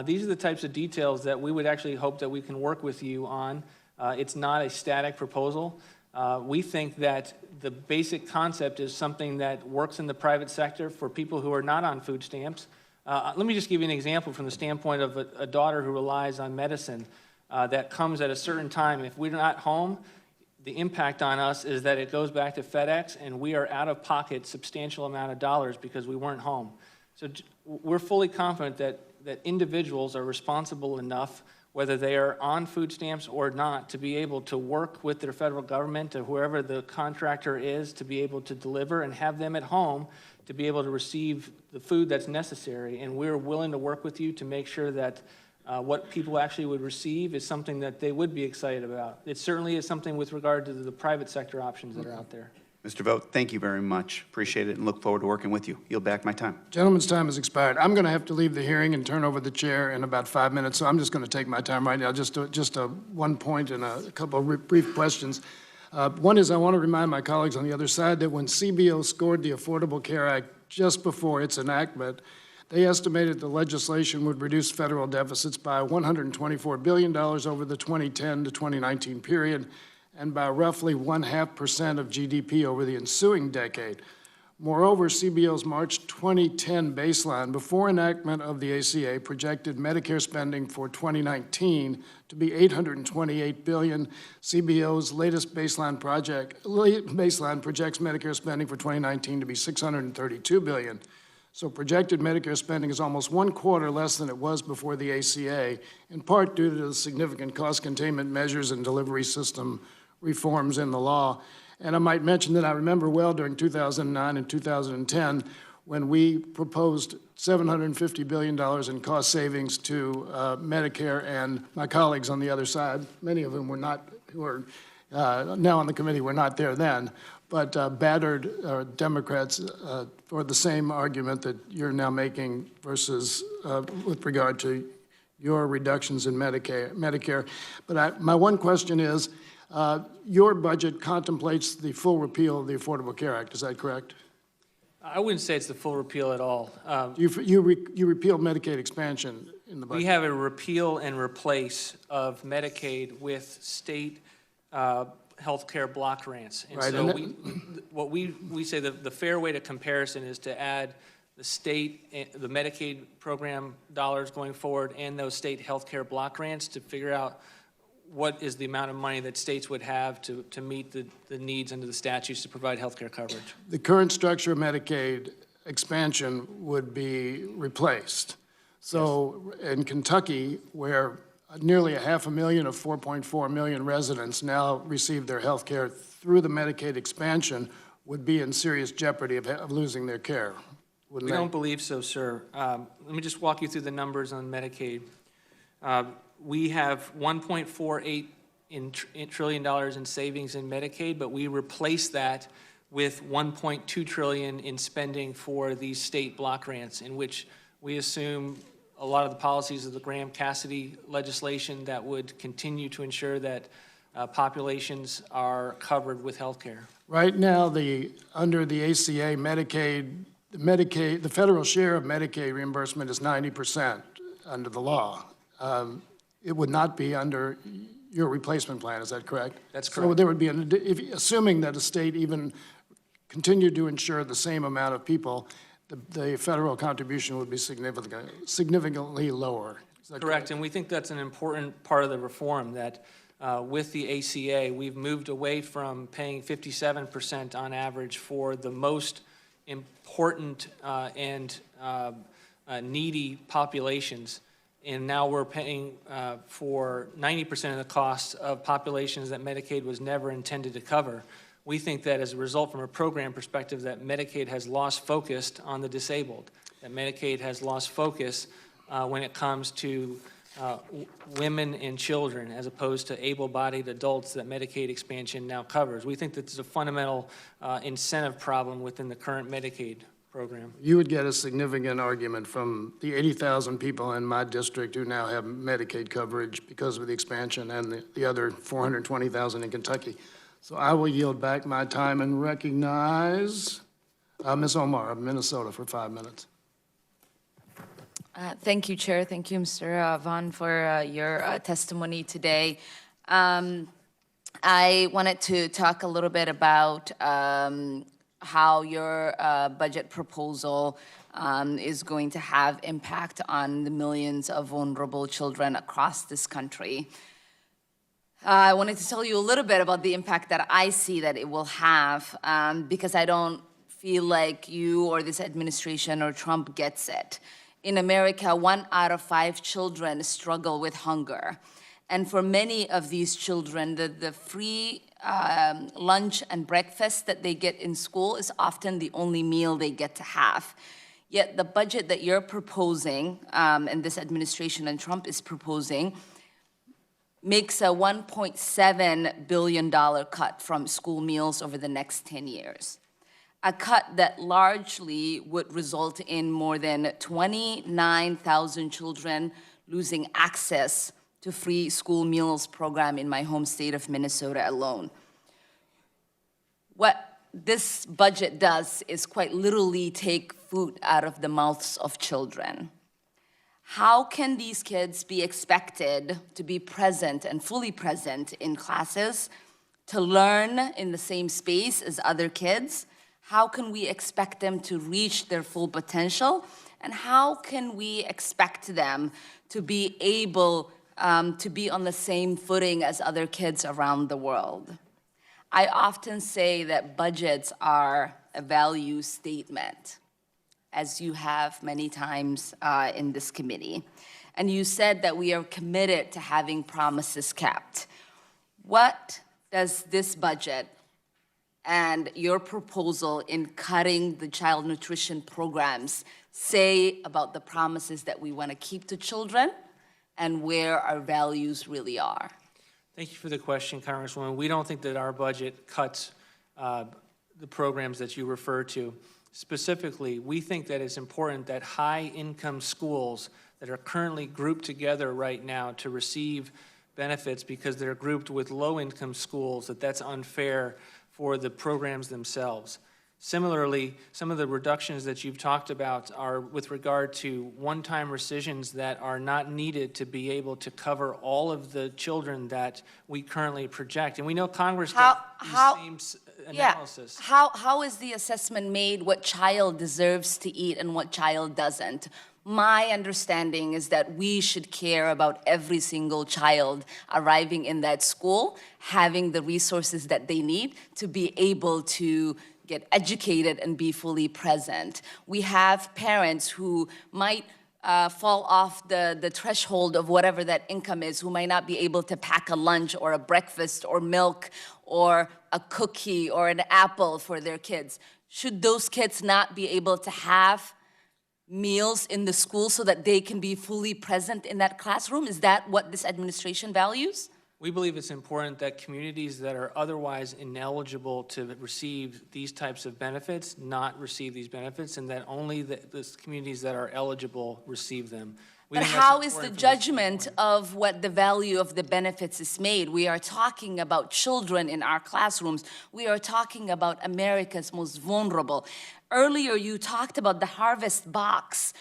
these are the types of details that we would actually hope that we can work with you on. It's not a static proposal. We think that the basic concept is something that works in the private sector for people who are not on food stamps. Let me just give you an example from the standpoint of a daughter who relies on medicine that comes at a certain time. If we're not home, the impact on us is that it goes back to FedEx, and we are out of pocket substantial amount of dollars because we weren't home. So we're fully confident that individuals are responsible enough, whether they are on food stamps or not, to be able to work with their federal government or whoever the contractor is to be able to deliver and have them at home to be able to receive the food that's necessary. And we're willing to work with you to make sure that what people actually would receive is something that they would be excited about. It certainly is something with regard to the private sector options that are out there. Mr. Vought, thank you very much. Appreciate it and look forward to working with you. Yield back my time. Gentleman's time has expired. I'm going to have to leave the hearing and turn over the chair in about 5 minutes, so I'm just going to take my time right now. Just one point and a couple of brief questions. One is I want to remind my colleagues on the other side that when CBO scored the Affordable Care Act just before its enactment, they estimated the legislation would reduce federal deficits by $124 billion over the 2010 to 2019 period, and by roughly 0.5% of GDP over the ensuing decade. Moreover, CBO's March 2010 baseline before enactment of the ACA projected Medicare spending for 2019 to be $828 billion. CBO's latest baseline projects Medicare spending for 2019 to be $632 billion. So projected Medicare spending is almost 1/4 less than it was before the ACA, in part due to the significant cost containment measures and delivery system reforms in the law. And I might mention that I remember well during 2009 and 2010 when we proposed $750 billion in cost savings to Medicare, and my colleagues on the other side, many of whom who are now on the committee, were not there then, but battered Democrats for the same argument that you're now making versus with regard to your reductions in Medicare. But my one question is, your budget contemplates the full repeal of the Affordable Care Act, is that correct? I wouldn't say it's the full repeal at all. You repealed Medicaid expansion in the budget. We have a repeal and replace of Medicaid with state healthcare block grants. And Right, so and we say the fair way to comparison is to add the state, the Medicaid program dollars going forward and those state healthcare block grants to figure out what is the amount of money that states would have to meet the needs under the statutes to provide healthcare coverage. The current structure of Medicaid expansion would be replaced. So in Kentucky, where nearly 500,000 of 4.4 million residents now receive their health care through the Medicaid expansion, would be in serious jeopardy of losing their care, wouldn't We they? don't believe so, sir. Let me just walk you through the numbers on Medicaid. We have $1.48 trillion in savings in Medicaid, but we replace that with $1.2 trillion in spending for these state block grants, in which we assume a lot of the policies of the Graham-Cassidy legislation that would continue to ensure that populations are covered with health care. Right now, under the ACA, the federal share of Medicaid reimbursement is 90% under the law. It would not be under your replacement plan, is that correct? That's correct. So there would be, assuming that a state even continued to insure the same amount of people, the federal contribution would be significantly lower. Is that Correct, and we think that's an important part of the reform, that with the ACA, we've moved away from paying 57% on average for the most important and needy populations, and now we're paying for 90% of the costs of populations that Medicaid was never intended to cover. We think that as a result, from a program perspective, that Medicaid has lost focus on the disabled, that Medicaid has lost focus when it comes to women and children as opposed to able-bodied adults that Medicaid expansion now covers. We think that there's a fundamental incentive problem within the current Medicaid program. You would get a significant argument from the 80,000 people in my district who now have Medicaid coverage because of the expansion and the other 420,000 in Kentucky. So I will yield back my time and recognize Ms. Omar of Minnesota for 5 minutes. Thank you, Chair. Thank you, Mr. Vaughn, for your testimony today. I wanted to talk a little bit about how your budget proposal is going to have impact on the millions of vulnerable children across this country. I wanted to tell you a little bit about the impact that I see that it will have, because I don't feel like you or this administration or Trump gets it. In America, 1 out of 5 children struggle with hunger. And for many of these children, the free lunch and breakfast that they get in school is often the only meal they get to have. Yet the budget that you're proposing, and this administration and Trump is proposing, makes a $1.7 billion cut from school meals over the next 10 years. A cut that largely would result in more than 29,000 children losing access to free school meals program in my home state of Minnesota alone. What this budget does is quite literally take food out of the mouths of children. How can these kids be expected to be present and fully present in classes, to learn in the same space as other kids? How can we expect them to reach their full potential? And how can we expect them to be able to be on the same footing as other kids around the world? I often say that budgets are a value statement, as you have many times in this committee. And you said that we are committed to having promises kept. What does this budget and your proposal in cutting the child nutrition programs say about the promises that we want to keep to children and where our values really are? Thank you for the question, Congresswoman. We don't think that our budget cuts the programs that you refer to. Specifically, we think that it's important that high-income schools that are currently grouped together right now to receive benefits because they're grouped with low-income schools, that's unfair for the programs themselves. Similarly, some of the reductions that you've talked about are with regard to one-time rescissions that are not needed to be able to cover all of the children that we currently project. And we know Congress does the same analysis. Yeah. How is the assessment made what child deserves to eat and what child doesn't? My understanding is that we should care about every single child arriving in that school, having the resources that they need to be able to get educated and be fully present. We have parents who might fall off the threshold of whatever that income is, who might not be able to pack a lunch or a breakfast or milk or a cookie or an apple for their kids. Should those kids not be able to have meals in the school so that they can be fully present in that classroom? Is that what this administration values? We believe it's important that communities that are otherwise ineligible to receive these types of benefits not receive these benefits, and that only the communities that are eligible receive them. But how is the judgment of what the value of the benefits is made? We are talking about children in our classrooms. We are talking about America's most vulnerable. Earlier, you talked about the harvest box.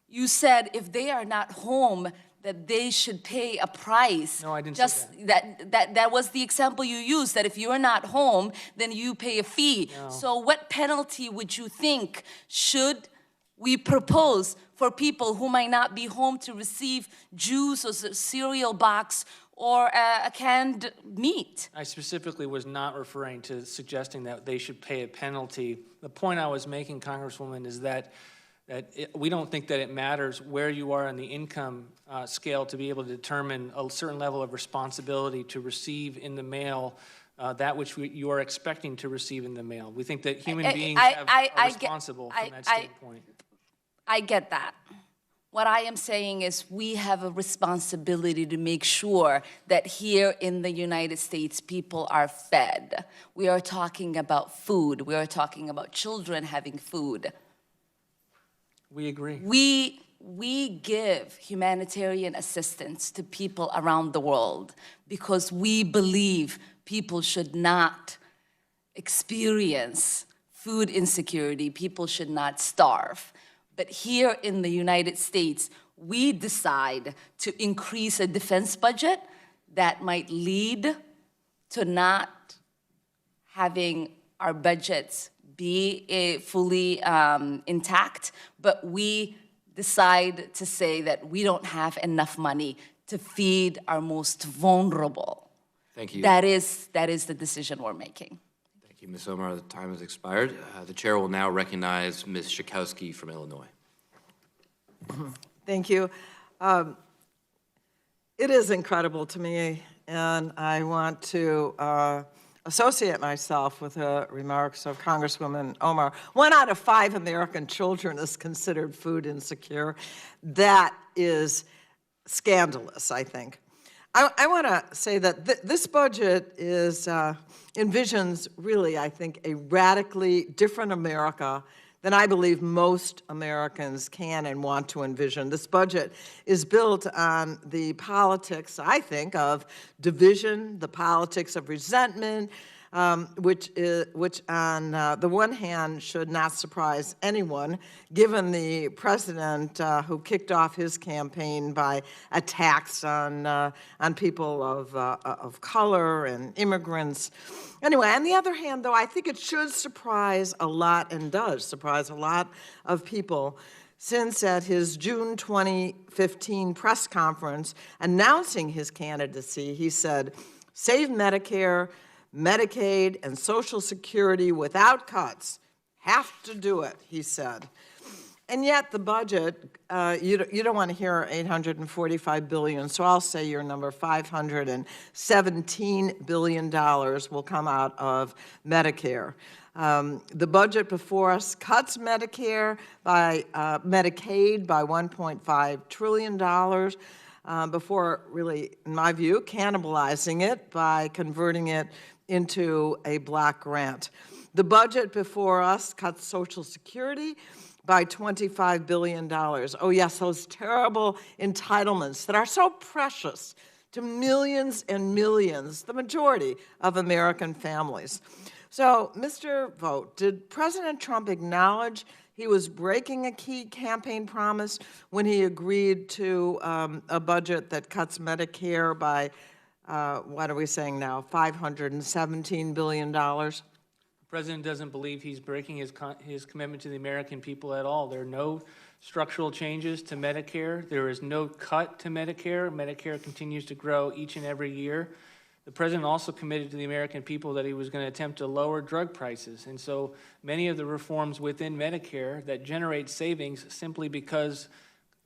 You said if they are not home, that they should pay a price. No, I didn't say that. That was the example you used, that if you're not home, then you pay a fee. No. So what penalty would you think should we propose for people who might not be home to receive juice or a cereal box or a canned meat? I specifically was not referring to suggesting that they should pay a penalty. The point I was making, Congresswoman, is that we don't think that it matters where you are on the income scale to be able to determine a certain level of responsibility to receive in the mail that which you are expecting to receive in the mail. We think that human beings are responsible from that standpoint. I get that. What I am saying is we have a responsibility to make sure that here in the United States, people are fed. We are talking about food. We are talking about children having food. We agree. We give humanitarian assistance to people around the world because we believe people should not experience food insecurity. People should not starve. But here in the United States, we decide to increase a defense budget that might lead to not having our budgets be fully intact, but we decide to say that we don't have enough money to feed our most vulnerable. Thank you. That is the decision we're making. Thank you, Ms. Omar. The time has expired. The chair will now recognize Ms. Schakowsky from Illinois. Thank you. It is incredible to me, and I want to associate myself with the remarks of Congresswoman Omar. 1 out of 5 American children is considered food insecure. That is scandalous, I think. I want to say that this budget envisions really, I think, a radically different America than I believe most Americans can and want to envision. This budget is built on the politics, I think, of division, the politics of resentment, which on the one hand should not surprise anyone, given the president who kicked off his campaign by attacks on people of color and immigrants. Anyway, on the other hand, though, I think it should surprise a lot, and does surprise a lot of people, since at his June 2015 press conference announcing his candidacy, he said, "Save Medicare, Medicaid, and Social Security without cuts. Have to do it," he said. And yet the budget, you don't want to hear $845 billion, so I'll say your number, $517 billion will come out of Medicare. The budget before us cuts Medicaid by $1.5 trillion, before really, in my view, cannibalizing it by converting it into a block grant. The budget before us cuts Social Security by $25 billion. Oh yes, those terrible entitlements that are so precious to millions and millions, the majority of American families. So, Mr. Vought, did President Trump acknowledge he was breaking a key campaign promise when he agreed to a budget that cuts Medicare by, what are we saying now, $517 billion? The president doesn't believe he's breaking his commitment to the American people at all. There are no structural changes to Medicare. There is no cut to Medicare. Medicare continues to grow each and every year. The president also committed to the American people that he was going to attempt to lower drug prices. And so many of the reforms within Medicare that generate savings simply because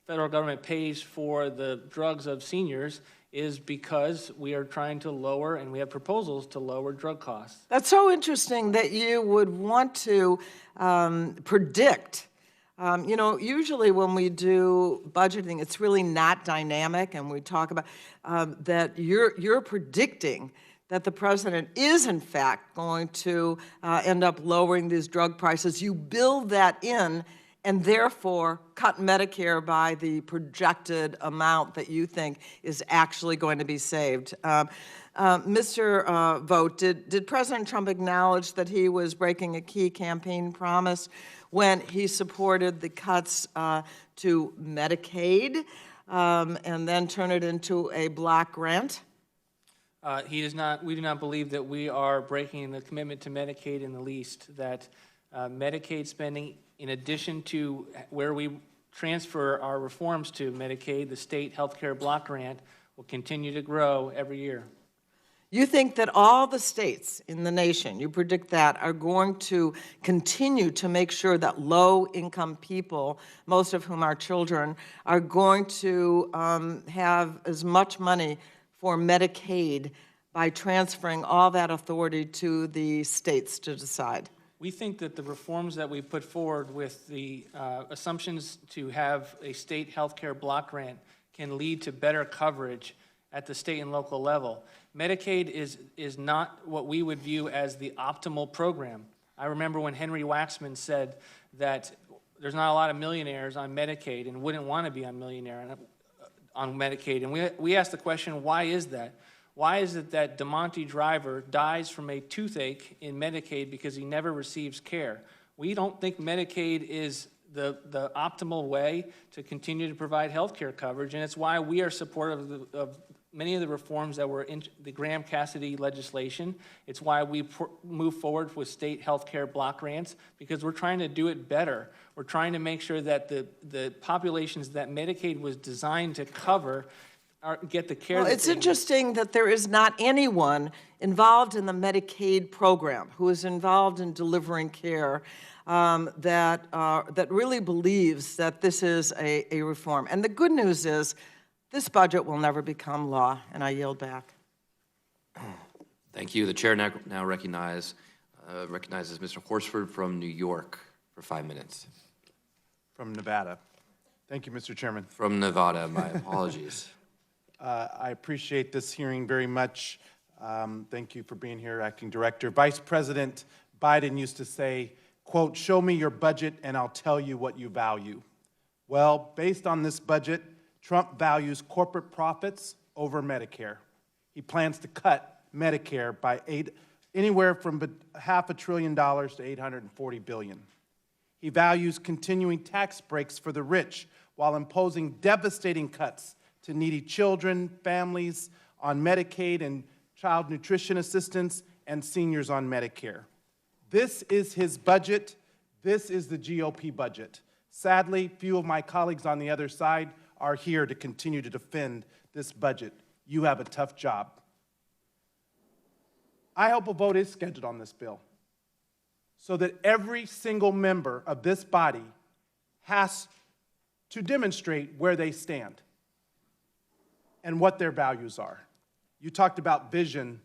federal government pays for the drugs of seniors is because we are trying to lower, and we have proposals to lower drug costs. That's so interesting that you would want to predict. You know, usually when we do budgeting, it's really not dynamic, and we talk about that you're predicting that the president is, in fact, going to end up lowering these drug prices. You build that in, and therefore cut Medicare by the projected amount that you think is actually going to be saved. Mr. Vought, did President Trump acknowledge that he was breaking a key campaign promise when he supported the cuts to Medicaid and then turn it into a block grant? We do not believe that we are breaking the commitment to Medicaid in the least, that Medicaid spending, in addition to where we transfer our reforms to Medicaid, the state healthcare block grant, will continue to grow every year. You think that all the states in the nation, you predict that, are going to continue to make sure that low-income people, most of whom are children, are going to have as much money for Medicaid by transferring all that authority to the states to decide? We think that the reforms that we put forward with the assumptions to have a state healthcare block grant can lead to better coverage at the state and local level. Medicaid is not what we would view as the optimal program. I remember when Henry Waxman said that there's not a lot of millionaires on Medicaid and wouldn't want to be on Medicaid. And we asked the question, why is that? Why is it that DeMonte Driver dies from a toothache in Medicaid because he never receives care? We don't think Medicaid is the optimal way to continue to provide health care coverage, and it's why we are supportive of many of the reforms that were in the Graham-Cassidy legislation. It's why we move forward with state health care block grants, because we're trying to do it better. We're trying to make sure that the populations that Medicaid was designed to cover get the care. Well, it's interesting that there is not anyone involved in the Medicaid program who is involved in delivering care that really believes that this is a reform. And the good news is this budget will never become law, and I yield back. Thank you. The chair now recognizes Mr. Horsford from New York for 5 minutes. From Nevada. Thank you, Mr. Chairman. From Nevada, my apologies. I appreciate this hearing very much. Thank you for being here, Acting Director. Vice President Biden used to say, quote, "Show me your budget and I'll tell you what you value." Well, based on this budget, Trump values corporate profits over Medicare. He plans to cut Medicare by anywhere from $500 billion to $840 billion. He values continuing tax breaks for the rich while imposing devastating cuts to needy children, families on Medicaid and child nutrition assistance, and seniors on Medicare. This is his budget. This is the GOP budget. Sadly, few of my colleagues on the other side are here to continue to defend this budget. You have a tough job. I hope a vote is scheduled on this bill so that every single member of this body has to demonstrate where they stand and what their values are. You talked about vision.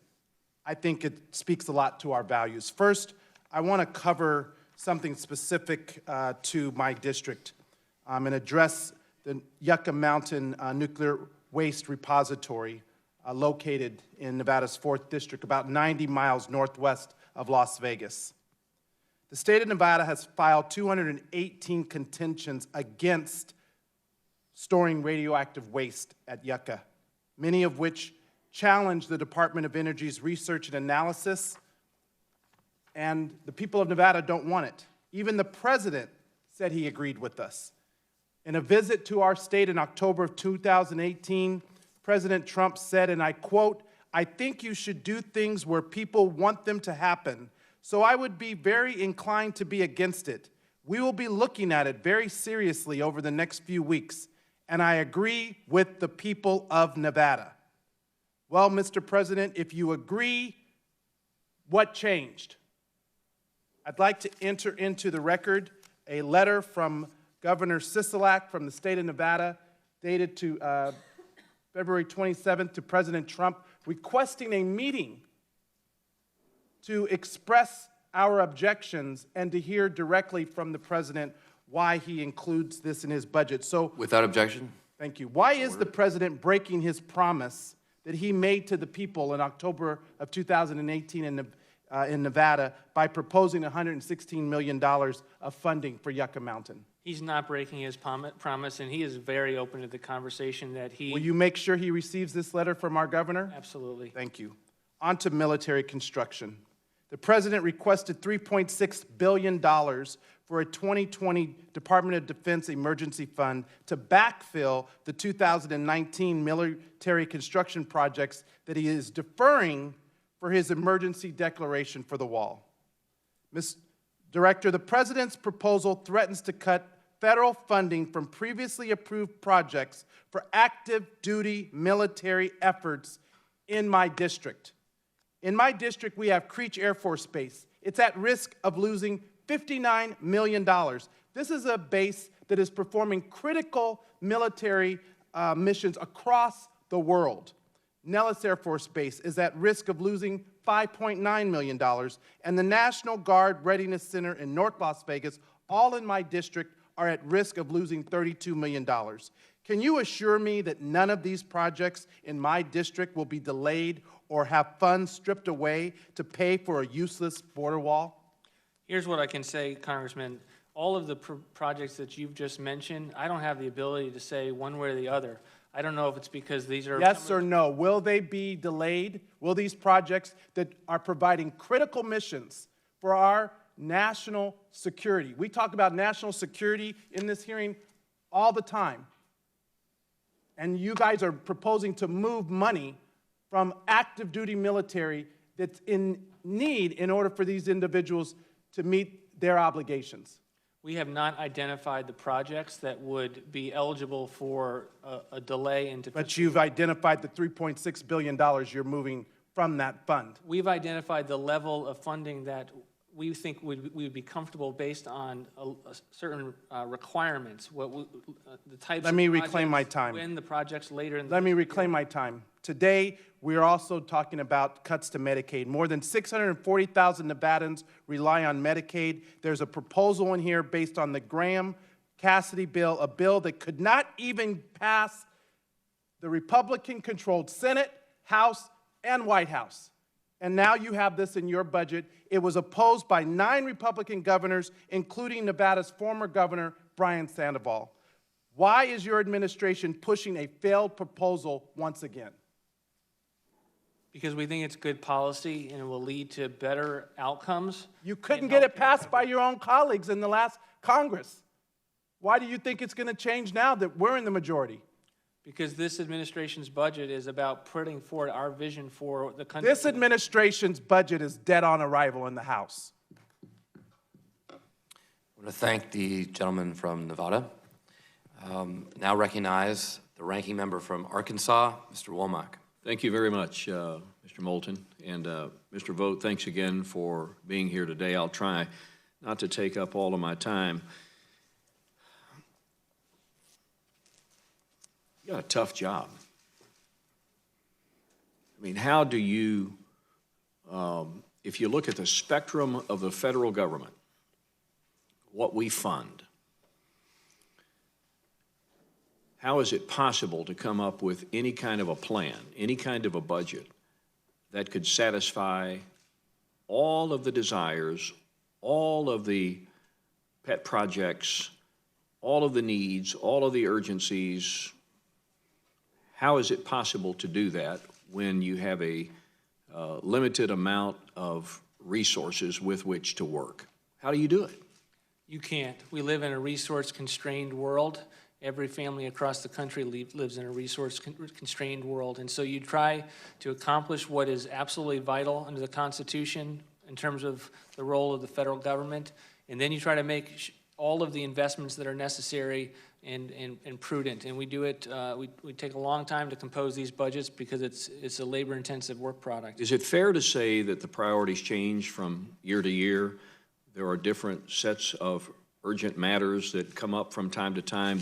I think it speaks a lot to our values. First, I want to cover something specific to my district and address the Yucca Mountain Nuclear Waste Repository located in Nevada's 4th District, about 90 miles northwest of Las Vegas. The state of Nevada has filed 218 contentions against storing radioactive waste at Yucca, many of which challenge the Department of Energy's research and analysis, and the people of Nevada don't want it. Even the president said he agreed with us. In a visit to our state in October of 2018, President Trump said, and I quote, "I think you should do things where people want them to happen, so I would be very inclined to be against it. We will be looking at it very seriously over the next few weeks, and I agree with the people of Nevada." Well, Mr. President, if you agree, what changed? I'd like to enter into the record a letter from Governor Sisolak from the state of Nevada, dated to February 27th, to President Trump, requesting a meeting to express our objections and to hear directly from the president why he includes this in his budget. So, without objection. Thank you. Why is the president breaking his promise that he made to the people in October of 2018 in Nevada by proposing $116 million of funding for Yucca Mountain? He's not breaking his promise, and he is very open to the conversation that he... Will you make sure he receives this letter from our governor? Absolutely. Thank you. On to military construction. The president requested $3.6 billion for a 2020 Department of Defense emergency fund to backfill the 2019 military construction projects that he is deferring for his emergency declaration for the wall. Ms. Director, the president's proposal threatens to cut federal funding from previously approved projects for active duty military efforts in my district. In my district, we have Creech Air Force Base. It's at risk of losing $59 million. This is a base that is performing critical military missions across the world. Nellis Air Force Base is at risk of losing $5.9 million, and the National Guard Readiness Center in North Las Vegas, all in my district, are at risk of losing $32 million. Can you assure me that none of these projects in my district will be delayed or have funds stripped away to pay for a useless border wall? Here's what I can say, Congressman. All of the projects that you've just mentioned, I don't have the ability to say one way or the other. I don't know if it's because these are... Yes or no? Will they be delayed? Will these projects that are providing critical missions for our national security? We talk about national security in this hearing all the time. And you guys are proposing to move money from active duty military that's in need in order for these individuals to meet their obligations. We have not identified the projects that would be eligible for a delay into... But you've identified the $3.6 billion you're moving from that fund. We've identified the level of funding that we think we would be comfortable based on certain requirements, the types Let me reclaim my time. When the projects later in the... Let me reclaim my time. Today, we are also talking about cuts to Medicaid. More than 640,000 Nevadans rely on Medicaid. There's a proposal in here based on the Graham-Cassidy bill, a bill that could not even pass the Republican-controlled Senate, House, and White House. And now you have this in your budget. It was opposed by 9 Republican governors, including Nevada's former governor, Brian Sandoval. Why is your administration pushing a failed proposal once again? Because we think it's good policy and it will lead to better outcomes. You couldn't get it passed by your own colleagues in the last Congress. Why do you think it's going to change now that we're in the majority? Because this administration's budget is about putting forward our vision for the country. This administration's budget is dead on arrival in the House. I want to thank the gentleman from Nevada. Now recognize the ranking member from Arkansas, Mr. Womack. Thank you very much, Mr. Moulton. And Mr. Vought, thanks again for being here today. I'll try not to take up all of my time. You got a tough job. I mean, how do you, if you look at the spectrum of the federal government, what we fund, how is it possible to come up with any kind of a plan, any kind of a budget that could satisfy all of the desires, all of the pet projects, all of the needs, all of the urgencies? How is it possible to do that when you have a limited amount of resources with which to work? How do you do it? You can't. We live in a resource-constrained world. Every family across the country lives in a resource-constrained world. And so you try to accomplish what is absolutely vital under the Constitution in terms of the role of the federal government, and then you try to make all of the investments that are necessary and prudent. And we do it, we take a long time to compose these budgets because it's a labor-intensive work product. Is it fair to say that the priorities change from year to year? There are different sets of urgent matters that come up from time to time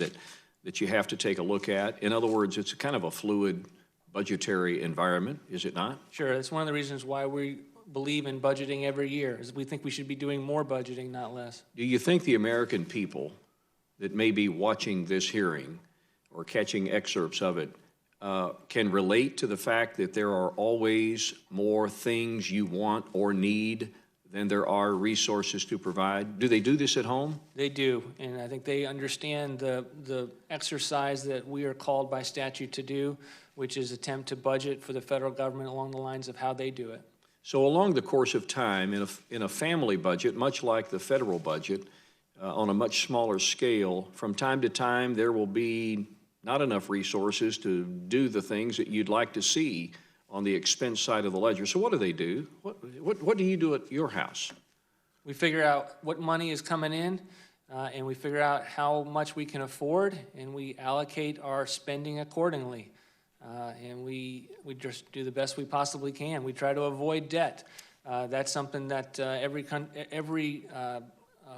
that you have to take a look at? In other words, it's a kind of a fluid budgetary environment, is it not? Sure, that's one of the reasons why we believe in budgeting every year, is we think we should be doing more budgeting, not less. Do you think the American people that may be watching this hearing or catching excerpts of it can relate to the fact that there are always more things you want or need than there are resources to provide? Do they do this at home? They do, and I think they understand the exercise that we are called by statute to do, which is attempt to budget for the federal government along the lines of how they do it. So along the course of time, in a family budget, much like the federal budget, on a much smaller scale, from time to time there will be not enough resources to do the things that you'd like to see on the expense side of the ledger. So what do they do? What do you do at your house? We figure out what money is coming in, and we figure out how much we can afford, and we allocate our spending accordingly. And we just do the best we possibly can. We try to avoid debt. That's something that every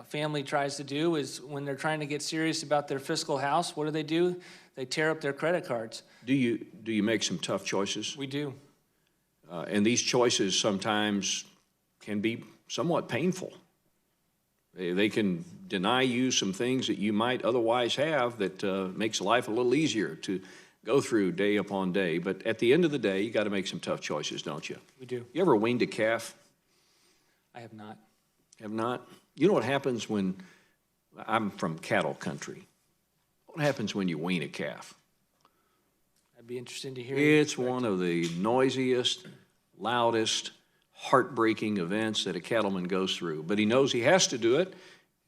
family tries to do, is when they're trying to get serious about their fiscal house, what do? They tear up their credit cards. Do you make some tough choices? We do. And these choices sometimes can be somewhat painful. They can deny you some things that you might otherwise have that makes life a little easier to go through day upon day. But at the end of the day, you got to make some tough choices, don't you? We do. You ever weaned a calf? I have not. Have not? You know what happens when, I'm from cattle country. What happens when you wean a calf? I'd be interested to hear. It's one of the noisiest, loudest, heartbreaking events that a cattleman goes through. But he knows he has to do it.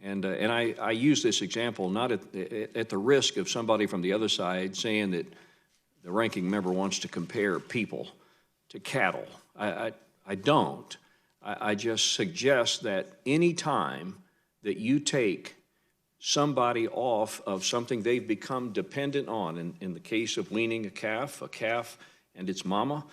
And I use this example not at the risk of somebody from the other side saying that the ranking member wants to compare people to cattle. I don't. I just suggest that any time that you take somebody off of something they've become dependent on, in the case of weaning a calf and its mama,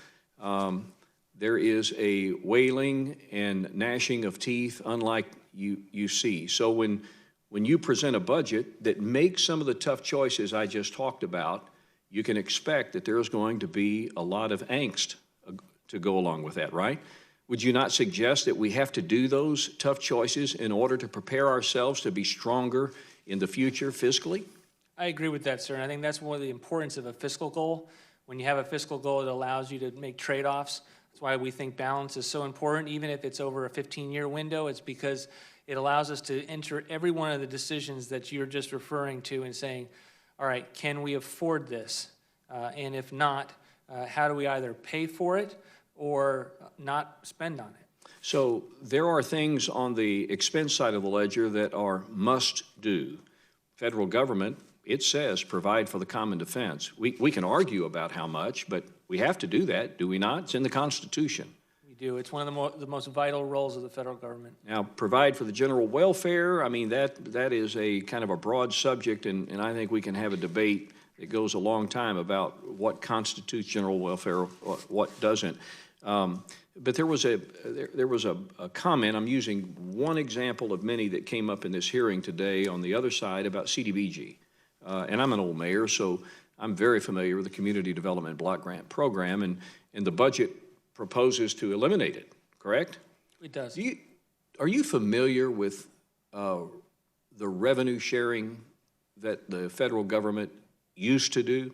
there is a wailing and gnashing of teeth unlike you see. So when you present a budget that makes some of the tough choices I just talked about, you can expect that there's going to be a lot of angst to go along with that, right? Would you not suggest that we have to do those tough choices in order to prepare ourselves to be stronger in the future fiscally? I agree with that, sir. And I think that's one of the importance of a fiscal goal. When you have a fiscal goal, it allows you to make trade-offs. That's why we think balance is so important, even if it's over a 15-year window. It's because it allows us to enter every one of the decisions that you're just referring to and saying, all right, can we afford this? And if not, how do we either pay for it or not spend on it? So there are things on the expense side of the ledger that are must-do. Federal government, it says, provide for the common defense. We can argue about how much, but we have to do that, do we not? It's in the Constitution. We do. It's one of the most vital roles of the federal government. Now, provide for the general welfare, I mean, that is a kind of a broad subject, and I think we can have a debate that goes a long time about what constitutes general welfare, what doesn't. But there was a comment, I'm using one example of many that came up in this hearing today on the other side about CDBG. And I'm an old mayor, so I'm very familiar with the Community Development Block Grant Program, and the budget proposes to eliminate it, correct? It does. Are you familiar with the revenue sharing that the federal government used to do?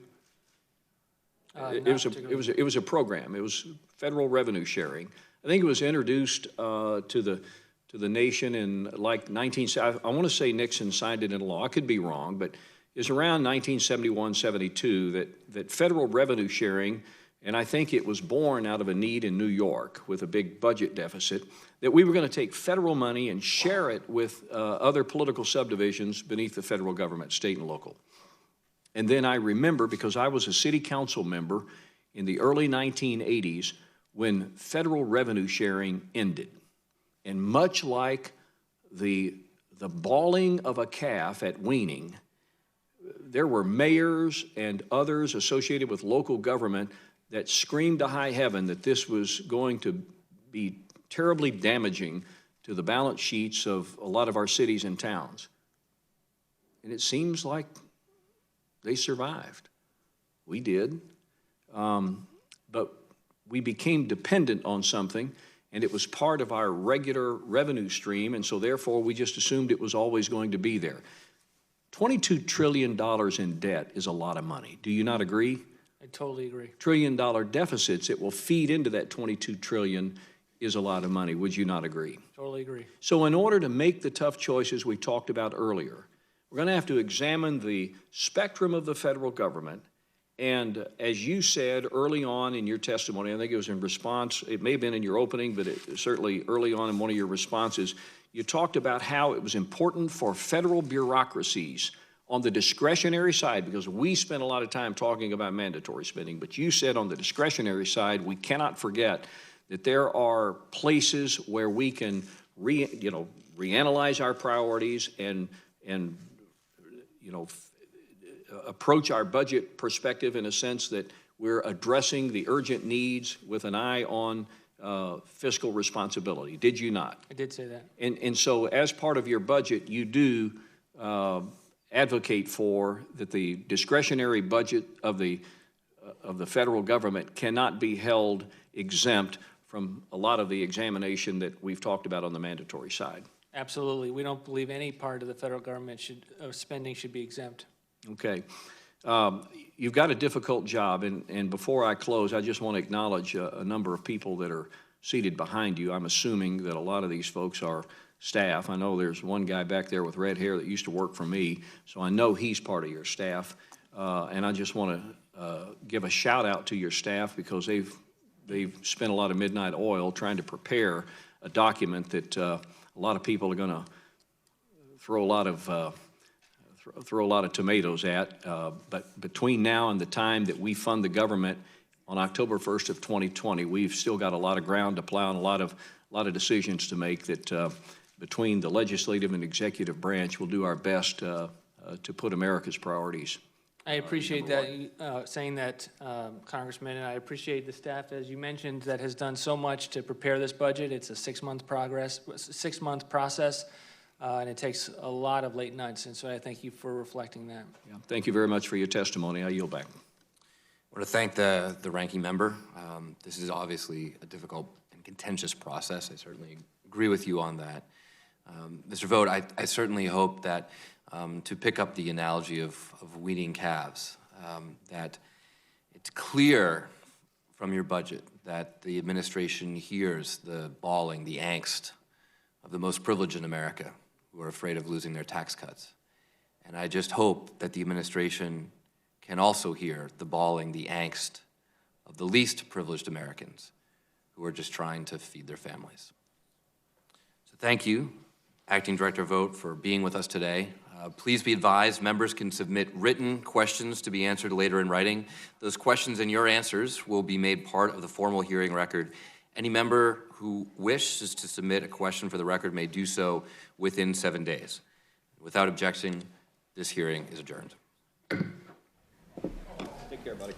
It was a program. It was federal revenue sharing. I think it was introduced to the nation in like I want to say Nixon signed it into law. I could be wrong, but it's around 1971, 72 that federal revenue sharing, and I think it was born out of a need in New York with a big budget deficit, that we were going to take federal money and share it with other political subdivisions beneath the federal government, state and local. And then I remember, because I was a city council member in the early 1980s, when federal revenue sharing ended. And much like the bawling of a calf at weaning, there were mayors and others associated with local government that screamed to high heaven that this was going to be terribly damaging to the balance sheets of a lot of our cities and towns. And it seems like they survived. We did. But we became dependent on something, and it was part of our regular revenue stream, and so therefore we just assumed it was always going to be there. $22 trillion in debt is a lot of money. Do you not agree? I totally agree. $1 trillion deficits that will feed into that $22 trillion is a lot of money. Would you not agree? Totally agree. So in order to make the tough choices we talked about earlier, we're going to have to examine the spectrum of the federal government. And as you said early on in your testimony, I think it was in response, it may have been in your opening, but certainly early on in one of your responses, you talked about how it was important for federal bureaucracies on the discretionary side, because we spent a lot of time talking about mandatory spending, but you said on the discretionary side, we cannot forget that there are places where we can reanalyze our priorities and approach our budget perspective in a sense that we're addressing the urgent needs with an eye on fiscal responsibility. Did you not? I did say that. And so as part of your budget, you do advocate for that the discretionary budget of the of the federal government cannot be held exempt from a lot of the examination that we've talked about on the mandatory side. Absolutely. We don't believe any part of the federal government spending should be exempt. Okay. You've got a difficult job, and before I close, I just want to acknowledge a number of people that are seated behind you. I'm assuming that a lot of these folks are staff. I know there's one guy back there with red hair that used to work for me, so I know he's part of your staff. And I just want to give a shout out to your staff because they've spent a lot of midnight oil trying to prepare a document that a lot of people are going to throw a lot of tomatoes at. But between now and the time that we fund the government on October 1st of 2020, we've still got a lot of ground to plow and a lot of decisions to make that between the legislative and executive branch, we'll do our best to put America's priorities. I appreciate that, saying that, Congressman, and I appreciate the staff, as you mentioned, that has done so much to prepare this budget. It's a six-month process, and it takes a lot of late nights, and so I thank you for reflecting that. Yeah. Thank you very much for your testimony. I yield back. I want to thank the ranking member. This is obviously a difficult and contentious process. I certainly agree with you on that. Mr. Vought, I certainly hope that to pick up the analogy of weaning calves, that it's clear from your budget that the administration hears the bawling, the angst of the most privileged in America who are afraid of losing their tax cuts. And I just hope that the administration can also hear the bawling, the angst of the least privileged Americans who are just trying to feed their families. So thank you, Acting Director Vought, for being with us today. Please be advised, members can submit written questions to be answered later in writing. Those questions and your answers will be made part of the formal hearing record. Any member who wishes to submit a question for the record may do so within 7 days. Without objection, this hearing is adjourned. Take care, buddy.